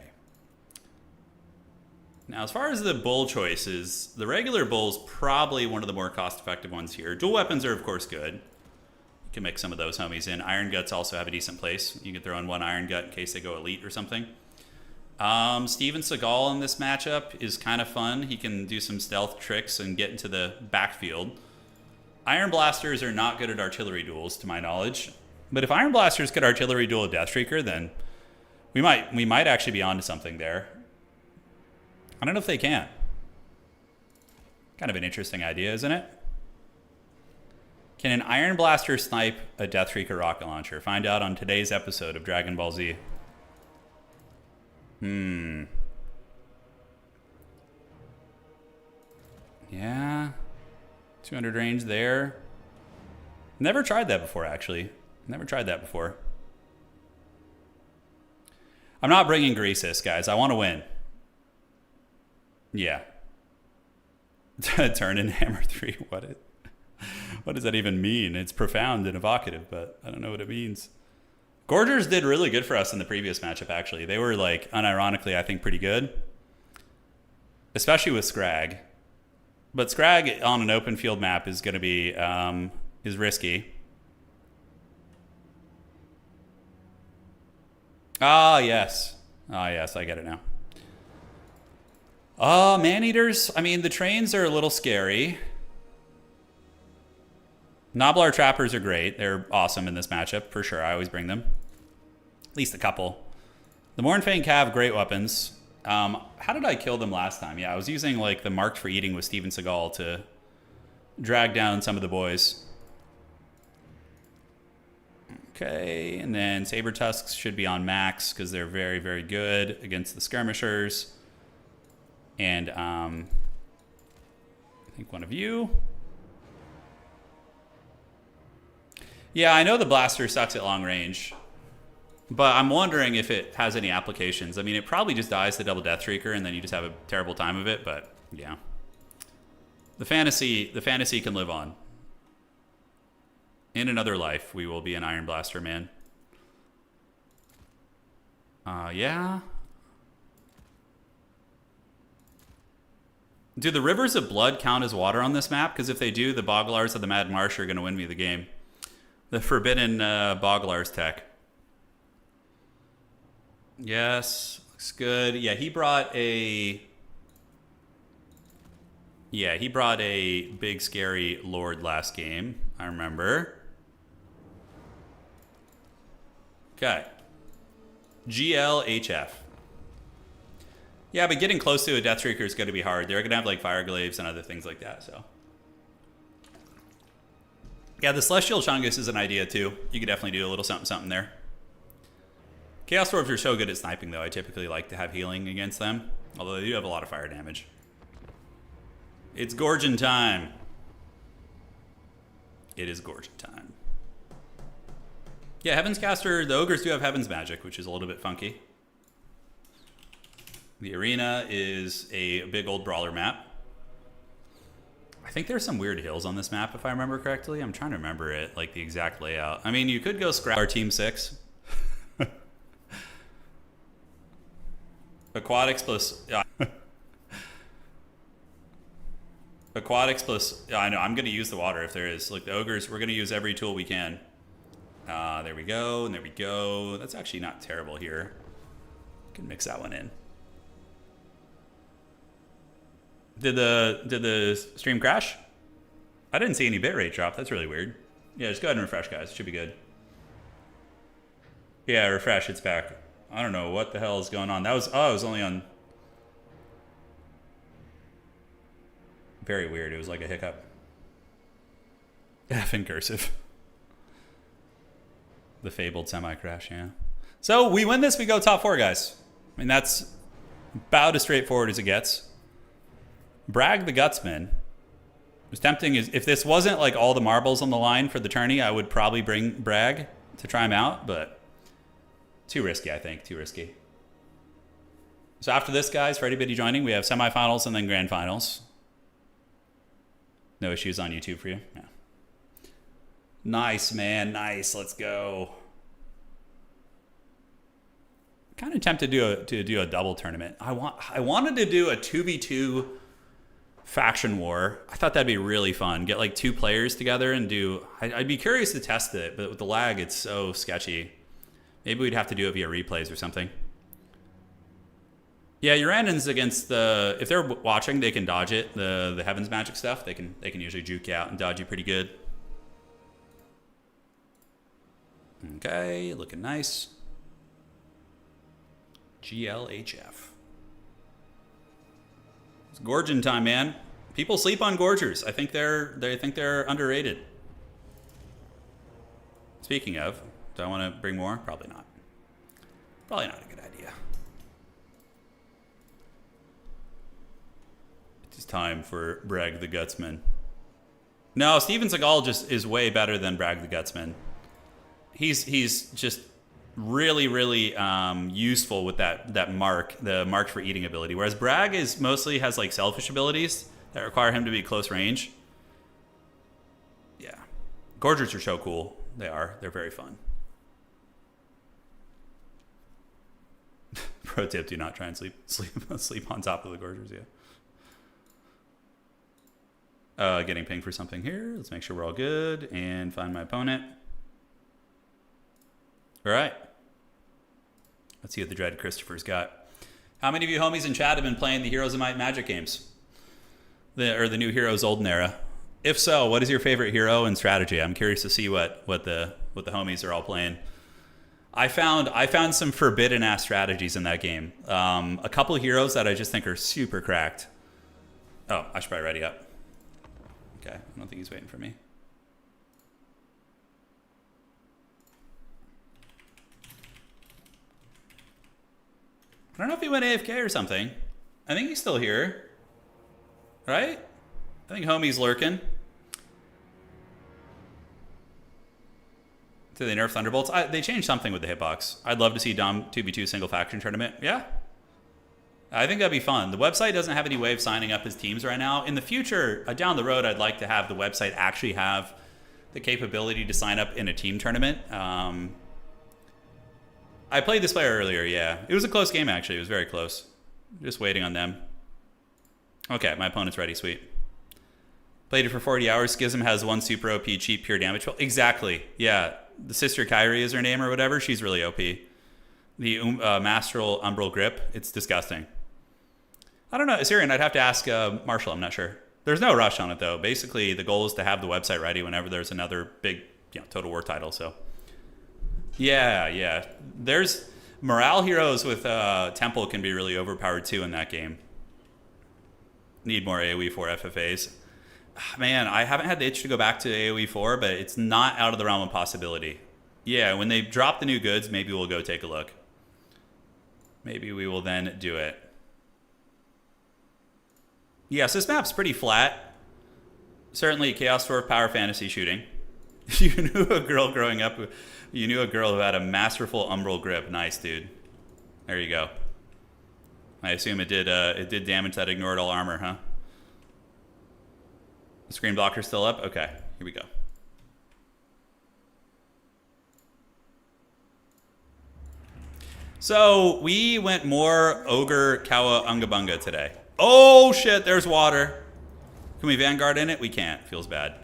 Now, as far as the bull choices, the regular bull's probably one of the more cost-effective ones here. Dual weapons are, of course, good. You can mix some of those homies in. Iron Guts also have a decent place. You can throw in 1 Iron Gut in case they go elite or something. Steven Seagal in this matchup is kind of fun. He can do some stealth tricks and get into the backfield. Iron Blasters are not good at artillery duels, to my knowledge. But if Iron Blasters could artillery duel a Death Shrieker, then we might actually be onto something there. I don't know if they can. Kind of an interesting idea, isn't it? Can an Iron Blaster snipe a Death Shrieker rocket launcher? Find out on today's episode of Dragon Ball Z. Yeah. 200 range there. Never tried that before, actually. Never tried that before. I'm not bringing Greasus, guys. I want to win. Yeah. Turn in Hammer 3. What does that even mean? It's profound and evocative, but I don't know what it means. Gorgers did really good for us in the previous matchup, actually. They were, like, unironically, I think, pretty good. Especially with Scrag. But Scrag on an open field map is going to be, is risky. Ah, yes. Ah, yes, I get it now. Man-eaters. I mean, the trains are a little scary. Noblar trappers are great. They're awesome in this matchup, for sure. I always bring them. At least a couple. The Mournfang Cav, great weapons. How did I kill them last time? Yeah, I was using, like, the Marked for Eating with Steven Seagal to drag down some of the boys. Okay, and then Saber Tusks should be on max because they're very, very good against the skirmishers. And I think one of you. Yeah, I know the blaster sucks at long range, but I'm wondering if it has any applications. I mean, it probably just dies to double Death Shrieker, and then you just have a terrible time of it. But yeah, the fantasy can live on. In another life, we will be an Iron Blaster man. Yeah. Do the Rivers of Blood count as water on this map? Because if they do, the Boglars of the Mad Marsh are going to win me the game. The Forbidden Boglars tech. Yes, looks good. Yeah, he brought a... Yeah, he brought a big scary Lord last game. I remember. Okay. GLHF. Yeah, but getting close to a Death Shrieker is going to be hard. They're going to have like Fire Glaives and other things like that, so. Yeah, the Celestial Chungus is an idea too. You could definitely do a little something there. Chaos Dwarves are so good at sniping though. I typically like to have healing against them. Although they do have a lot of fire damage. It's Gorgon time. It is Gorgon time. Yeah, Heaven's Caster, the Ogres do have Heaven's Magic, which is a little bit funky. The arena is a big old brawler map. I think there's some weird hills on this map, if I remember correctly. I'm trying to remember it, like the exact layout. I mean, you could go scrap our Team 6. Aquatics plus... Aquatics plus... Yeah, I know, I'm going to use the water if there is. Like the Ogres, we're going to use every tool we can. There we go, and there we go. That's actually not terrible here. Can mix that one in. Did the stream crash? I didn't see any bitrate drop. That's really weird. Yeah, just go ahead and refresh, guys. It should be good. Yeah, refresh. It's back. I don't know what the hell is going on. That was... Oh, it was only on... Very weird. It was like a hiccup. F in cursive. The fabled semi-crash, yeah. So, we win this, we go top 4, guys. I mean, that's about as straightforward as it gets. Brag the Gutsman. It was tempting. If this wasn't like all the marbles on the line for the tourney, I would probably bring Brag to try him out, but too risky, I think. Too risky. So after this, guys, for anybody joining, we have semifinals and then grand finals. No issues on YouTube for you? Yeah. Nice, man. Nice. Let's go. Kind of tempted to do a double tournament. I wanted to do a 2v2 faction war. I thought that'd be really fun. Get like 2 players together and do... I'd be curious to test it, but with the lag, it's so sketchy. Maybe we'd have to do it via replays or something. Yeah, Urandans against the... If they're watching, they can dodge it. The Heaven's Magic stuff, they can usually juke you out and dodge you pretty good. Okay, looking nice. GLHF. It's Gorgon time, man. People sleep on Gorgers. I think they're underrated. Speaking of, do I want to bring more? Probably not. Probably not a good idea. It's time for Brag the Gutsman. No, Steven Seagal just is way better than Brag the Gutsman. He's just really, really useful with that mark, the mark for eating ability. Whereas Brag is mostly has like selfish abilities that require him to be close range. Yeah. Gorgers are so cool. They are. They're very fun. Pro tip, do not try and sleep on top of the Gorgers, yeah. Getting pinged for something here. Let's make sure we're all good and find my opponent. All right. Let's see what the Dread Christopher's got. How many of you homies in chat have been playing the Heroes of Might Magic games? The new Heroes Olden Era? If so, what is your favorite hero and strategy? I'm curious to see what the homies are all playing. I found some forbidden ass strategies in that game. A couple of heroes that I just think are super cracked. Oh, I should probably ready up. Okay, I don't think he's waiting for me. I don't know if he went AFK or something. I think he's still here. Right? I think homie's lurking. Did they nerf Thunderbolts? They changed something with the hitbox. I'd love to see Dom 2v2 single faction tournament. Yeah. I think that'd be fun. The website doesn't have any way of signing up as teams right now. In the future, down the road, I'd like to have the website actually have the capability to sign up in a team tournament. I played this player earlier, yeah. It was a close game, actually. It was very close. Just waiting on them. Okay, my opponent's ready. Sweet. Played it for 40 hours. Schism has one super OP cheap pure damage. Well, exactly. Yeah. The Sister Kyrie is her name or whatever. She's really OP. The Mastral Umbral Grip. It's disgusting. I don't know. Assyrian, I'd have to ask Marshall. I'm not sure. There's no rush on it, though. Basically, the goal is to have the website ready whenever there's another big Total War title, so... Yeah. There's morale heroes with Temple can be really overpowered too in that game. Need more AoE 4 FFAs. Man, I haven't had the itch to go back to AoE 4, but it's not out of the realm of possibility. Yeah, when they drop the new goods, maybe we'll go take a look. Maybe we will then do it. Yeah, so this map's pretty flat. Certainly Chaos Dwarf Power Fantasy shooting. You knew a girl growing up You knew a girl who had a masterful umbral grip. Nice, dude. There you go. I assume it did damage that ignored all armor, huh? The screen blocker's still up? Okay, here we go. So we went more Ogre Kawa Ungabunga today. Oh shit, there's water. Can we Vanguard in it? We can't. Feels bad.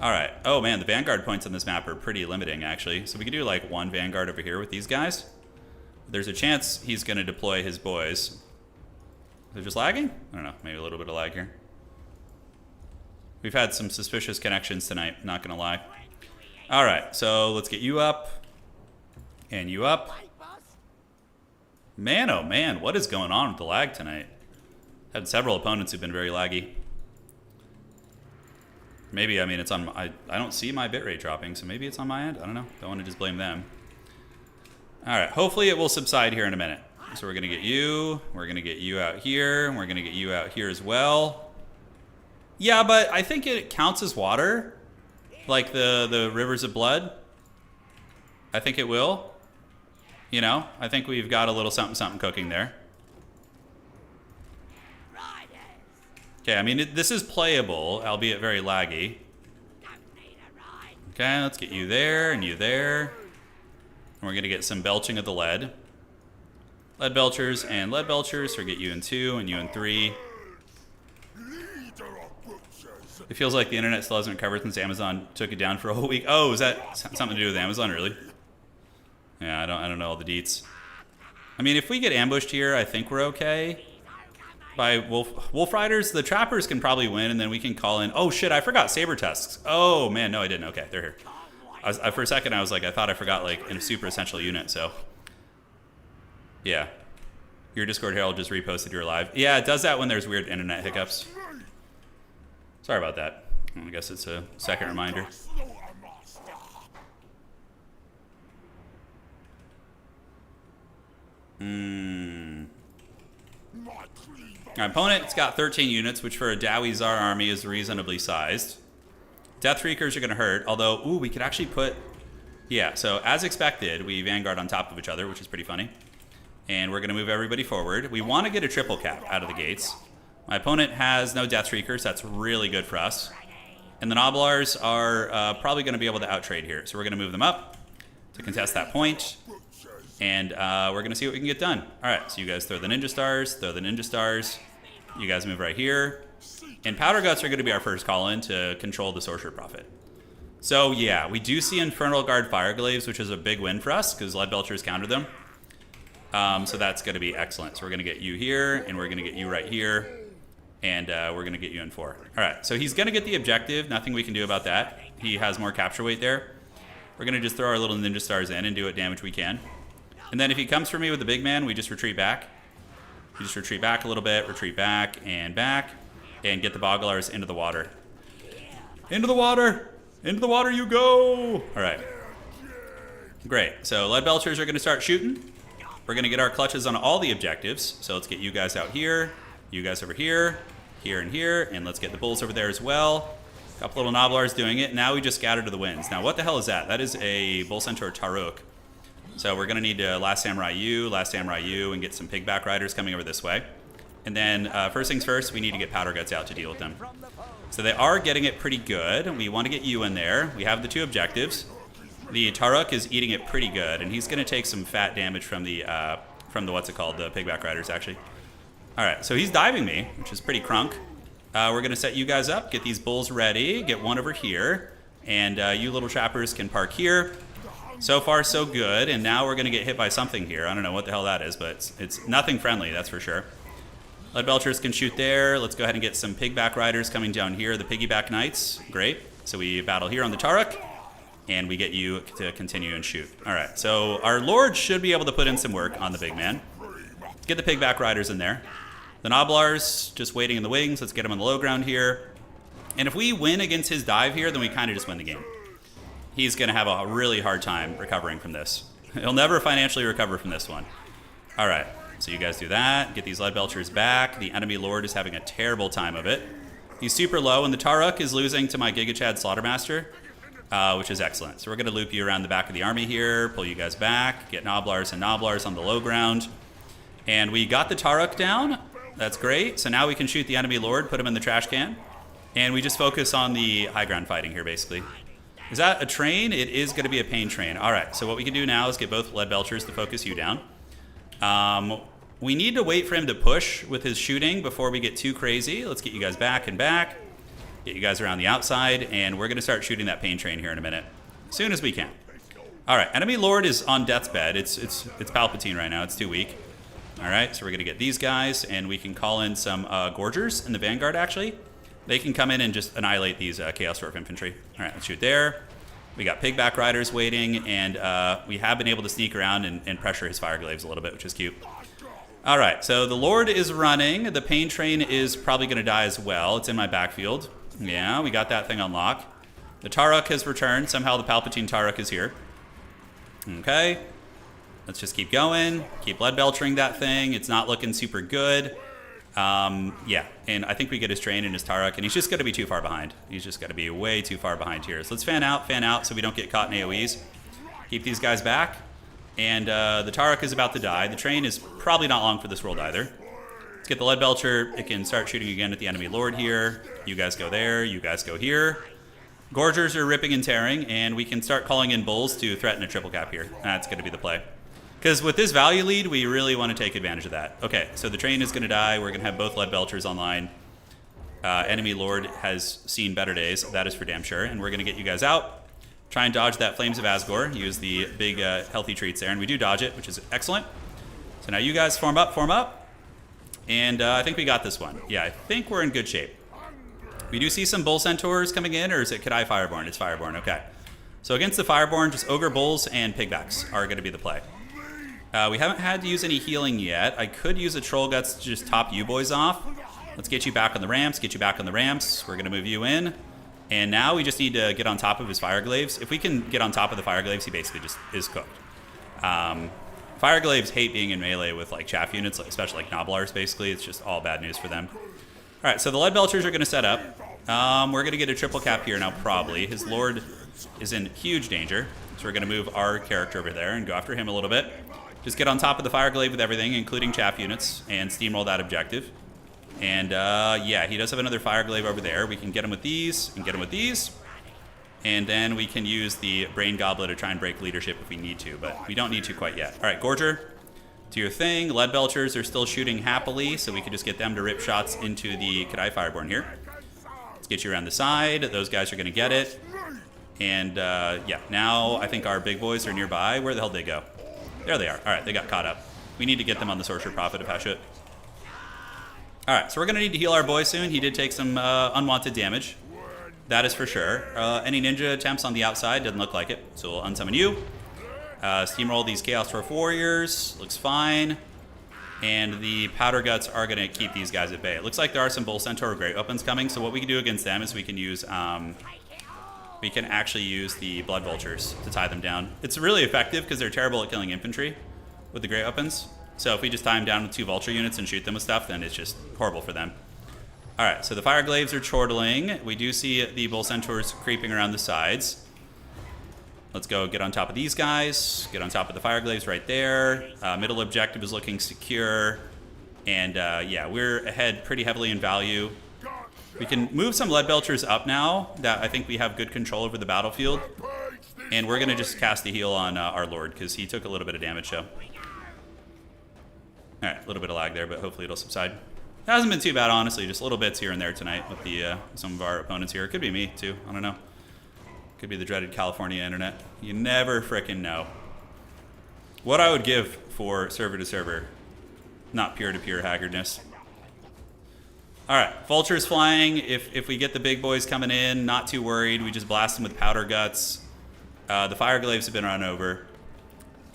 Alright. Oh man, the Vanguard points on this map are pretty limiting actually. So we could do like one Vanguard over here with these guys. There's a chance he's going to deploy his boys. They're just lagging? I don't know. Maybe a little bit of lag here. We've had some suspicious connections tonight, not going to lie. Alright, so let's get you up. And you up. Man, oh man, what is going on with the lag tonight? Had several opponents who've been very laggy. Maybe, I mean, it's on... I don't see my bitrate dropping, so maybe it's on my end. I don't know. Don't want to just blame them. Alright, hopefully it will subside here in a minute. So we're going to get you. We're going to get you out here. And we're going to get you out here as well. Yeah, but I think it counts as water. Like the rivers of blood. I think it will. You know, I think we've got a little something cooking there. Okay, I mean, this is playable, albeit very laggy. Okay, let's get you there and you there. And we're going to get some belching of the lead. Lead belchers and lead belchers, so get you in 2 and you in 3. It feels like the internet still hasn't recovered since Amazon took it down for a whole week. Oh, is that something to do with Amazon, really? Yeah, I don't know all the deets. I mean, if we get ambushed here, I think we're okay. By wolf riders, the trappers can probably win, and then we can call in. Oh shit, I forgot saber tusks. Oh man, no, I didn't. Okay, they're here. For a second, I was like, I thought I forgot like a super essential unit. So yeah, your Discord Herald just reposted your live. Yeah, it does that when there's weird internet hiccups. Sorry about that. I guess it's a second reminder. Our opponent's got 13 units, which for a Dowie Tsar army is reasonably sized. Death Reekers are going to hurt, although, ooh, we could actually put... Yeah, so as expected, we Vanguard on top of each other, which is pretty funny. And we're going to move everybody forward. We want to get a triple cap out of the gates. My opponent has no Death Reekers. That's really good for us. And the Noblars are probably going to be able to outtrade here. So we're going to move them up to contest that point. And we're going to see what we can get done. All right, so you guys throw the Ninja Stars, throw the Ninja Stars. You guys move right here. And Powder Guts are going to be our first call-in to control the Sorcerer Prophet. So yeah, we do see Infernal Guard Fireglaves, which is a big win for us because Lead Belchers countered them. So that's going to be excellent. So we're going to get you here, and we're going to get you right here. And we're going to get you in 4. All right, so he's going to get the objective. Nothing we can do about that. He has more capture weight there. We're going to just throw our little Ninja Stars in and do what damage we can. And then if he comes for me with the big man, we just retreat back. We just retreat back a little bit, retreat back, and get the Bogglars into the water. Into the water! Into the water you go! All right. Great. So Lead Belchers are going to start shooting. We're going to get our clutches on all the objectives. So let's get you guys out here, you guys over here, here and here, and let's get the bulls over there as well. A couple little Noblars doing it. Now we just scatter to the winds. Now what the hell is that? That is a Bull Centaur Taruk. So we're going to need to Last Samurai U, and get some Pigback Riders coming over this way. And then first things first, we need to get Powder Guts out to deal with them. So they are getting it pretty good. We want to get you in there. We have the 2 objectives. The Taruk is eating it pretty good, and he's going to take some fat damage from the what's it called, the Pigback Riders actually. All right, so he's diving me, which is pretty crunk. We're going to set you guys up, get these bulls ready, get one over here, and you little trappers can park here. So far, so good, and now we're going to get hit by something here. I don't know what the hell that is, but it's nothing friendly, that's for sure. Lead Belchers can shoot there. Let's go ahead and get some Pigback Riders coming down here, the Piggyback Knights. Great. So we battle here on the Taruk, and we get you to continue and shoot. All right, so our Lord should be able to put in some work on the big man. Get the Pigback Riders in there. The Noblars, just waiting in the wings. Let's get them on the low ground here. And if we win against his dive here, then we kind of just win the game. He's going to have a really hard time recovering from this. He'll never financially recover from this one. All right, so you guys do that. Get these Lead Belchers back. The enemy Lord is having a terrible time of it. He's super low, and the Taruk is losing to my Giga Chad Slaughtermaster, which is excellent. So we're going to loop you around the back of the army here, pull you guys back, get Noblars and Noblars on the low ground. And we got the Taruk down. That's great. So now we can shoot the enemy Lord, put him in the trash can. And we just focus on the high ground fighting here, basically. Is that a train? It is going to be a pain train. All right, so what we can do now is get both Lead Belchers to focus you down. We need to wait for him to push with his shooting before we get too crazy. Let's get you guys back and back. Get you guys around the outside, and we're going to start shooting that pain train here in a minute. As soon as we can. All right, enemy Lord is on death's bed. It's Palpatine right now. It's too weak. All right, so we're going to get these guys, and we can call in some Gorgers in the Vanguard, actually. They can come in and just annihilate these Chaos Dwarf Infantry. All right, let's shoot there. We got Pigback Riders waiting, and we have been able to sneak around and pressure his Fireglaves a little bit, which is cute. All right, so the Lord is running. The Pain Train is probably going to die as well. It's in my backfield. Yeah, we got that thing on lock. The Taruk has returned. Somehow the Palpatine Taruk is here. Okay. Let's just keep going. Keep Lead Belchering that thing. It's not looking super good. Yeah, and I think we get his train and his Taruk, and he's just going to be too far behind. He's just got to be way too far behind here. So let's fan out so we don't get caught in AoEs. Keep these guys back. And the Taruk is about to die. The train is probably not long for this world either. Let's get the Lead Belcher. It can start shooting again at the enemy Lord here. You guys go there. You guys go here. Gorgers are ripping and tearing, and we can start calling in bulls to threaten a triple cap here. That's going to be the play. Because with this value lead, we really want to take advantage of that. Okay, so the train is going to die. We're going to have both Lead Belchers online. Enemy Lord has seen better days. That is for damn sure. And we're going to get you guys out. Try and dodge that Flames of Asgore. Use the big healthy treats there. And we do dodge it, which is excellent. So now you guys form up. And I think we got this one. Yeah, I think we're in good shape. We do see some Bull Centaurs coming in, or is it Kadai Fireborn? It's Fireborn, okay. So against the Fireborn, just Ogre Bulls and Pigbacks are going to be the play. We haven't had to use any healing yet. I could use a Troll Guts to just top you boys off. Let's get you back on the ramps, We're going to move you in. And now we just need to get on top of his Fireglaves. If we can get on top of the Fireglaves, he basically just is cooked. Fireglaves hate being in melee with like chaff units, especially like Noblars, basically. It's just all bad news for them. All right, so the Lead Belchers are going to set up. We're going to get a triple cap here now, probably. His Lord is in huge danger. So we're going to move our character over there and go after him a little bit. Just get on top of the Fireglaive with everything, including chaff units, and steamroll that objective. And yeah, he does have another fire glaive over there. We can get him with these and get him with these. And then we can use the brain goblet to try and break leadership if we need to, but we don't need to quite yet. All right, Gorger, do your thing. Lead Belchers are still shooting happily, so we can just get them to rip shots into the Kadai Fireborn here. Let's get you around the side. Those guys are going to get it. And yeah, now I think our big boys are nearby. Where the hell did they go? There they are. All right, they got caught up. We need to get them on the Sorcerer Prophet of Hashut. All right, so we're going to need to heal our boy soon. He did take some unwanted damage. That is for sure. Any ninja attempts on the outside? Doesn't look like it. So we'll unsummon you. Steamroll these Chaos Dwarf Warriors. Looks fine. And the Powder Guts are going to keep these guys at bay. It looks like there are some Bull Centaur Great Weapons coming. So what we can do against them is we can use... we can actually use the Blood Vultures to tie them down. It's really effective because they're terrible at killing infantry with the Great Weapons. So if we just tie them down with 2 Vulture units and shoot them with stuff, then it's just horrible for them. All right, so the Fire Glaives are chortling. We do see the Bull Centaurs creeping around the sides. Let's go get on top of these guys. Get on top of the Fire Glaives right there. Middle objective is looking secure. And yeah, we're ahead pretty heavily in value. We can move some Lead Belchers up now that I think we have good control over the battlefield. And we're going to just cast the heal on our Lord because he took a little bit of damage, so. All right, a little bit of lag there, but hopefully it'll subside. It hasn't been too bad, honestly. Just little bits here and there tonight with the some of our opponents here. It could be me, too. I don't know. Could be the dreaded California internet. You never frickin' know. What I would give for server-to-server, not peer-to-peer haggardness. All right, Vultures flying. If we get the big boys coming in, not too worried. We just blast them with Powder Guts. The Fire Glaives have been run over.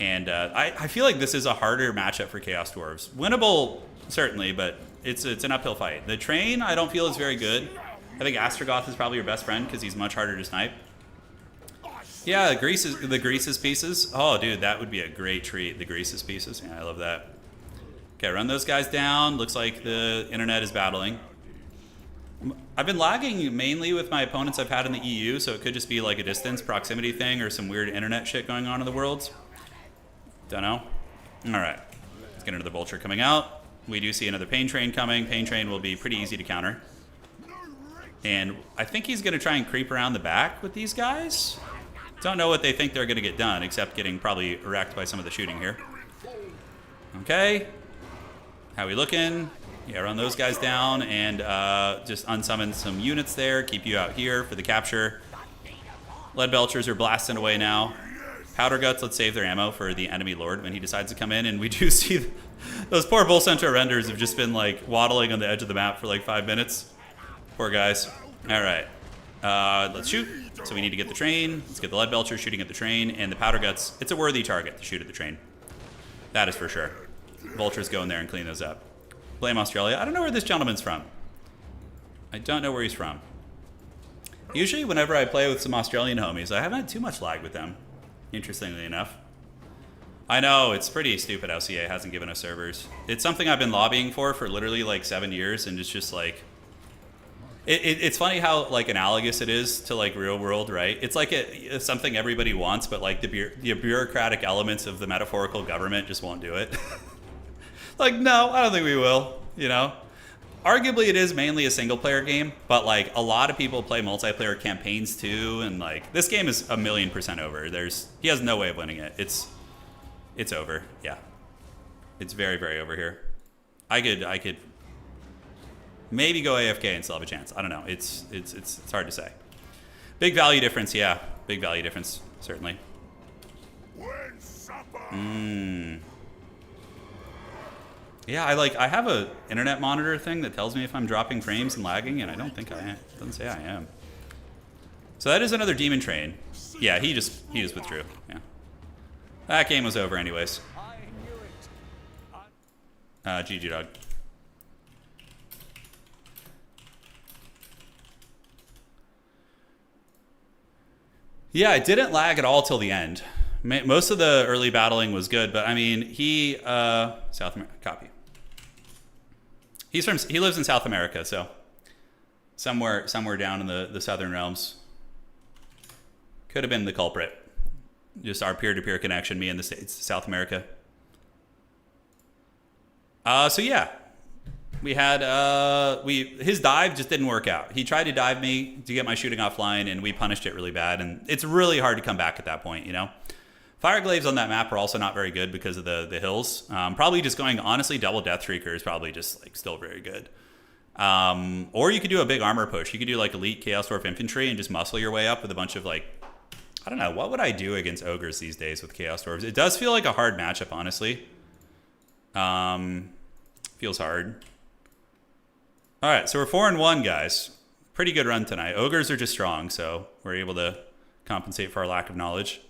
And I feel like this is a harder matchup for Chaos Dwarves. Winnable, certainly, but it's an uphill fight. The Train, I don't feel is very good. I think Astrogoth is probably your best friend because he's much harder to snipe. Yeah, the Greases pieces. Oh, dude, that would be a great treat. The Greases pieces. Yeah, I love that. Okay, run those guys down. Looks like the internet is battling. I've been lagging mainly with my opponents I've had in the EU, so it could just be like a distance proximity thing or some weird internet shit going on in the worlds. Don't know. All right, let's get another Vulture coming out. We do see another Pain Train coming. Pain Train will be pretty easy to counter. And I think he's going to try and creep around the back with these guys. Don't know what they think they're going to get done, except getting probably wrecked by some of the shooting here. Okay. How we looking? Yeah, run those guys down and just unsummon some units there. Keep you out here for the capture. Lead Belchers are blasting away now. Powder Guts, let's save their ammo for the enemy lord when he decides to come in. And we do see those poor Bull Centaur renders have just been like waddling on the edge of the map for like 5 minutes. Poor guys. All right. Let's shoot. So we need to get the train. Let's get the Lead Belcher shooting at the train. And the Powder Guts, it's a worthy target to shoot at the train. That is for sure. Vultures go in there and clean those up. Blame Australia. I don't know where this gentleman's from. I don't know where he's from. Usually whenever I play with some Australian homies, I haven't had too much lag with them, interestingly enough. I know, it's pretty stupid how CA hasn't given us servers. It's something I've been lobbying for literally like 7 years, and it's just like... It's funny how like analogous it is to like real world, right? It's like it's something everybody wants, but like the bureaucratic elements of the metaphorical government just won't do it. Like, no, I don't think we will, you know? Arguably, it is mainly a single-player game, but, like, a lot of people play multiplayer campaigns, too, and, like, this game is 1,000,000% over. He has no way of winning it. It's over, yeah. It's very, very over here. I could maybe go AFK and still have a chance. I don't know. It's hard to say. Big value difference, yeah. Big value difference, certainly. Yeah, I have a internet monitor thing that tells me if I'm dropping frames and lagging, and I don't think I am. It doesn't say I am. So that is another Demon Train. Yeah, he just withdrew. Yeah. That game was over anyways. GG dog. Yeah, it didn't lag at all till the end. Most of the early battling was good, but I mean, South America, copy. He lives in South America, so somewhere down in the southern realms. Could have been the culprit. Just our peer-to-peer connection, me in the States, South America. So yeah, We had his dive just didn't work out. He tried to dive me to get my shooting offline, and we punished it really bad. And it's really hard to come back at that point, you know. Fireglaves on that map are also not very good because of the hills. Probably just going honestly double Death Shrieker is probably just like still very good. Or you could do a big armor push. You could do like elite Chaos Dwarf infantry and just muscle your way up with a bunch of like, I don't know, what would I do against ogres these days with Chaos Dwarves? It does feel like a hard matchup, honestly. Feels hard. All right, so we're 4-1, guys. Pretty good run tonight. Ogres are just strong, so we're able to compensate for our lack of knowledge.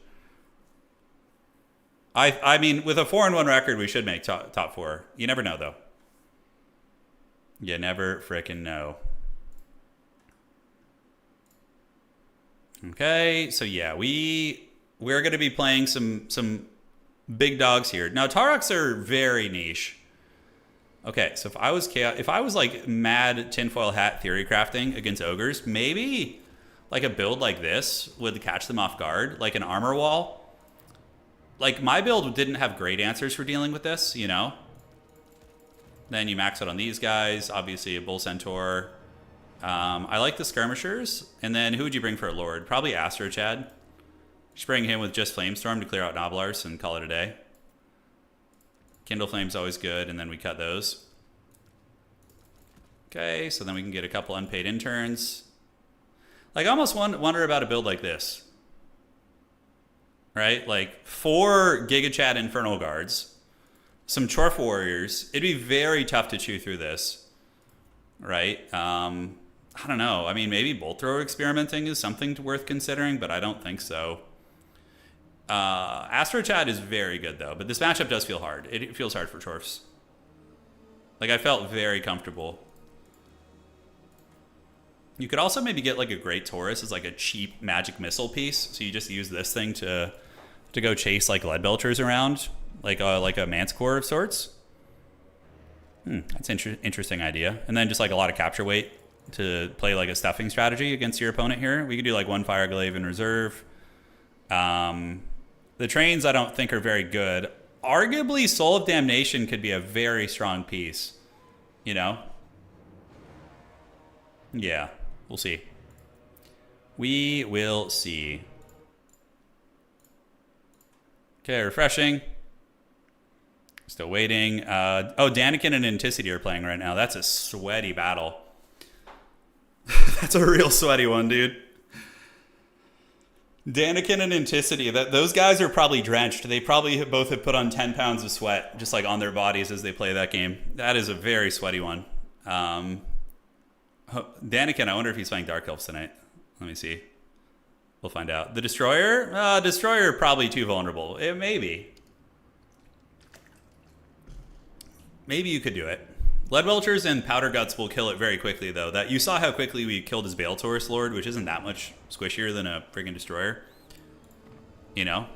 I mean, with a 4-1 record, we should make top 4. You never know, though. You never frickin' know. Okay, so yeah, we're going to be playing some big dogs here. Now, Taroks are very niche. Okay, so if I was like mad tinfoil hat theory crafting against ogres, maybe like a build like this would catch them off guard, like an armor wall. Like my build didn't have great answers for dealing with this, you know. Then you max out on these guys, obviously a bull centaur. I like the skirmishers, and then who would you bring for a lord? Probably Astro Chad. Just bring him with just Flamestorm to clear out Noblars and call it a day. Kindle Flame's always good, and then we cut those. Okay, so then we can get a couple unpaid interns. Like, I almost wonder about a build like this. Right? Like, 4 Giga Chad Infernal Guards, some Chorf Warriors. It'd be very tough to chew through this. Right? I don't know. I mean, maybe Bolt Thrower experimenting is something worth considering, but I don't think so. Astro Chad is very good, though, but this matchup does feel hard. It feels hard for Chorfs. Like, I felt very comfortable. You could also maybe get, like, a Great Taurus as, like, a cheap magic missile piece, so you just use this thing to go chase, like, Lead Belchers around, like a Manticore of sorts. That's an interesting idea. And then just, like, a lot of capture weight to play, like, a stuffing strategy against your opponent here. We could do, like, 1 Fireglaive in reserve. The trains I don't think are very good. Arguably, Soul of Damnation could be a very strong piece. You know? Yeah, we'll see. We will see. Okay, refreshing. Still waiting. Oh, Daniken and Anticity are playing right now. That's a sweaty battle. That's a real sweaty one, dude. Daniken and Anticity, those guys are probably drenched. They probably both have put on 10 pounds of sweat just like on their bodies as they play that game. That is a very sweaty one. Daniken, I wonder if he's playing Dark Elves tonight. Let me see. We'll find out. The Destroyer? Destroyer probably too vulnerable. Maybe. Maybe you could do it. Lead Welchers and Powder Guts will kill it very quickly, though. That you saw how quickly we killed his Bale Taurus Lord, which isn't that much squishier than a friggin' Destroyer. You know?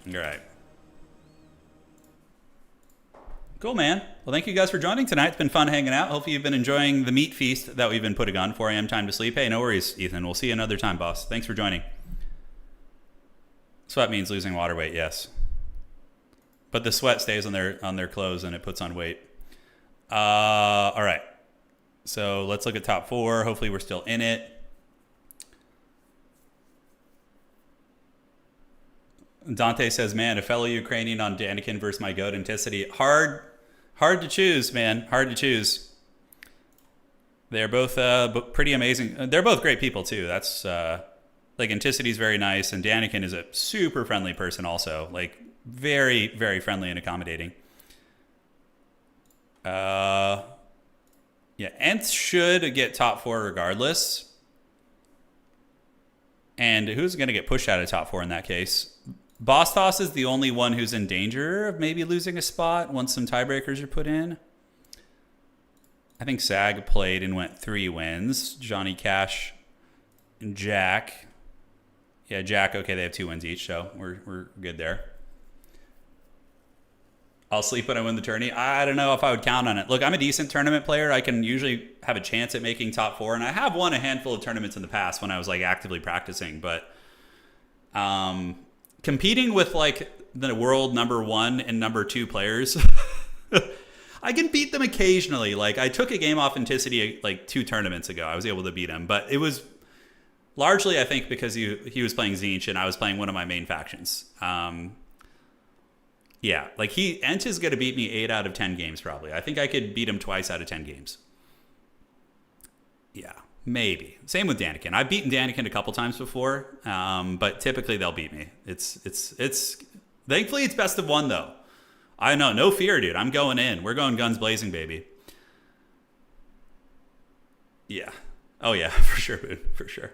Alright. Cool, man. Well, thank you guys for joining tonight. It's been fun hanging out. Hopefully you've been enjoying the meat feast that we've been putting on. 4 a.m. time to sleep. Hey, no worries, Ethan. We'll see you another time, boss. Thanks for joining. Sweat means losing water weight, yes. But the sweat stays on their clothes and it puts on weight. All right. So let's look at top 4. Hopefully we're still in it. Dante says, man, a fellow Ukrainian on Daniken versus my goat Anticity. Hard to choose, man. Hard to choose. They're both pretty amazing. They're both great people, too. That's like Anticity's very nice, and Daniken is a super friendly person also. Like, very, very friendly and accommodating. Yeah, Ents should get top 4 regardless. And who's going to get pushed out of top 4 in that case? Boss Toss is the only one who's in danger of maybe losing a spot once some tiebreakers are put in. I think Sag played and went 3 wins. Johnny Cash and Jack. Yeah, Jack, okay, they have 2 wins each, so we're good there. I'll sleep when I win the tourney. I don't know if I would count on it. Look, I'm a decent tournament player. I can usually have a chance at making top 4, and I have won a handful of tournaments in the past when I was like actively practicing. But competing with like the world number 1 and number 2 players, I can beat them occasionally. Like, I took a game off Anticity like 2 tournaments ago. I was able to beat him, but it was largely, I think, because he was playing Tzeentch and I was playing one of my main factions. Yeah, like Ent is going to beat me 8 out of 10 games probably. I think I could beat him twice out of 10 games. Yeah, maybe. Same with Daniken. I've beaten Daniken a couple times before, but typically they'll beat me. It's thankfully it's best of 1 though. I know, no fear, dude. I'm going in. We're going guns blazing, baby. Yeah. Oh yeah, for sure, dude. For sure.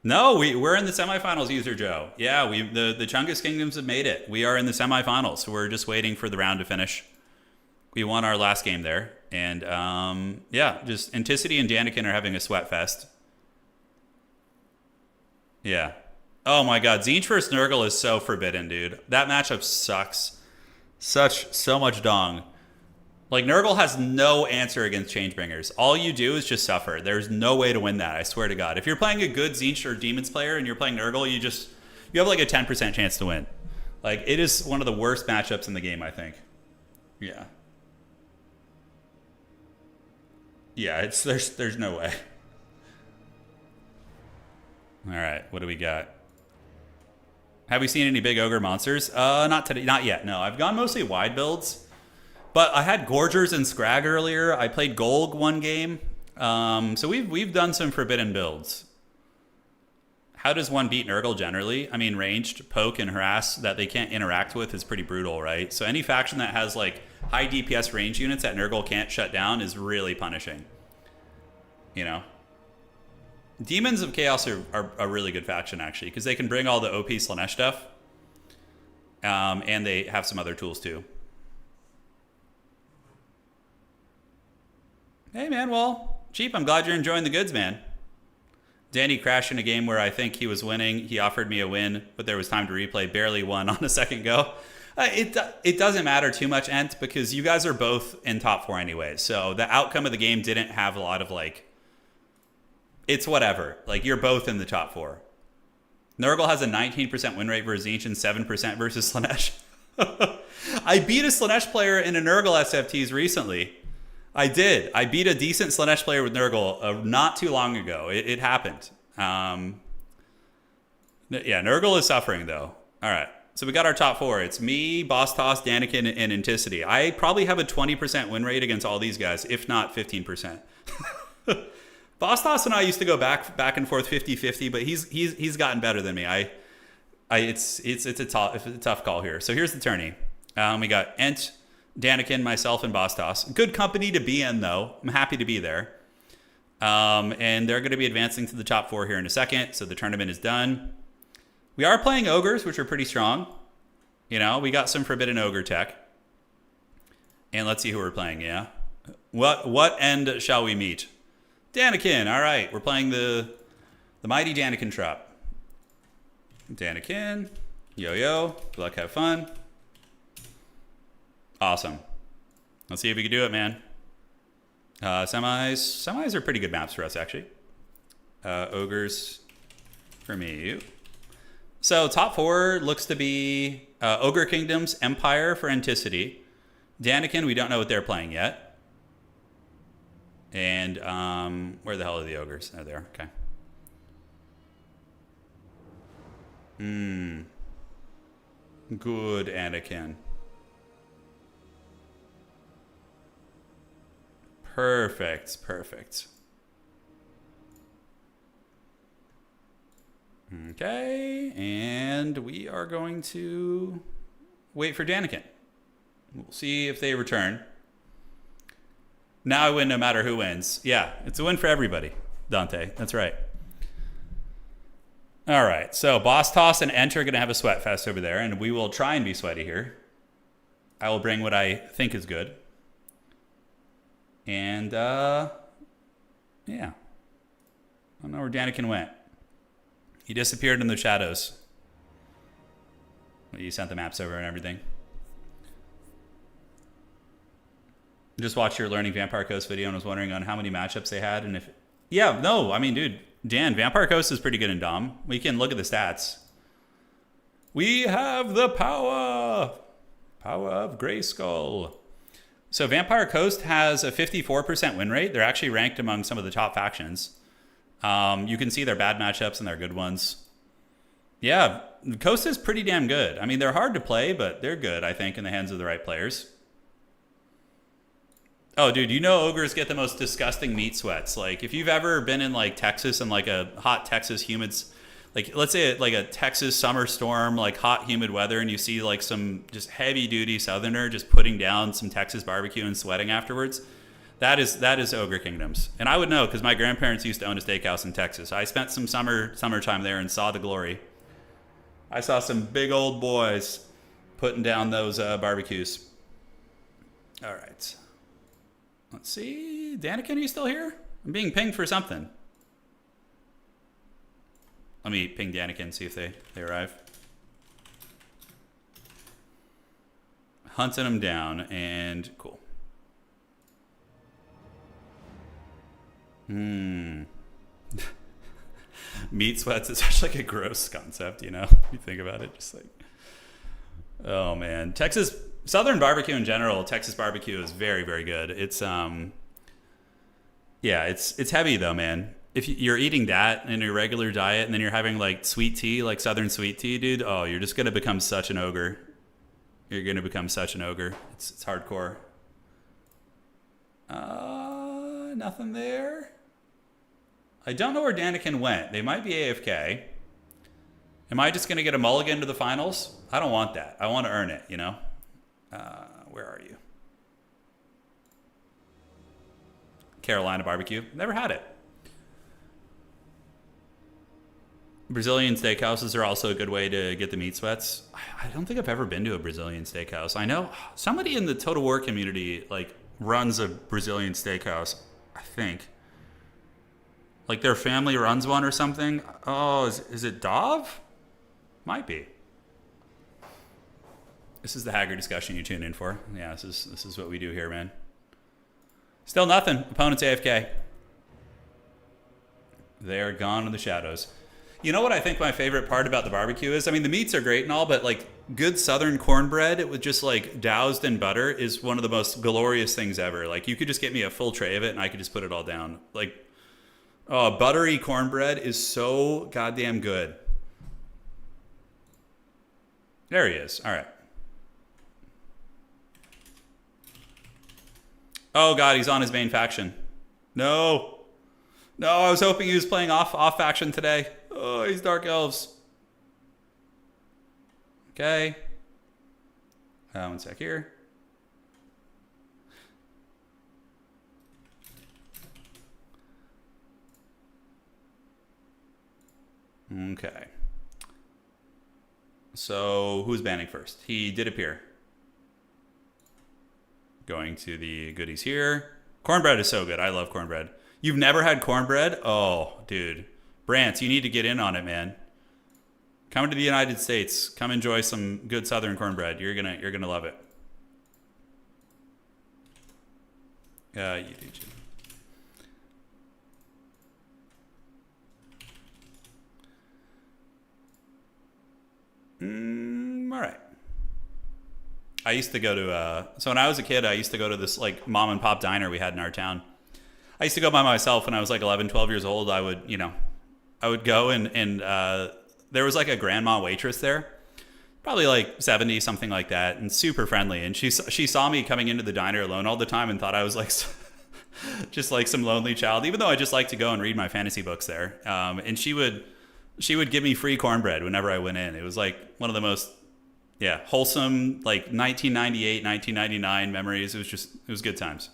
No, we're in the semifinals, User Joe. Yeah, the Chungus Kingdoms have made it. We are in the semifinals, so we're just waiting for the round to finish. We won our last game there, and yeah, just Anticity and Daniken are having a sweat fest. Yeah. Oh my God, Tzeentch vs Nurgle is so forbidden, dude. That matchup sucks. So much dong. Like, Nurgle has no answer against Changebringers. All you do is just suffer. There's no way to win that, I swear to God. If you're playing a good Tzeentch or Demons player and you're playing Nurgle, you have like a 10% chance to win. Like, it is one of the worst matchups in the game, I think. Yeah. Yeah, there's no way. All right, what do we got? Have we seen any big Ogre monsters? Not today, not yet, no. I've gone mostly wide builds. But I had Gorgers and Scrag earlier. I played Golg 1 game. So we've done some forbidden builds. How does one beat Nurgle generally? I mean, ranged, poke, and harass that they can't interact with is pretty brutal, right? So any faction that has like high DPS range units that Nurgle can't shut down is really punishing. You know? Demons of Chaos are a really good faction, actually, because they can bring all the OP Slaanesh stuff. And they have some other tools, too. Hey, man, well, Cheap, I'm glad you're enjoying the goods, man. Danny crashed in a game where I think he was winning. He offered me a win, but there was time to replay. Barely won on a second go. It doesn't matter too much, Ent, because you guys are both in top 4 anyway. So the outcome of the game didn't have a lot of, like... It's whatever. Like, you're both in the top 4. Nurgle has a 19% win rate versus Tzeentch and 7% versus Slaanesh. I beat a Slaanesh player in a Nurgle SFTs recently. I did. I beat a decent Slaanesh player with Nurgle not too long ago. It happened. Yeah, Nurgle is suffering, though. All right. So we got our top 4. It's me, Boss Toss, Daniken, and Anticity. I probably have a 20% win rate against all these guys, if not 15%. Boss Toss and I used to go back and forth 50-50, but he's gotten better than me. It's a tough call here. So here's the tourney. We got Ent, Daniken, myself, and Boss Toss. Good company to be in, though. I'm happy to be there. And they're going to be advancing to the top 4 here in a second, so the tournament is done. We are playing Ogres, which are pretty strong. You know, we got some Forbidden Ogre tech. And let's see who we're playing, yeah? What end shall we meet? Daniken, all right. We're playing the mighty Daniken Trop. Daniken, yo-yo, good luck, have fun. Awesome. Let's see if we can do it, man. Semis are pretty good maps for us, actually. Ogres for me. So top 4 looks to be Ogre Kingdoms, Empire for Anticity. Daniken, we don't know what they're playing yet. And where the hell are the Ogres? Oh, there. Okay. Good, Anakin. Perfect. Okay, and we are going to wait for Daniken. We'll see if they return. Now I win no matter who wins. Yeah, it's a win for everybody, Dante. That's right. All right, so Boss Toss and Enter are going to have a sweat fest over there, and we will try and be sweaty here. I will bring what I think is good. And, yeah. I don't know where Daniken went. He disappeared in the shadows. You sent the maps over and everything. Just watched your Learning Vampire Coast video and was wondering on how many matchups they had and if... Yeah, no, I mean, dude, Dan, Vampire Coast is pretty good in Dom. We can look at the stats. We have the power! Power of Grayskull. So Vampire Coast has a 54% win rate. They're actually ranked among some of the top factions. You can see their bad matchups and their good ones. Yeah, Coast is pretty damn good. I mean, they're hard to play, but they're good, I think, in the hands of the right players. Oh, dude, you know ogres get the most disgusting meat sweats. Like, if you've ever been in, like, Texas and, like, a hot Texas humid... Like, let's say, like, a Texas summer storm, like, hot, humid weather, and you see, like, some just heavy-duty southerner just putting down some Texas barbecue and sweating afterwards. That is Ogre Kingdoms. And I would know, because my grandparents used to own a steakhouse in Texas. I spent some summertime there and saw the glory. I saw some big old boys putting down those barbecues. All right. Let's see. Daniken, are you still here? I'm being pinged for something. Let me ping Daniken, see if they arrive. Hunting them down, and cool. Meat sweats is such like a gross concept, you know? You think about it, just like, oh man. Southern barbecue in general, Texas barbecue is very, very good. It's yeah, it's heavy though, man. If you're eating that in your regular diet and then you're having like sweet tea, like Southern sweet tea, dude, oh, you're just gonna become such an ogre. You're gonna become such an ogre. It's hardcore. Nothing there. I don't know where Daniken went. They might be AFK. Am I just gonna get a mulligan to the finals? I don't want that. I want to earn it, you know? Where are you? Carolina barbecue. Never had it. Brazilian steakhouses are also a good way to get the meat sweats. I don't think I've ever been to a Brazilian steakhouse. I know somebody in the Total War community like runs a Brazilian steakhouse, I think. Like their family runs one or something. Oh, is it Dov? Might be. This is the Haggard discussion you tune in for. Yeah, this is what we do here, man. Still nothing. Opponent's AFK. They are gone in the shadows. You know what I think my favorite part about the barbecue is? I mean, the meats are great and all, but like good Southern cornbread with just like doused in butter is one of the most glorious things ever. Like you could just get me a full tray of it and I could just put it all down. Like, oh, buttery cornbread is so goddamn good. There he is. All right. Oh god, he's on his main faction. No. No, I was hoping he was playing off faction today. Oh, he's Dark Elves. Okay. One sec here. Okay. So, who's banning first? He did appear. Going to the goodies here. Cornbread is so good. I love cornbread. You've never had cornbread? Oh, dude. Brant, you need to get in on it, man. Come to the United States. Come enjoy some good Southern cornbread. You're gonna love it. You do too. All right. I used to go to, so when I was a kid, I used to go to this like mom and pop diner we had in our town. I used to go by myself when I was like 11, 12 years old. I would go and there was like a grandma waitress there, probably like 70, something like that, and super friendly. And she saw me coming into the diner alone all the time and thought I was like just like some lonely child, even though I just like to go and read my fantasy books there. And she would give me free cornbread whenever I went in. It was like one of the most wholesome like 1998, 1999 memories. It was good times.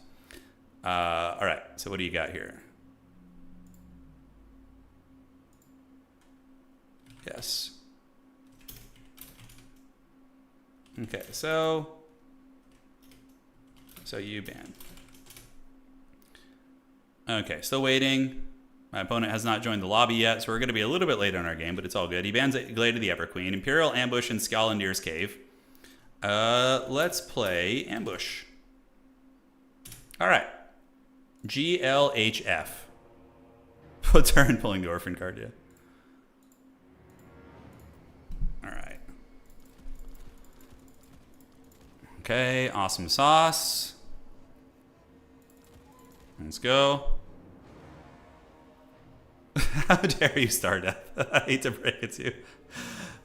All right, so what do you got here? Yes. Okay, so you ban. Okay, still waiting. My opponent has not joined the lobby yet, so we're going to be a little bit late on our game, but it's all good. He bans Glade of the Everqueen, Imperial Ambush, and Scalandir's Cave. Let's play Ambush. All right. GLHF. Put Turin pulling the Orphan card, yeah. All right. Okay, awesome sauce. Let's go. How dare you, Stardeath? I hate to break it to you.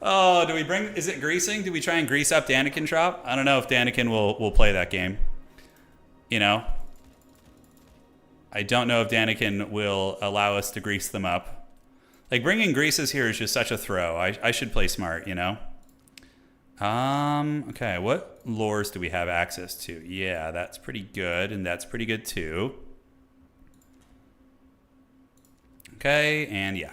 Oh, do we bring... Is it greasing? Do we try and grease up Daniken Trop? I don't know if Daniken will play that game. You know? I don't know if Daniken will allow us to grease them up. Like, bringing greases here is just such a throw. I should play smart, you know? Okay, what lores do we have access to? Yeah, that's pretty good, and that's pretty good too. Okay, and yeah.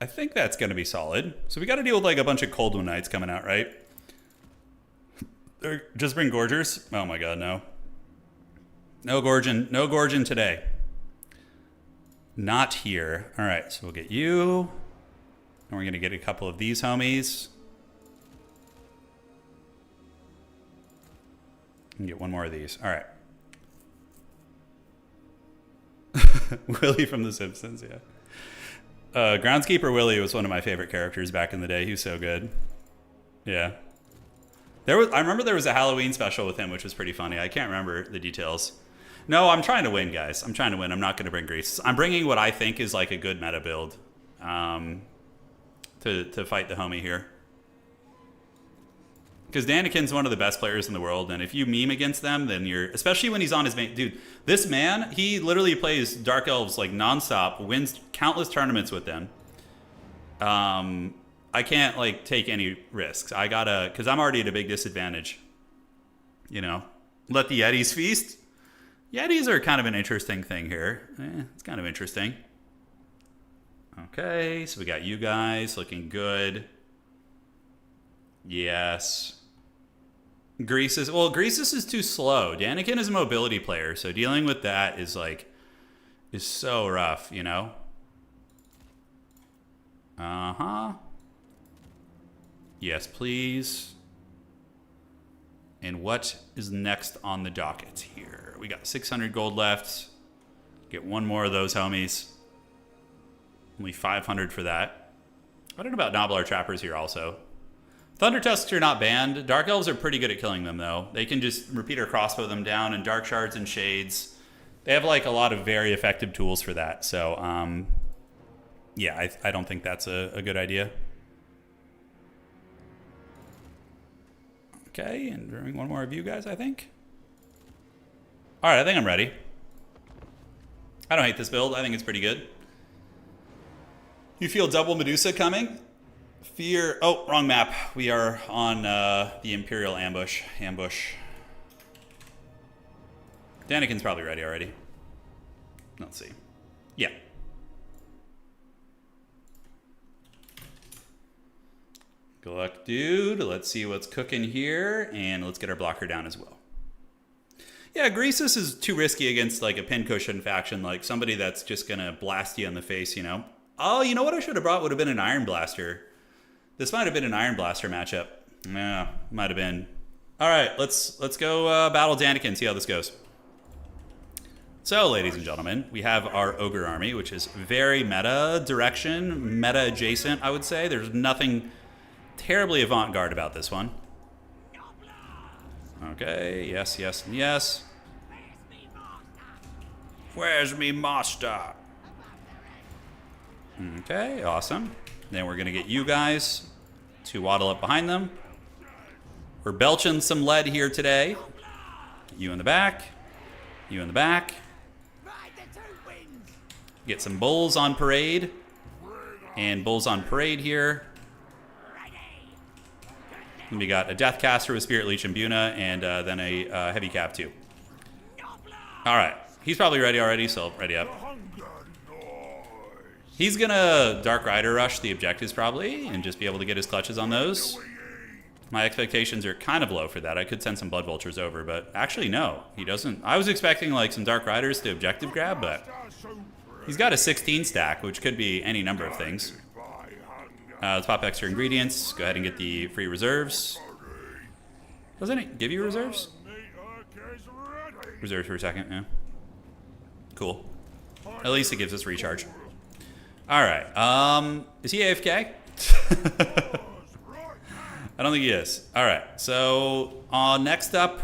I think that's going to be solid. So we got to deal with like a bunch of Cold One Knights coming out, right? Or just bring Gorgers? Oh my god, no. No Gorgon today. Not here. All right, so we'll get you. And we're going to get a couple of these homies. And get one more of these. All right. Willie from The Simpsons, yeah. Groundskeeper Willie was one of my favorite characters back in the day. He was so good. Yeah. I remember there was a Halloween special with him, which was pretty funny. I can't remember the details. No, I'm trying to win, guys. I'm trying to win. I'm not going to bring Grease. I'm bringing what I think is like a good meta build to fight the homie here. Because Daniken's one of the best players in the world, and if you meme against them, then you're... Especially when he's on his main... Dude, this man, he literally plays Dark Elves like nonstop, wins countless tournaments with them. I can't like take any risks. I gotta... Because I'm already at a big disadvantage. You know? Let the Yetis feast? Yetis are kind of an interesting thing here. It's kind of interesting. Okay, so we got you guys looking good. Yes. Greases. Well, Greases is too slow. Daniken is a mobility player, so dealing with that is so rough, you know? Uh-huh. Yes, please. And what is next on the docket here? We got 600 gold left. Get one more of those homies. Only 500 for that. I don't know about Noblar Trappers here also. Thunder Tusks are not banned. Dark Elves are pretty good at killing them, though. They can just repeater crossbow them down, and Dark Shards and Shades. They have, like, a lot of very effective tools for that. So, yeah, I don't think that's a good idea. Okay, and bring one more of you guys, I think. All right, I think I'm ready. I don't hate this build. I think it's pretty good. You feel double Medusa coming? Fear... Oh, wrong map. We are on the Imperial ambush. Daniken's probably ready already. Let's see. Yeah. Good luck, dude. Let's see what's cooking here, and let's get our blocker down as well. Yeah, Greasus is too risky against like a pincushion faction, like somebody that's just gonna blast you in the face, you know? Oh, you know what I should have brought would have been an Iron Blaster. This might have been an Iron Blaster matchup. Yeah, might have been. All right, let's go battle Daniken, see how this goes. So, ladies and gentlemen, we have our Ogre army, which is very meta direction, meta adjacent, I would say. There's nothing terribly avant-garde about this one. Okay, yes, yes, and yes. Where's me master? Okay, awesome. Then we're going to get you guys to waddle up behind them. We're belching some lead here today. You in the back. You in the back. Get some bulls on parade. And bulls on parade here. And we got a Deathcaster with Spirit Leech and Buna, and then a Heavy Cap too. All right. He's probably ready already, so ready up. He's gonna Dark Rider rush the objectives probably, and just be able to get his clutches on those. My expectations are kind of low for that. I could send some Blood Vultures over, but actually no, he doesn't. I was expecting like some Dark Riders to objective grab, but he's got a 16 stack, which could be any number of things. Let's pop extra ingredients. Go ahead and get the free reserves. Doesn't it give you reserves? Reserves for a second, yeah. Cool. At least it gives us recharge. All right. Is he AFK? I don't think he is. All right. So next up,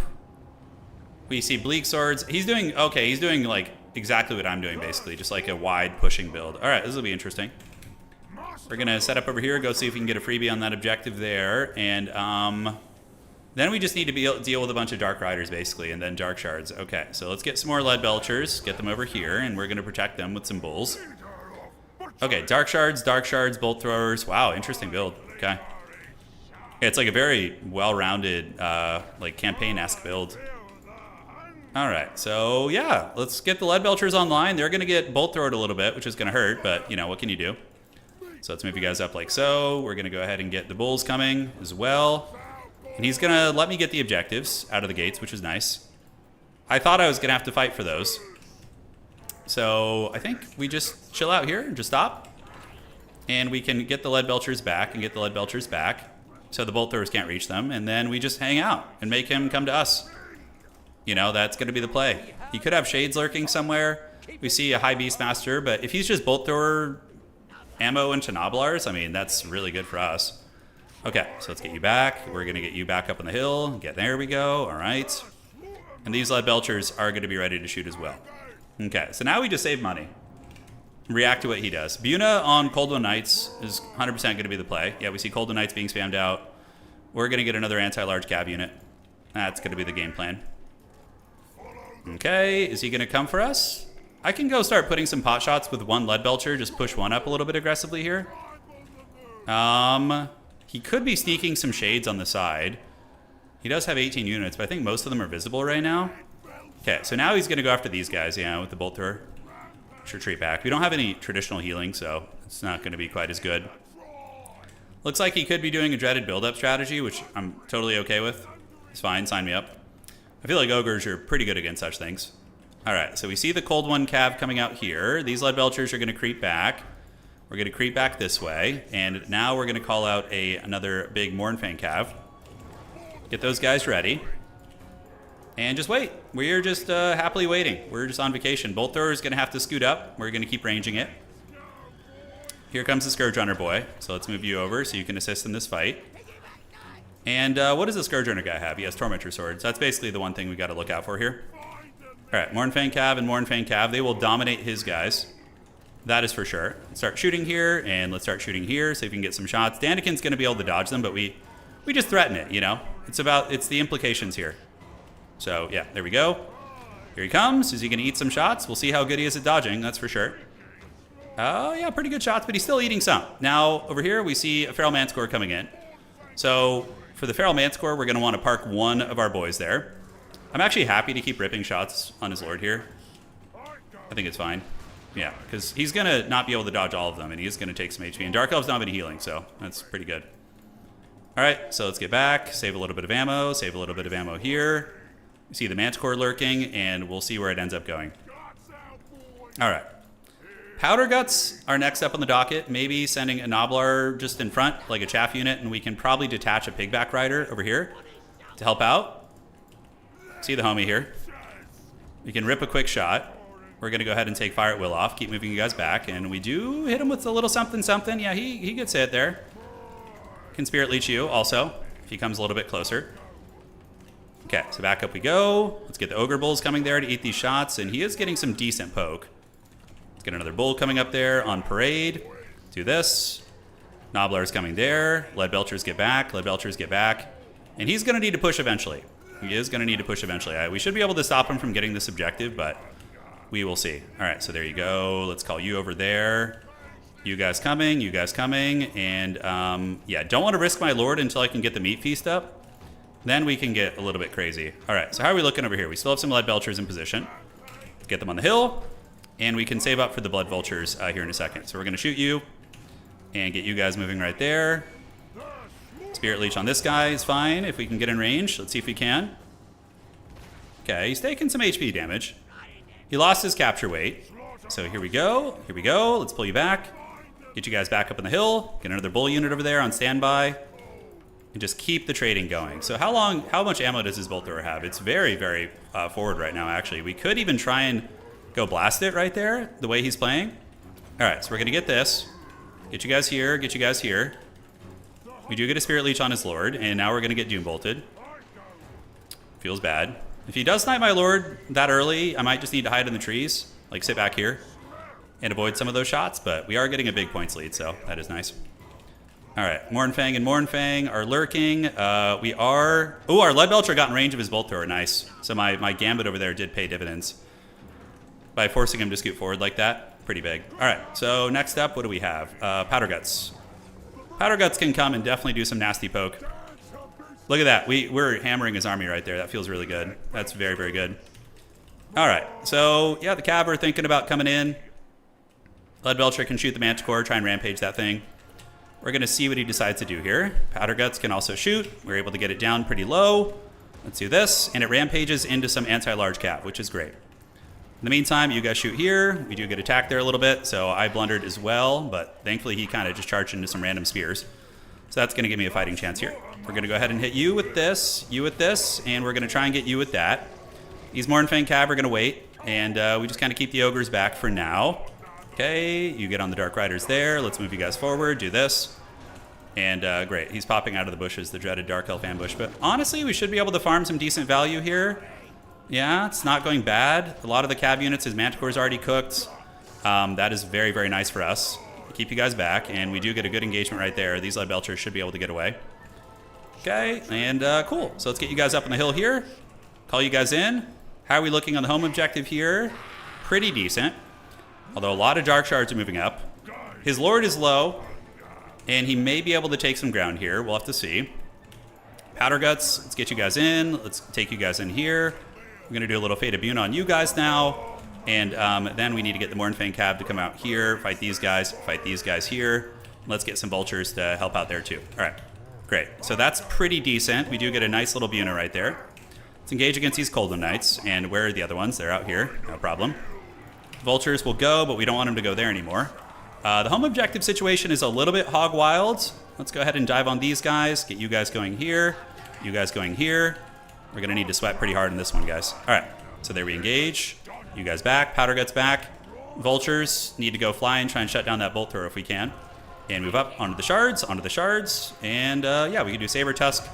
We see bleak swords. He's doing, okay, he's doing like exactly what I'm doing basically, just like a wide pushing build. All right, this will be interesting. We're gonna set up over here, go see if we can get a freebie on that objective there, and then we just need to deal with a bunch of Dark Riders, basically, and then Dark Shards. Okay, so let's get some more Lead Belchers, get them over here, and we're going to protect them with some Bulls. Okay, Dark Shards, Bolt Throwers. Wow, interesting build. Okay. It's like a very well-rounded, like, campaign-esque build. All right, so, yeah, let's get the Lead Belchers online. They're going to get Bolt Throwered a little bit, which is going to hurt, but, you know, what can you do? So let's move you guys up like so. We're going to go ahead and get the Bulls coming as well. And he's going to let me get the objectives out of the gates, which is nice. I thought I was going to have to fight for those. So I think we just chill out here and just stop. And we can get the Lead Belchers back and get the Lead Belchers back so the Bolt Throwers can't reach them. And then we just hang out and make him come to us. You know, that's going to be the play. He could have Shades lurking somewhere. We see a High Beastmaster, but if he's just Bolt Thrower ammo into Noblars, I mean, that's really good for us. Okay, so let's get you back. We're going to get you back up on the hill. There we go. All right. And these Lead Belchers are going to be ready to shoot as well. Okay, so now we just save money. React to what he does. Buna on Cold One Knights is 100% going to be the play. Yeah, we see Cold One Knights being spammed out. We're going to get another anti-large cab unit. That's going to be the game plan. Okay, is he going to come for us? I can go start putting some pot shots with one Lead Belcher. Just push one up a little bit aggressively here. He could be sneaking some Shades on the side. He does have 18 units, but I think most of them are visible right now. Okay, so now he's going to go after these guys, yeah, with the Bolt Thrower. Should retreat back. We don't have any traditional healing, so it's not going to be quite as good. Looks like he could be doing a dreaded build-up strategy, which I'm totally okay with. It's fine, sign me up. I feel like Ogres are pretty good against such things. All right, so we see the Cold One Cav coming out here. These Lead Belchers are going to creep back. We're going to creep back this way, and now we're going to call out another big Mournfang Cav. Get those guys ready. And just wait. We're just happily waiting. We're just on vacation. Bolt Thrower is going to have to scoot up. We're going to keep ranging it. Here comes the Scourge Runner boy. So let's move you over so you can assist in this fight. And what does the Scourge Runner guy have? He has Tormentor Swords. That's basically the one thing we got to look out for here. All right, Mournfang Cav and Mournfang Cav. They will dominate his guys. That is for sure. Let's start shooting here, and let's start shooting here, see if we can get some shots. Daniken's going to be able to dodge them, but we just threaten it, you know? It's the implications here. So, yeah, there we go. Here he comes. Is he going to eat some shots? We'll see how good he is at dodging, that's for sure. Oh, yeah, pretty good shots, but he's still eating some. Now, over here, we see a Feral Manticore coming in. So, for the Feral Manticore, we're going to want to park one of our boys there. I'm actually happy to keep ripping shots on his Lord here. I think it's fine. Yeah, because he's going to not be able to dodge all of them, and he is going to take some HP. And Dark Elves don't have any healing, so that's pretty good. All right, so let's get back, save a little bit of ammo, save a little bit of ammo here. You see the Manticore lurking, and we'll see where it ends up going. All right. Powder Guts are next up on the docket. Maybe sending a Noblar just in front, like a chaff unit, and we can probably detach a Pigback Rider over here to help out. See the homie here. We can rip a quick shot. We're going to go ahead and take Fire at Will off, keep moving you guys back, and we do hit him with a little something something. Yeah, he gets hit there. Can Spirit Leech you also, if he comes a little bit closer. Okay, so back up we go. Let's get the Ogre Bulls coming there to eat these shots, and he is getting some decent poke. Let's get another Bull coming up there on Parade. Do this. Nobblar's coming there. Lead Belchers get back. Lead Belchers get back. And he's going to need to push eventually. He is going to need to push eventually. We should be able to stop him from getting this objective, but we will see. All right, so there you go. Let's call you over there. You guys coming, and yeah, don't want to risk my Lord until I can get the Meat Feast up. Then we can get a little bit crazy. All right, so how are we looking over here? We still have some Lead Belchers in position. Get them on the hill, and we can save up for the Blood Vultures here in a second. So we're going to shoot you and get you guys moving right there. Spirit Leech on this guy is fine if we can get in range. Let's see if we can. Okay, he's taking some HP damage. He lost his capture weight. So here we go. Here we go. Let's pull you back. Get you guys back up on the hill. Get another Bull unit over there on standby. And just keep the trading going. So how much ammo does his Bolt Thrower have? It's very, very forward right now, actually. We could even try and go blast it right there, the way he's playing. All right, so we're going to get this. Get you guys here. Get you guys here. We do get a Spirit Leech on his Lord, and now we're going to get Doom Bolted. Feels bad. If he does snipe my Lord that early, I might just need to hide in the trees, like sit back here and avoid some of those shots, but we are getting a big points lead, so that is nice. All right, Mournfang and Mournfang are lurking. We are... Oh, our Leadbelcher got in range of his bolt thrower. Nice. So my Gambit over there did pay dividends by forcing him to scoot forward like that. Pretty big. All right, so next up, what do we have? Powder Guts. Powder Guts can come and definitely do some nasty poke. Look at that. We're hammering his army right there. That feels really good. That's very, very good. All right, so yeah, the Cav are thinking about coming in. Leadbelcher can shoot the Manticore, try and rampage that thing. We're going to see what he decides to do here. Powder Guts can also shoot. We're able to get it down pretty low. Let's do this. And it rampages into some anti-large cap, which is great. In the meantime, you guys shoot here. We do get attacked there a little bit, so I blundered as well. But thankfully, he kind of just charged into some random spears. So that's going to give me a fighting chance here. We're going to go ahead and hit you with this, and we're going to try and get you with that. These Mournfang Cav are going to wait, and we just kind of keep the Ogres back for now. Okay, you get on the Dark Riders there. Let's move you guys forward, do this. And great, he's popping out of the bushes, the dreaded Dark Elf ambush. But honestly, we should be able to farm some decent value here. Yeah, it's not going bad. A lot of the Cav units, his Manticore's already cooked. That is very, very nice for us. Keep you guys back, and we do get a good engagement right there. These Leadbelchers should be able to get away. Okay, and cool. So let's get you guys up on the hill here. Call you guys in. How are we looking on the home objective here? Pretty decent. Although a lot of Dark Shards are moving up. His Lord is low, and he may be able to take some ground here. We'll have to see. Powder Guts, let's get you guys in. Let's take you guys in here. We're going to do a little Fate of Bune on you guys now. And then we need to get the Mournfang Cav to come out here, fight these guys here. Let's get some Vultures to help out there too. All right, great. So that's pretty decent. We do get a nice little Buna right there. Let's engage against these Coldon Knights. And where are the other ones? They're out here, no problem. Vultures will go, but we don't want them to go there anymore. The home objective situation is a little bit hog wild. Let's go ahead and dive on these guys. Get you guys going here. You guys going here. We're going to need to sweat pretty hard in this one, guys. All right, so there we engage. You guys back. Powder Guts back. Vultures need to go fly and try and shut down that bolt thrower if we can. And move up onto the shards, And yeah, we can do Saber Tusk.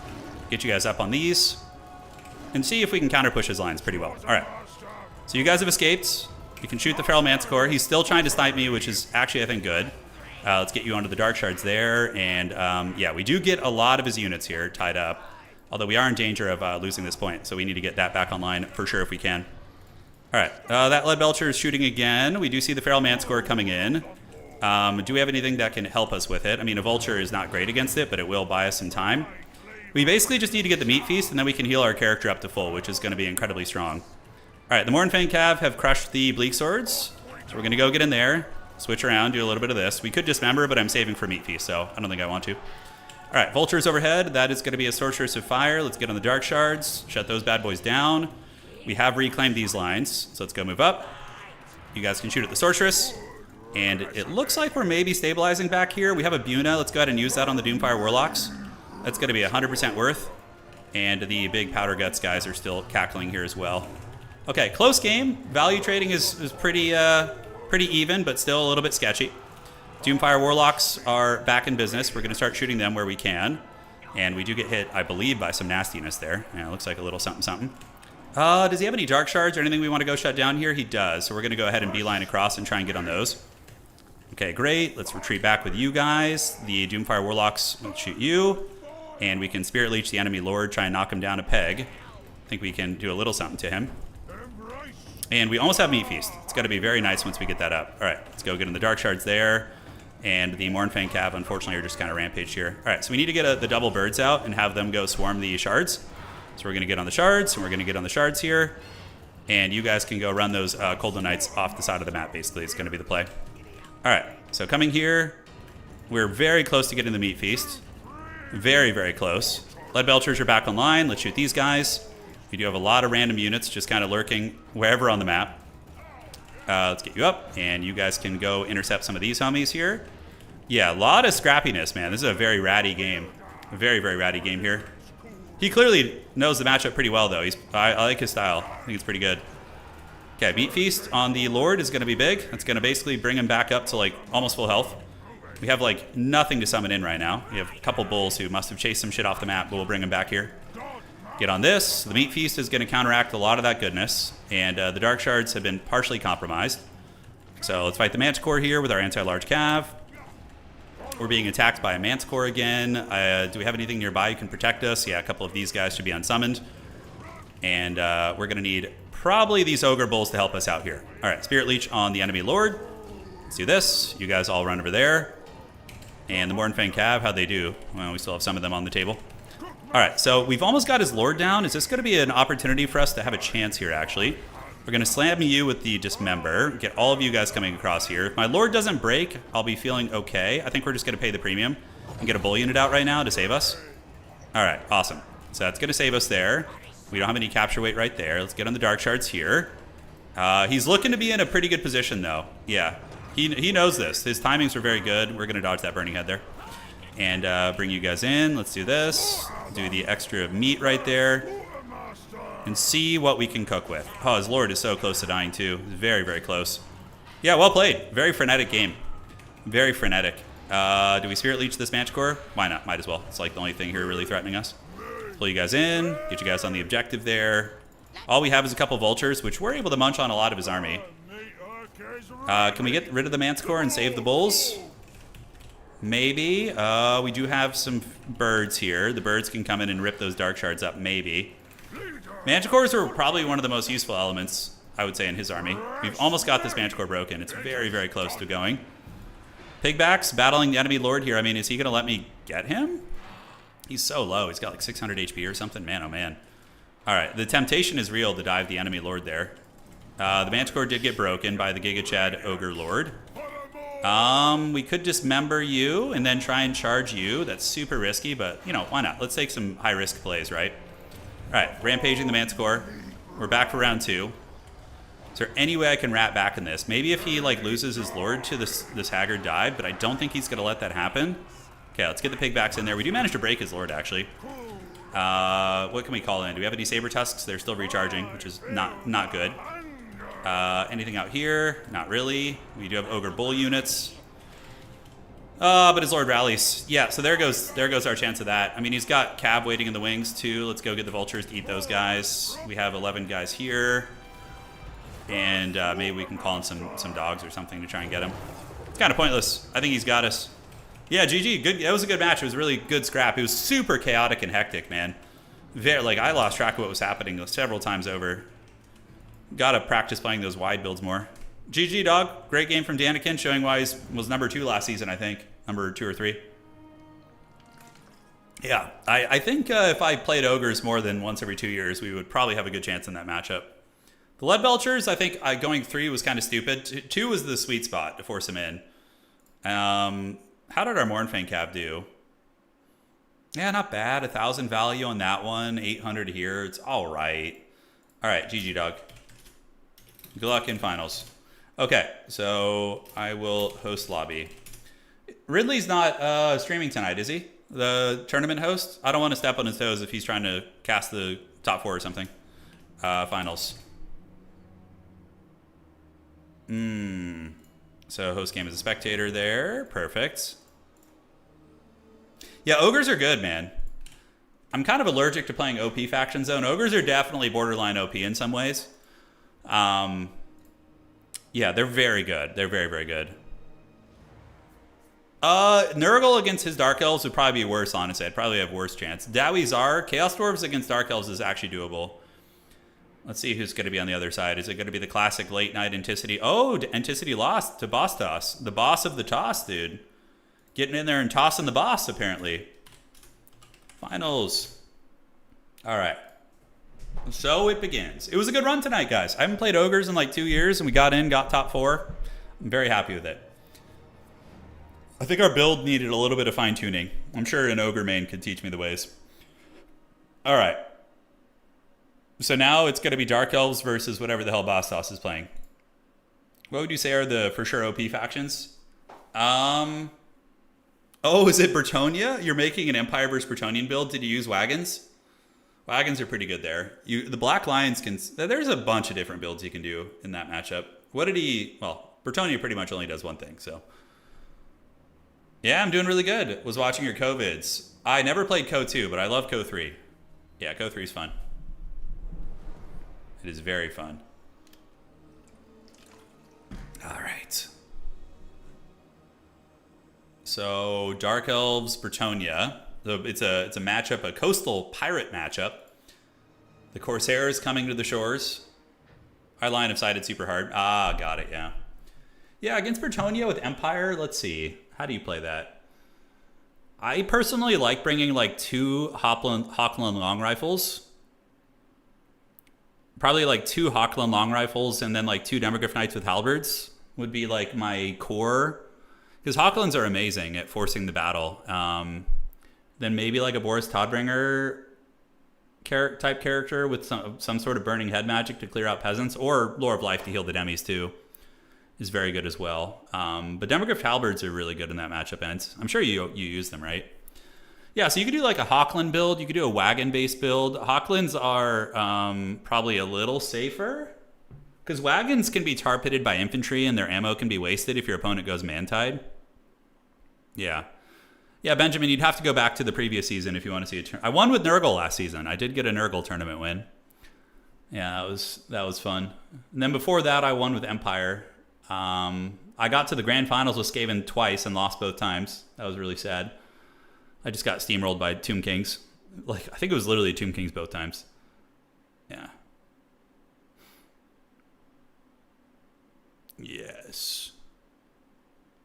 Get you guys up on these. And see if we can counter push his lines pretty well. All right, so you guys have escaped. You can shoot the Feral Manticore. He's still trying to snipe me, which is actually, I think, good. Let's get you onto the Dark Shards there. And yeah, we do get a lot of his units here tied up. Although we are in danger of losing this point. So we need to get that back online for sure if we can. All right, that Leadbelcher is shooting again. We do see the Feral Manticore coming in. Do we have anything that can help us with it? I mean, a Vulture is not great against it, but it will buy us some time. We basically just need to get the Meat Feast, and then we can heal our character up to full, which is going to be incredibly strong. All right, the Mournfang Cav have crushed the Bleak Swords. So we're going to go get in there, switch around, do a little bit of this. We could dismember, but I'm saving for Meat Feast, so I don't think I want to. All right, Vultures overhead. That is going to be a Sorceress of Fire. Let's get on the Dark Shards, shut those bad boys down. We have reclaimed these lines, so let's go move up. You guys can shoot at the Sorceress. And it looks like we're maybe stabilizing back here. We have a Buna. Let's go ahead and use that on the Doomfire Warlocks. That's going to be 100% worth. And the big Powder Guts guys are still cackling here as well. Okay, close game. Value trading is pretty even, but still a little bit sketchy. Doomfire Warlocks are back in business. We're going to start shooting them where we can. And we do get hit, I believe, by some nastiness there. Yeah, it looks like a little something something. Does he have any Dark Shards or anything we want to go shut down here? He does, so we're going to go ahead and beeline across and try and get on those. Okay, great. Let's retreat back with you guys. The Doomfire Warlocks will shoot you. And we can Spirit Leech the enemy Lord, try and knock him down a peg. I think we can do a little something to him. And we almost have Meat Feast. It's got to be very nice once we get that up. All right, let's go get in the Dark Shards there. And the Mournfang Cav, unfortunately, are just kind of rampaged here. All right, so we need to get the double birds out and have them go swarm the shards. So we're going to get on the shards, and we're going to get on the shards here. And you guys can go run those Coldon Knights off the side of the map, basically. It's going to be the play. All right, so coming here, we're very close to getting the Meat Feast. Very, very close. Leadbelchers are back online. Let's shoot these guys. We do have a lot of random units just kind of lurking wherever on the map. Let's get you up, and you guys can go intercept some of these homies here. Yeah, a lot of scrappiness, man. This is a very ratty game. A very, very ratty game here. He clearly knows the matchup pretty well, though. I like his style. I think it's pretty good. Okay, Meat Feast on the Lord is going to be big. That's going to basically bring him back up to, like, almost full health. We have, like, nothing to summon in right now. We have a couple bulls who must have chased some shit off the map, but we'll bring him back here. Get on this. The Meat Feast is going to counteract a lot of that goodness. And the Dark Shards have been partially compromised. So let's fight the Manticore here with our anti-large cav. We're being attacked by a Manticore again. Do we have anything nearby who can protect us? Yeah, a couple of these guys should be unsummoned. And we're going to need probably these Ogre Bulls to help us out here. All right, Spirit Leech on the enemy Lord. Let's do this. You guys all run over there. And the Mornfang Cav, how'd they do? Well, we still have some of them on the table. All right, so we've almost got his Lord down. Is this going to be an opportunity for us to have a chance here, actually? We're going to slam you with the Dismember. Get all of you guys coming across here. If my Lord doesn't break, I'll be feeling okay. I think we're just going to pay the premium and get a Bull Unit out right now to save us. All right, awesome. So that's going to save us there. We don't have any capture weight right there. Let's get on the Dark Shards here. He's looking to be in a pretty good position, though. Yeah, he knows this. His timings were very good. We're going to dodge that Burning Head there. And bring you guys in. Let's do this. Do the extra meat right there. And see what we can cook with. Oh, his Lord is so close to dying, too. Very, very close. Yeah, well played. Very frenetic game. Very frenetic. Do we Spirit Leech this Manticore? Why not? Might as well. It's like the only thing here really threatening us. Pull you guys in. Get you guys on the objective there. All we have is a couple Vultures, which we're able to munch on a lot of his army. Can we get rid of the Manticore and save the Bulls? Maybe. We do have some birds here. The birds can come in and rip those Dark Shards up, maybe. Manticores are probably one of the most useful elements, I would say, in his army. We've almost got this Manticore broken. It's very, very close to going. Pigbacks battling the enemy Lord here. I mean, is he going to let me get him? He's so low. He's got like 600 HP or something. Man, oh man. All right, the temptation is real to dive the enemy Lord there. The Manticore did get broken by the Giga Chad Ogre Lord. We could dismember you and then try and charge you. That's super risky, but, you know, why not? Let's take some high-risk plays, right? All right, rampaging the Manticore. We're back for round 2. Is there any way I can rat back in this? Maybe if he, like, loses his Lord to this Haggard dive, but I don't think he's going to let that happen. Okay, let's get the Pigbacks in there. We do manage to break his Lord, actually. What can we call in? Do we have any Saber Tusks? They're still recharging, which is not good. Anything out here? Not really. We do have Ogre Bull units. But his Lord rallies. Yeah, so there goes our chance of that. I mean, he's got Cab waiting in the wings, too. Let's go get the Vultures to eat those guys. We have 11 guys here. And maybe we can call in some dogs or something to try and get him. It's kind of pointless. I think he's got us. Yeah, GG. Good. It was a good match. It was a really good scrap. It was super chaotic and hectic, man. Like, I lost track of what was happening several times over. Gotta practice playing those wide builds more. GG, dog. Great game from Danikin, showing why he was number 2 last season, I think. Number 2 or 3. Yeah, I think if I played Ogres more than once every 2 years, we would probably have a good chance in that matchup. The Lead Belchers, I think going 3 was kind of stupid. 2 was the sweet spot to force him in. How did our Mornfang Cav do? Yeah, not bad. 1,000 value on that one. 800 here. It's all right. All right, GG, dog. Good luck in finals. Okay, so I will host lobby. Ridley's not streaming tonight, is he? The tournament host? I don't want to step on his toes if he's trying to cast the top 4 or something. Finals. So host game as a spectator there. Perfect. Yeah, Ogres are good, man. I'm kind of allergic to playing OP faction zone. Ogres are definitely borderline OP in some ways. Yeah, they're very good. They're very, very good. Nurgle against his Dark Elves would probably be worse, honestly. I'd probably have worse chance. Dowie Czar, Chaos Dwarves against Dark Elves is actually doable. Let's see who's going to be on the other side. Is it going to be the classic late night Anticity? Oh, Anticity lost to Boss Toss. The boss of the toss, dude. Getting in there and tossing the boss, apparently. Finals. All right. So it begins. It was a good run tonight, guys. I haven't played Ogres in like 2 years, and we got top 4. I'm very happy with it. I think our build needed a little bit of fine-tuning. I'm sure an Ogre main could teach me the ways. All right. So now it's going to be Dark Elves versus whatever the hell Boss Toss is playing. What would you say are the for sure OP factions? Oh, is it Bretonnia? You're making an Empire versus Bretonian build. Did you use Wagons? Wagons are pretty good there. The Black Lions can... There's a bunch of different builds you can do in that matchup. What did he... Well, Bretonnia pretty much only does one thing, so... Yeah, I'm doing really good. Was watching your Co-vids. I never played Co 2, but I love Co 3. Yeah, Go 3 is fun. It is very fun. All right. So Dark Elves, Bretonnia. So it's a matchup, a coastal pirate matchup. The Corsairs coming to the shores. I line of sighted super hard. Ah, got it, yeah. Yeah, against Bretonnia with Empire, let's see. How do you play that? I personally like bringing like 2 Hochland long rifles. Probably like 2 Hochland long rifles and then like 2 Demogryph Knights with halberds would be like my core. Because Hochlands are amazing at forcing the battle. Then maybe like a Boris Todbringer type character with some sort of burning head magic to clear out peasants, or Lore of Life to heal the demis too is very good as well. But Demogryph halberds are really good in that matchup, and I'm sure you use them, right? Yeah, so you could do like a Hochland build. You could do a wagon-based build. Hochlands are probably a little safer because wagons can be tar pitted by infantry and their ammo can be wasted if your opponent goes man-tied. Yeah. Yeah, Benjamin, you'd have to go back to the previous season if you want to see a turn. I won with Nurgle last season. I did get a Nurgle tournament win. Yeah, that was fun. And then before that, I won with Empire. I got to the grand finals with Skaven twice and lost both times. That was really sad. I just got steamrolled by Tomb Kings. Like, I think it was literally Tomb Kings both times. Yeah. Yes.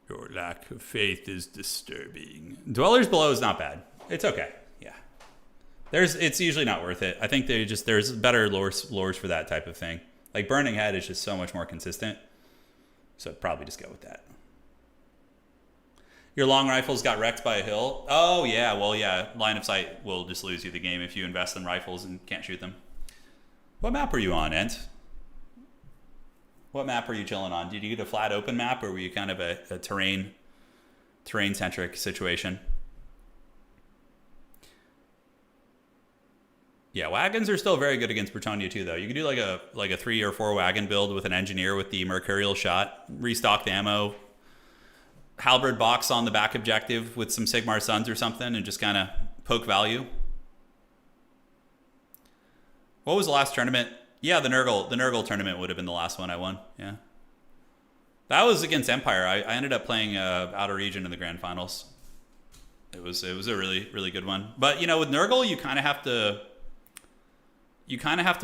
Your lack of faith is disturbing. Dwellers Below is not bad. It's okay. Yeah. It's usually not worth it. I think there's better lores for that type of thing. Like Burning Head is just so much more consistent. So I'd probably just go with that. Your long rifles got wrecked by a hill. Oh yeah, well yeah, line of sight will just lose you the game if you invest in rifles and can't shoot them. What map were you on, Ent? What map were you chilling on? Did you get a flat open map, or were you kind of a terrain-centric situation? Yeah, wagons are still very good against Bretonnia too, though. You could do like a 3 or 4 wagon build with an engineer with the Mercurial shot, restock the ammo, halberd box on the back objective with some Sigmar Suns or something, and just kind of poke value. What was the last tournament? Yeah, the Nurgle tournament would have been the last one I won. Yeah, that was against Empire. I ended up playing Outer Region in the grand finals. It was a really, really good one. But you know, with Nurgle, you kind of have to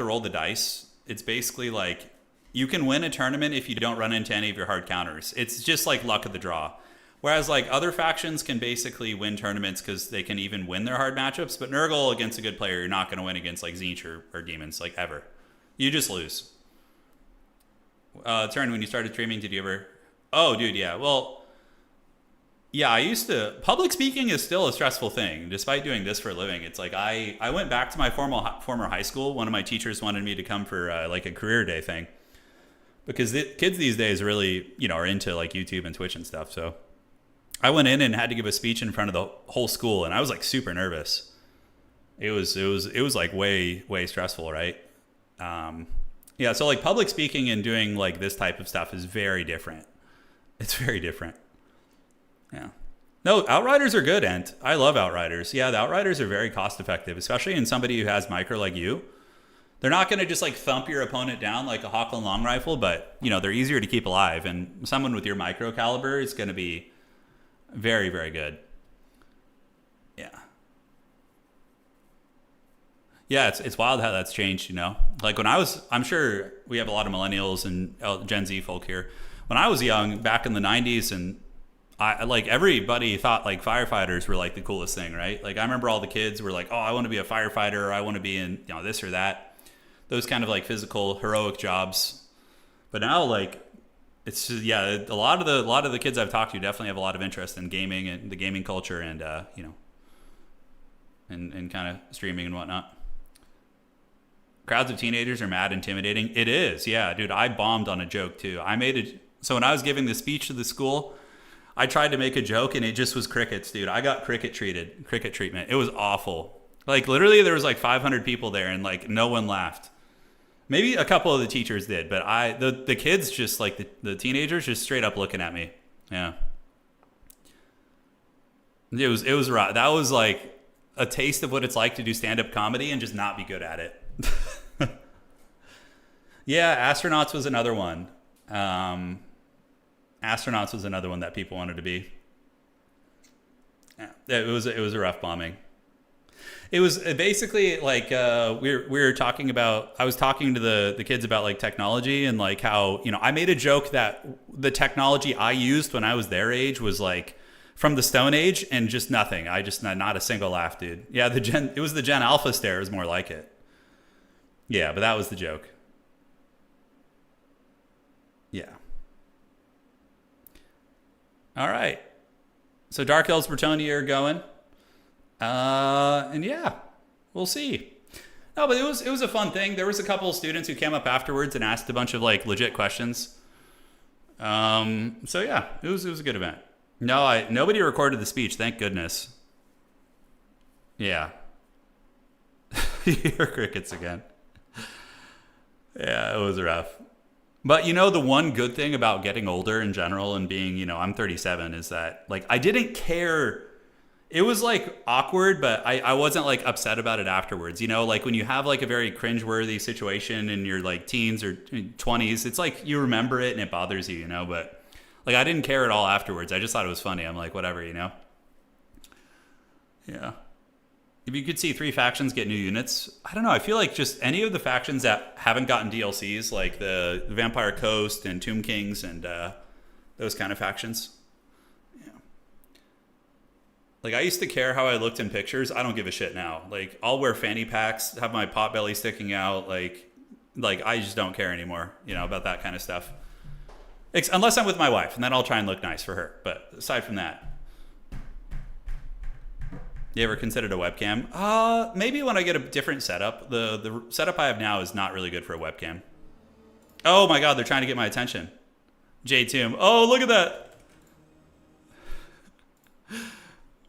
roll the dice. It's basically like you can win a tournament if you don't run into any of your hard counters. It's just like luck of the draw. Whereas like other factions can basically win tournaments because they can even win their hard matchups. But Nurgle against a good player, you're not going to win against like Tzeentch or Demons, like ever. You just lose. Turin, when you started streaming, did you ever... Oh, dude, yeah. Well, yeah, I used to... Public speaking is still a stressful thing, despite doing this for a living. It's like I went back to my former high school. One of my teachers wanted me to come for like a career day thing. Because the kids these days really, are into like YouTube and Twitch and stuff. So I went in and had to give a speech in front of the whole school, and I was like super nervous. It was like way, way stressful, right? Yeah, so like public speaking and doing like this type of stuff is very different. It's very different. Yeah. No, Outriders are good, Ent. I love Outriders. Yeah, the Outriders are very cost effective, especially in somebody who has micro like you. They're not going to just like thump your opponent down like a Hochland long rifle, but they're easier to keep alive. And someone with your micro caliber is going to be very, very good. Yeah. Yeah, it's wild how that's changed, Like when I'm sure we have a lot of millennials and Gen Z folk here. When I was young, back in the 90s, and everybody thought like firefighters were like the coolest thing, right? Like I remember all the kids were like, oh, I want to be a firefighter, or I want to be in, this or that. Those kind of like physical, heroic jobs. But now like, it's just, yeah, a lot of the kids I've talked to definitely have a lot of interest in gaming and the gaming culture and, and kind of streaming and whatnot. Crowds of teenagers are mad intimidating. It is, yeah, dude. I bombed on a joke too. So when I was giving the speech to the school, I tried to make a joke and it just was crickets, dude. I got cricket treatment. It was awful. Like literally there was like 500 people there and like no one laughed. Maybe a couple of the teachers did, but the kids just like the teenagers just straight up looking at me. Yeah. It was right. That was like a taste of what it's like to do stand-up comedy and just not be good at it. Yeah, Astronauts was another one. Astronauts was another one that people wanted to be. Yeah, it was a rough bombing. It was basically like we were talking about. I was talking to the kids about like technology and like how, you know, I made a joke that the technology I used when I was their age was like from the Stone Age and just nothing. I just not a single laugh, dude. Yeah, it was the Gen Alpha stare is more like it. Yeah, but that was the joke. Yeah. All right. So Dark Elves Bretonnia are going. And yeah, we'll see. No, but it was a fun thing. There was a couple of students who came up afterwards and asked a bunch of like legit questions. So yeah, it was a good event. No, nobody recorded the speech, thank goodness. Yeah. You hear crickets again. Yeah, it was rough. But you know, the one good thing about getting older in general and being, you know, I'm 37 is that like I didn't care. It was like awkward, but I wasn't like upset about it afterwards. You know, like when you have like a very cringeworthy situation in your like teens or 20s, it's like you remember it and it bothers you, you know, but like I didn't care at all afterwards. I just thought it was funny. I'm like, whatever, you know? Yeah. If you could see 3 factions get new units, I don't know. I feel like just any of the factions that haven't gotten DLCs, like the Vampire Coast and Tomb Kings and those kind of factions. Like, I used to care how I looked in pictures. I don't give a shit now. Like, I'll wear fanny packs, have my pot belly sticking out. Like I just don't care anymore, you know, about that kind of stuff. Unless I'm with my wife, and then I'll try and look nice for her. But aside from that. You ever considered a webcam? Maybe when I get a different setup. The setup I have now is not really good for a webcam. Oh my god, they're trying to get my attention. J-Tomb. Oh, look at that.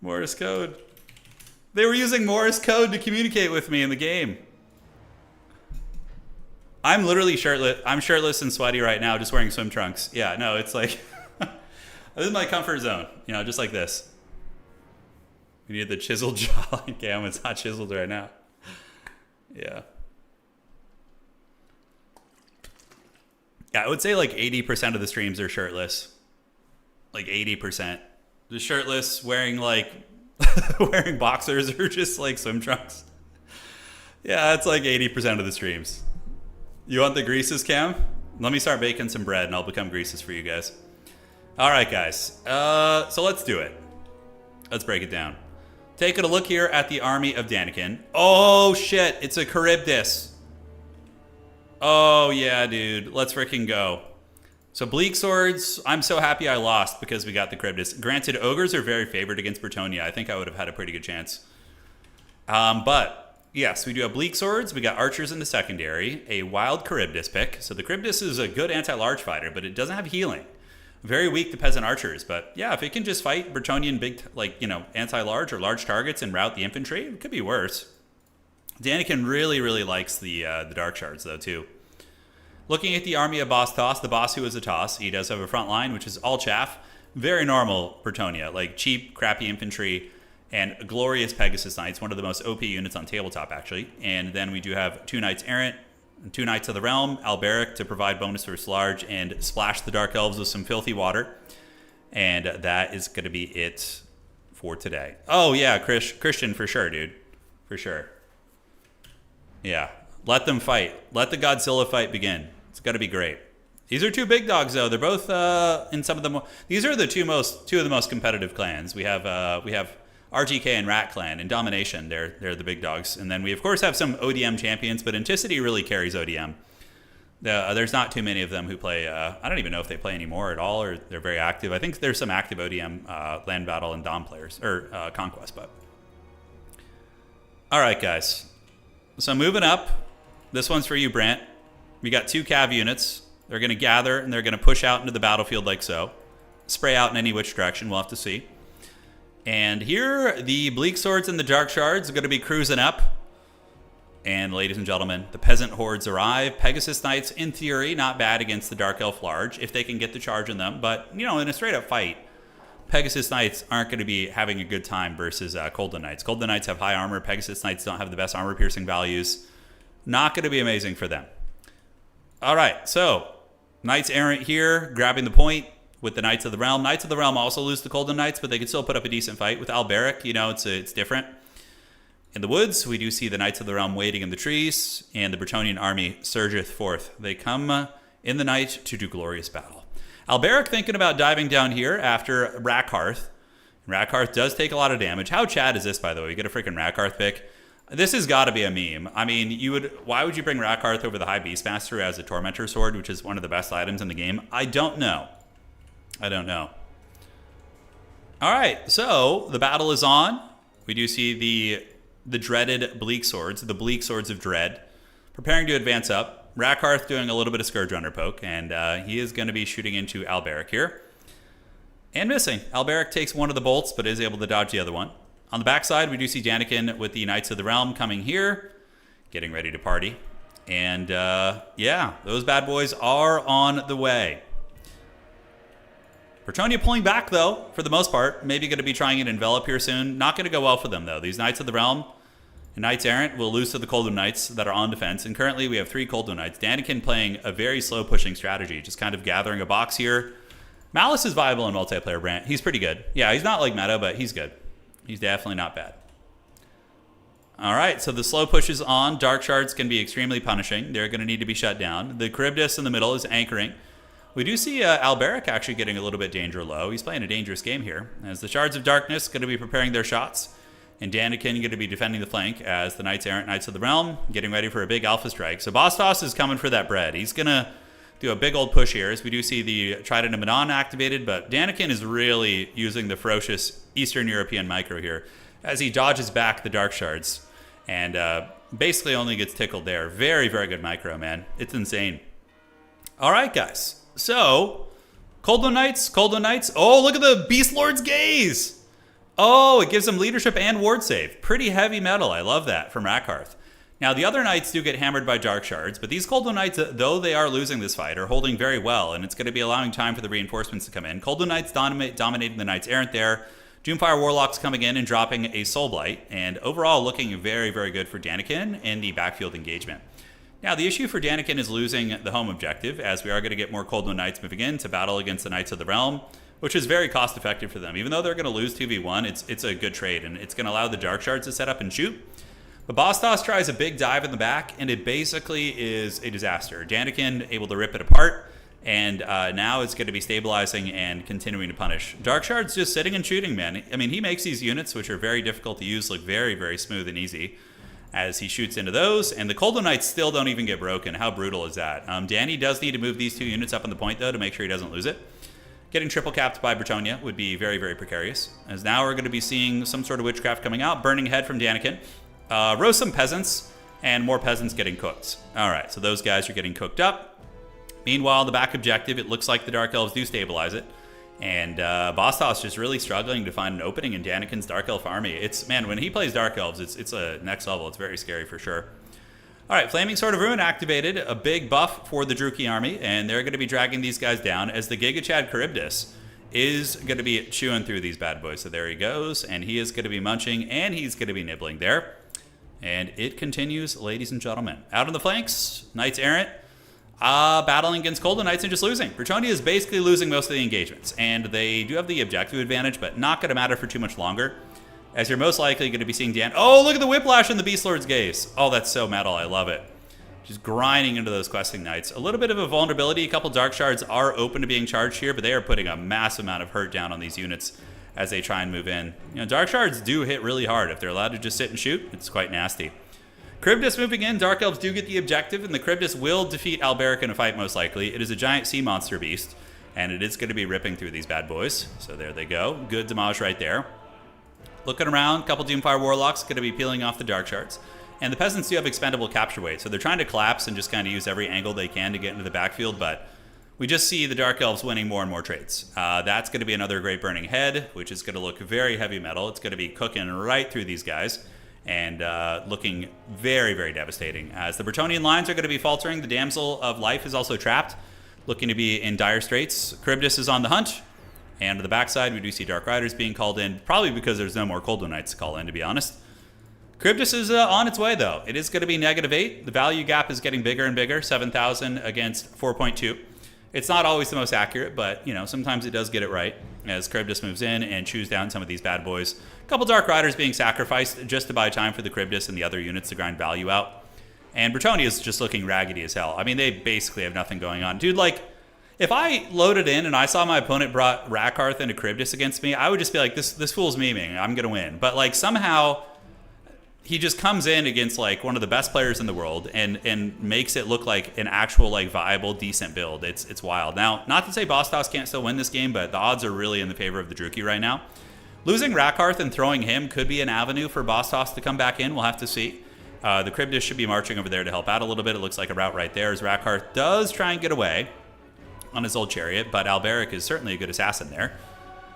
Morse code. They were using Morse code to communicate with me in the game. I'm literally shirtless. I'm shirtless and sweaty right now, just wearing swim trunks. Yeah, no, it's like... this is my comfort zone. You know, just like this. We need the chiseled jawline cam. It's not chiseled right now. Yeah. Yeah, I would say like 80% of the streams are shirtless. Like 80%. Just shirtless, wearing like wearing boxers or just like swim trunks. Yeah, it's like 80% of the streams. You want the greases, Cam? Let me start baking some bread and I'll become greases for you guys. All right, guys. So let's do it. Let's break it down. Taking a look here at the army of Daniken. Oh shit, it's a Charybdis. Oh yeah, dude. Let's freaking go. So Bleak Swords, I'm so happy I lost because we got the Charybdis. Granted, Ogres are very favored against Bretonnia. I think I would have had a pretty good chance. But, yes, we do have Bleak Swords. We got Archers in the secondary. A Wild Charybdis pick. So the Charybdis is a good anti-large fighter, but it doesn't have healing. Very weak to Peasant Archers. But, yeah, if it can just fight Bretonnian big, like, you know, anti-large or large targets and rout the infantry, it could be worse. Daniken really, really likes the Dark Shards, though, too. Looking at the army of Boss Toss, the boss who is a Toss, he does have a front line, which is all chaff. Very normal Bretonnia, like cheap, crappy infantry, and glorious Pegasus Knights, one of the most OP units on tabletop, actually. And then we do have 2 Knights Errant, 2 Knights of the Realm, Alberic to provide bonus versus large, and splash the Dark Elves with some filthy water. And that is going to be it for today. Oh, yeah, Christian, for sure, dude. For sure. Yeah. Let them fight. Let the Godzilla fight begin. It's got to be great. These are 2 big dogs, though. They're both in some of the... These are the two of the most competitive clans. We have RGK and Rat Clan. In Domination, they're the big dogs. And then we, of course, have some ODM champions, but Anticity really carries ODM. There's not too many of them who play... I don't even know if they play anymore at all, or they're very active. I think there's some active ODM Land Battle and Dom players, or Conquest, but... All right, guys. So moving up, this one's for you, Brant. We got 2 Cav units. They're going to gather, and they're going to push out into the battlefield like so. Spray out in any which direction. We'll have to see. And here, the Bleak Swords and the Dark Shards are going to be cruising up. And ladies and gentlemen, the Peasant Hordes arrive. Pegasus Knights, in theory, not bad against the Dark Elf Large, if they can get the charge in them. But, you know, in a straight-up fight, Pegasus Knights aren't going to be having a good time versus Coldon Knights. Coldon Knights have high armor. Pegasus Knights don't have the best armor piercing values. Not going to be amazing for them. All right, so Knights Errant here, grabbing the point with the Knights of the Realm. Knights of the Realm also lose to Coldon Knights, but they can still put up a decent fight. With Alberic, you know, it's different. In the woods, we do see the Knights of the Realm waiting in the trees, and the Bretonnian army surgeth forth. They come in the night to do glorious battle. Alberic thinking about diving down here after Rackhearth. Rackhearth does take a lot of damage. How Chad is this, by the way? You get a freaking Rackhearth pick. This has got to be a meme. I mean, why would you bring Rackhearth over the High Beastmaster as a Tormentor Sword, which is one of the best items in the game? I don't know. I don't know. All right, so the battle is on. We do see the dreaded Bleak Swords, the Bleak Swords of Dread, preparing to advance up. Rackhearth doing a little bit of Scourge Runner poke, and he is going to be shooting into Alberic here. And missing. Alberic takes one of the bolts, but is able to dodge the other one. On the backside, we do see Daniken with the Knights of the Realm coming here, getting ready to party. And yeah, those bad boys are on the way. Bretonnia pulling back, though, for the most part. Maybe going to be trying an envelop here soon. Not going to go well for them, though. These Knights of the Realm and Knights Errant will lose to the Coldon Knights that are on defense. And currently, we have 3 Coldon Knights. Daniken playing a very slow pushing strategy, just kind of gathering a box here. Malice is viable in multiplayer, Brant. He's pretty good. Yeah, he's not like meta, but he's good. He's definitely not bad. All right, so the slow push is on. Dark Shards can be extremely punishing. They're going to need to be shut down. The Charybdis in the middle is anchoring. We do see Alberic actually getting a little bit danger low. He's playing a dangerous game here, as the Shards of Darkness going to be preparing their shots, and Daniken going to be defending the flank as the Knights Errant, Knights of the Realm, getting ready for a big alpha strike. So Bastos is coming for that bread. He's going to do a big old push here, as we do see the Trident of Manon activated, but Daniken is really using the ferocious Eastern European micro here, as he dodges back the Dark Shards, and basically only gets tickled there. Very, very good micro, man. It's insane. All right, guys. So, Coldon Knights. Oh, look at the Beast Lord's Gaze. Oh, it gives them leadership and ward save. Pretty heavy metal. I love that from Rackhearth. Now, the other Knights do get hammered by Dark Shards, but these Coldon Knights, though they are losing this fight, are holding very well, and it's going to be allowing time for the reinforcements to come in. Coldon Knights dominating the Knights Errant there. Doomfire Warlocks coming in and dropping a Soul Blight, and overall looking very, very good for Daniken in the backfield engagement. Now, the issue for Daniken is losing the home objective, as we are going to get more Coldon Knights moving in to battle against the Knights of the Realm, which is very cost-effective for them. Even though they're going to lose 2v1, it's a good trade, and it's going to allow the Dark Shards to set up and shoot. But Bastos tries a big dive in the back, and it basically is a disaster. Daniken able to rip it apart, and now it's going to be stabilizing and continuing to punish. Dark Shard's just sitting and shooting, man. I mean, he makes these units, which are very difficult to use, look very, very smooth and easy as he shoots into those. And the Coldon Knights still don't even get broken. How brutal is that? Danny does need to move these 2 units up on the point, though, to make sure he doesn't lose it. Getting triple capped by Bretonnia would be very, very precarious, as now we're going to be seeing some sort of witchcraft coming out. Burning Head from Daniken. Roast some peasants, and more peasants getting cooked. All right, so those guys are getting cooked up. Meanwhile, the back objective, it looks like the Dark Elves do stabilize it. And Bastos just really struggling to find an opening in Daniken's Dark Elf army. Man, when he plays Dark Elves, it's a next level. It's very scary for sure. All right, Flaming Sword of Ruin activated. A big buff for the Druchii army, and they're going to be dragging these guys down as the Giga Chad Charybdis is going to be chewing through these bad boys. So there he goes, and he is going to be munching, and he's going to be nibbling there. And it continues, ladies and gentlemen. Out on the flanks, Knights Errant battling against Coldon Knights and just losing. Bretonnia is basically losing most of the engagements, and they do have the objective advantage, but not going to matter for too much longer, as you're most likely going to be seeing Dan. Oh, look at the Whiplash in the Beast Lord's Gaze. Oh, that's so metal. I love it. Just grinding into those questing Knights. A little bit of a vulnerability. A couple Dark Shards are open to being charged here, but they are putting a massive amount of hurt down on these units as they try and move in. You know, Dark Shards do hit really hard. If they're allowed to just sit and shoot, it's quite nasty. Charybdis moving in. Dark Elves do get the objective, and the Charybdis will defeat Alberic in a fight most likely. It is a giant sea monster beast, and it is going to be ripping through these bad boys. So there they go. Good damage right there. Looking around, a couple Doomfire Warlocks going to be peeling off the Dark Shards. And the Peasants do have expendable capture weight, so they're trying to collapse and just kind of use every angle they can to get into the backfield, but we just see the Dark Elves winning more and more trades. That's going to be another great Burning Head, which is going to look very heavy metal. It's going to be cooking right through these guys and looking very, very devastating. As the Bretonnian lines are going to be faltering, the Damsel of Life is also trapped, looking to be in dire straits. Charybdis is on the hunt, And on the backside, we do see Dark Riders being called in, probably because there's no more Cold Knights to call in, to be honest. Charybdis is on its way, though. It is going to be -8. The value gap is getting bigger and bigger, 7,000 against 4.2. It's not always the most accurate, but, you know, sometimes it does get it right as Charybdis moves in and chews down some of these bad boys. A couple Dark Riders being sacrificed just to buy time for the Charybdis and the other units to grind value out. And Bretonnia is just looking raggedy as hell. I mean, they basically have nothing going on. Dude, like, if I loaded in and I saw my opponent brought Rakarth into Charybdis against me, I would just be like, this fool's memeing. I'm going to win. But, like, somehow he just comes in against, like, one of the best players in the world and makes it look like an actual, like, viable, decent build. It's wild. Now, not to say Bostos can't still win this game, but the odds are really in the favor of the Druchii right now. Losing Rakarth and throwing him could be an avenue for Bostos to come back in. We'll have to see. The Charybdis should be marching over there to help out a little bit. It looks like a route right there as Rakarth does try and get away on his old chariot, but Alberic is certainly a good assassin there.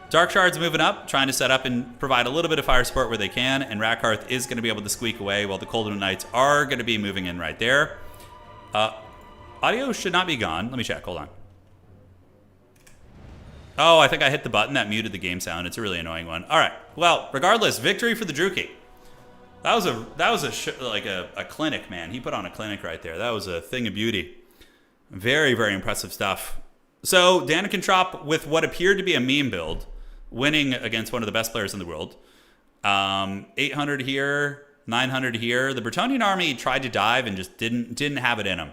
Dark Shard's moving up, trying to set up and provide a little bit of fire support where they can, and Rakarth is going to be able to squeak away while the Cold Knights are going to be moving in right there. Audio should not be gone. Let me check. Hold on. Oh, I think I hit the button that muted the game sound. It's a really annoying one. All right. Well, regardless, victory for the Druchii. That was a clinic, man. He put on a clinic right there. That was a thing of beauty. Very, very impressive stuff. So, Danikentrop with what appeared to be a meme build, winning against one of the best players in the world. 800 here, 900 here. The Bretonnian army tried to dive and just didn't have it in them.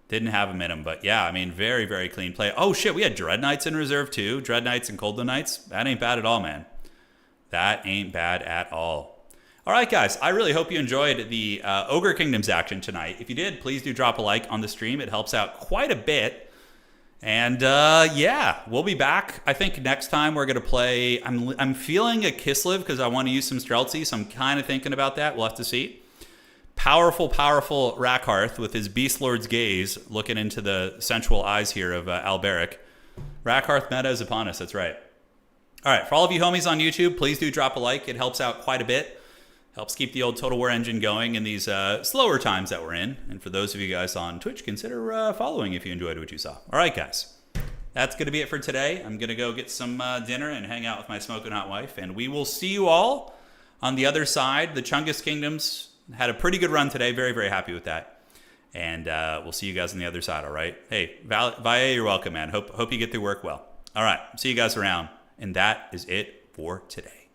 Didn't have them in them. But yeah, I mean, very, very clean play. Oh shit, we had Dread Knights in reserve too. Dread Knights and Cold Knights. That ain't bad at all, man. That ain't bad at all. All right, guys, I really hope you enjoyed the Ogre Kingdoms action tonight. If you did, please do drop a like on the stream. It helps out quite a bit. And yeah, we'll be back. I think next time we're going to play... I'm feeling a Kislev because I want to use some Streltsy, so I'm kind of thinking about that. We'll have to see. Powerful, powerful Rakarth with his Beast Lord's gaze looking into the sensual eyes here of Alberic. Rakarth meta is upon us, that's right. All right, for all of you homies on YouTube, please do drop a like. It helps out quite a bit. Helps keep the old Total War engine going in these slower times that we're in. And for those of you guys on Twitch, consider following if you enjoyed what you saw. All right, guys. That's going to be it for today. I'm going to go get some dinner and hang out with my smoking hot wife. And we will see you all on the other side. The Chungus Kingdoms had a pretty good run today. Very, very happy with that. And we'll see you guys on the other side, all right? Hey, Valle, you're welcome, man. Hope you get through work well. All right. See you guys around. And that is it for today.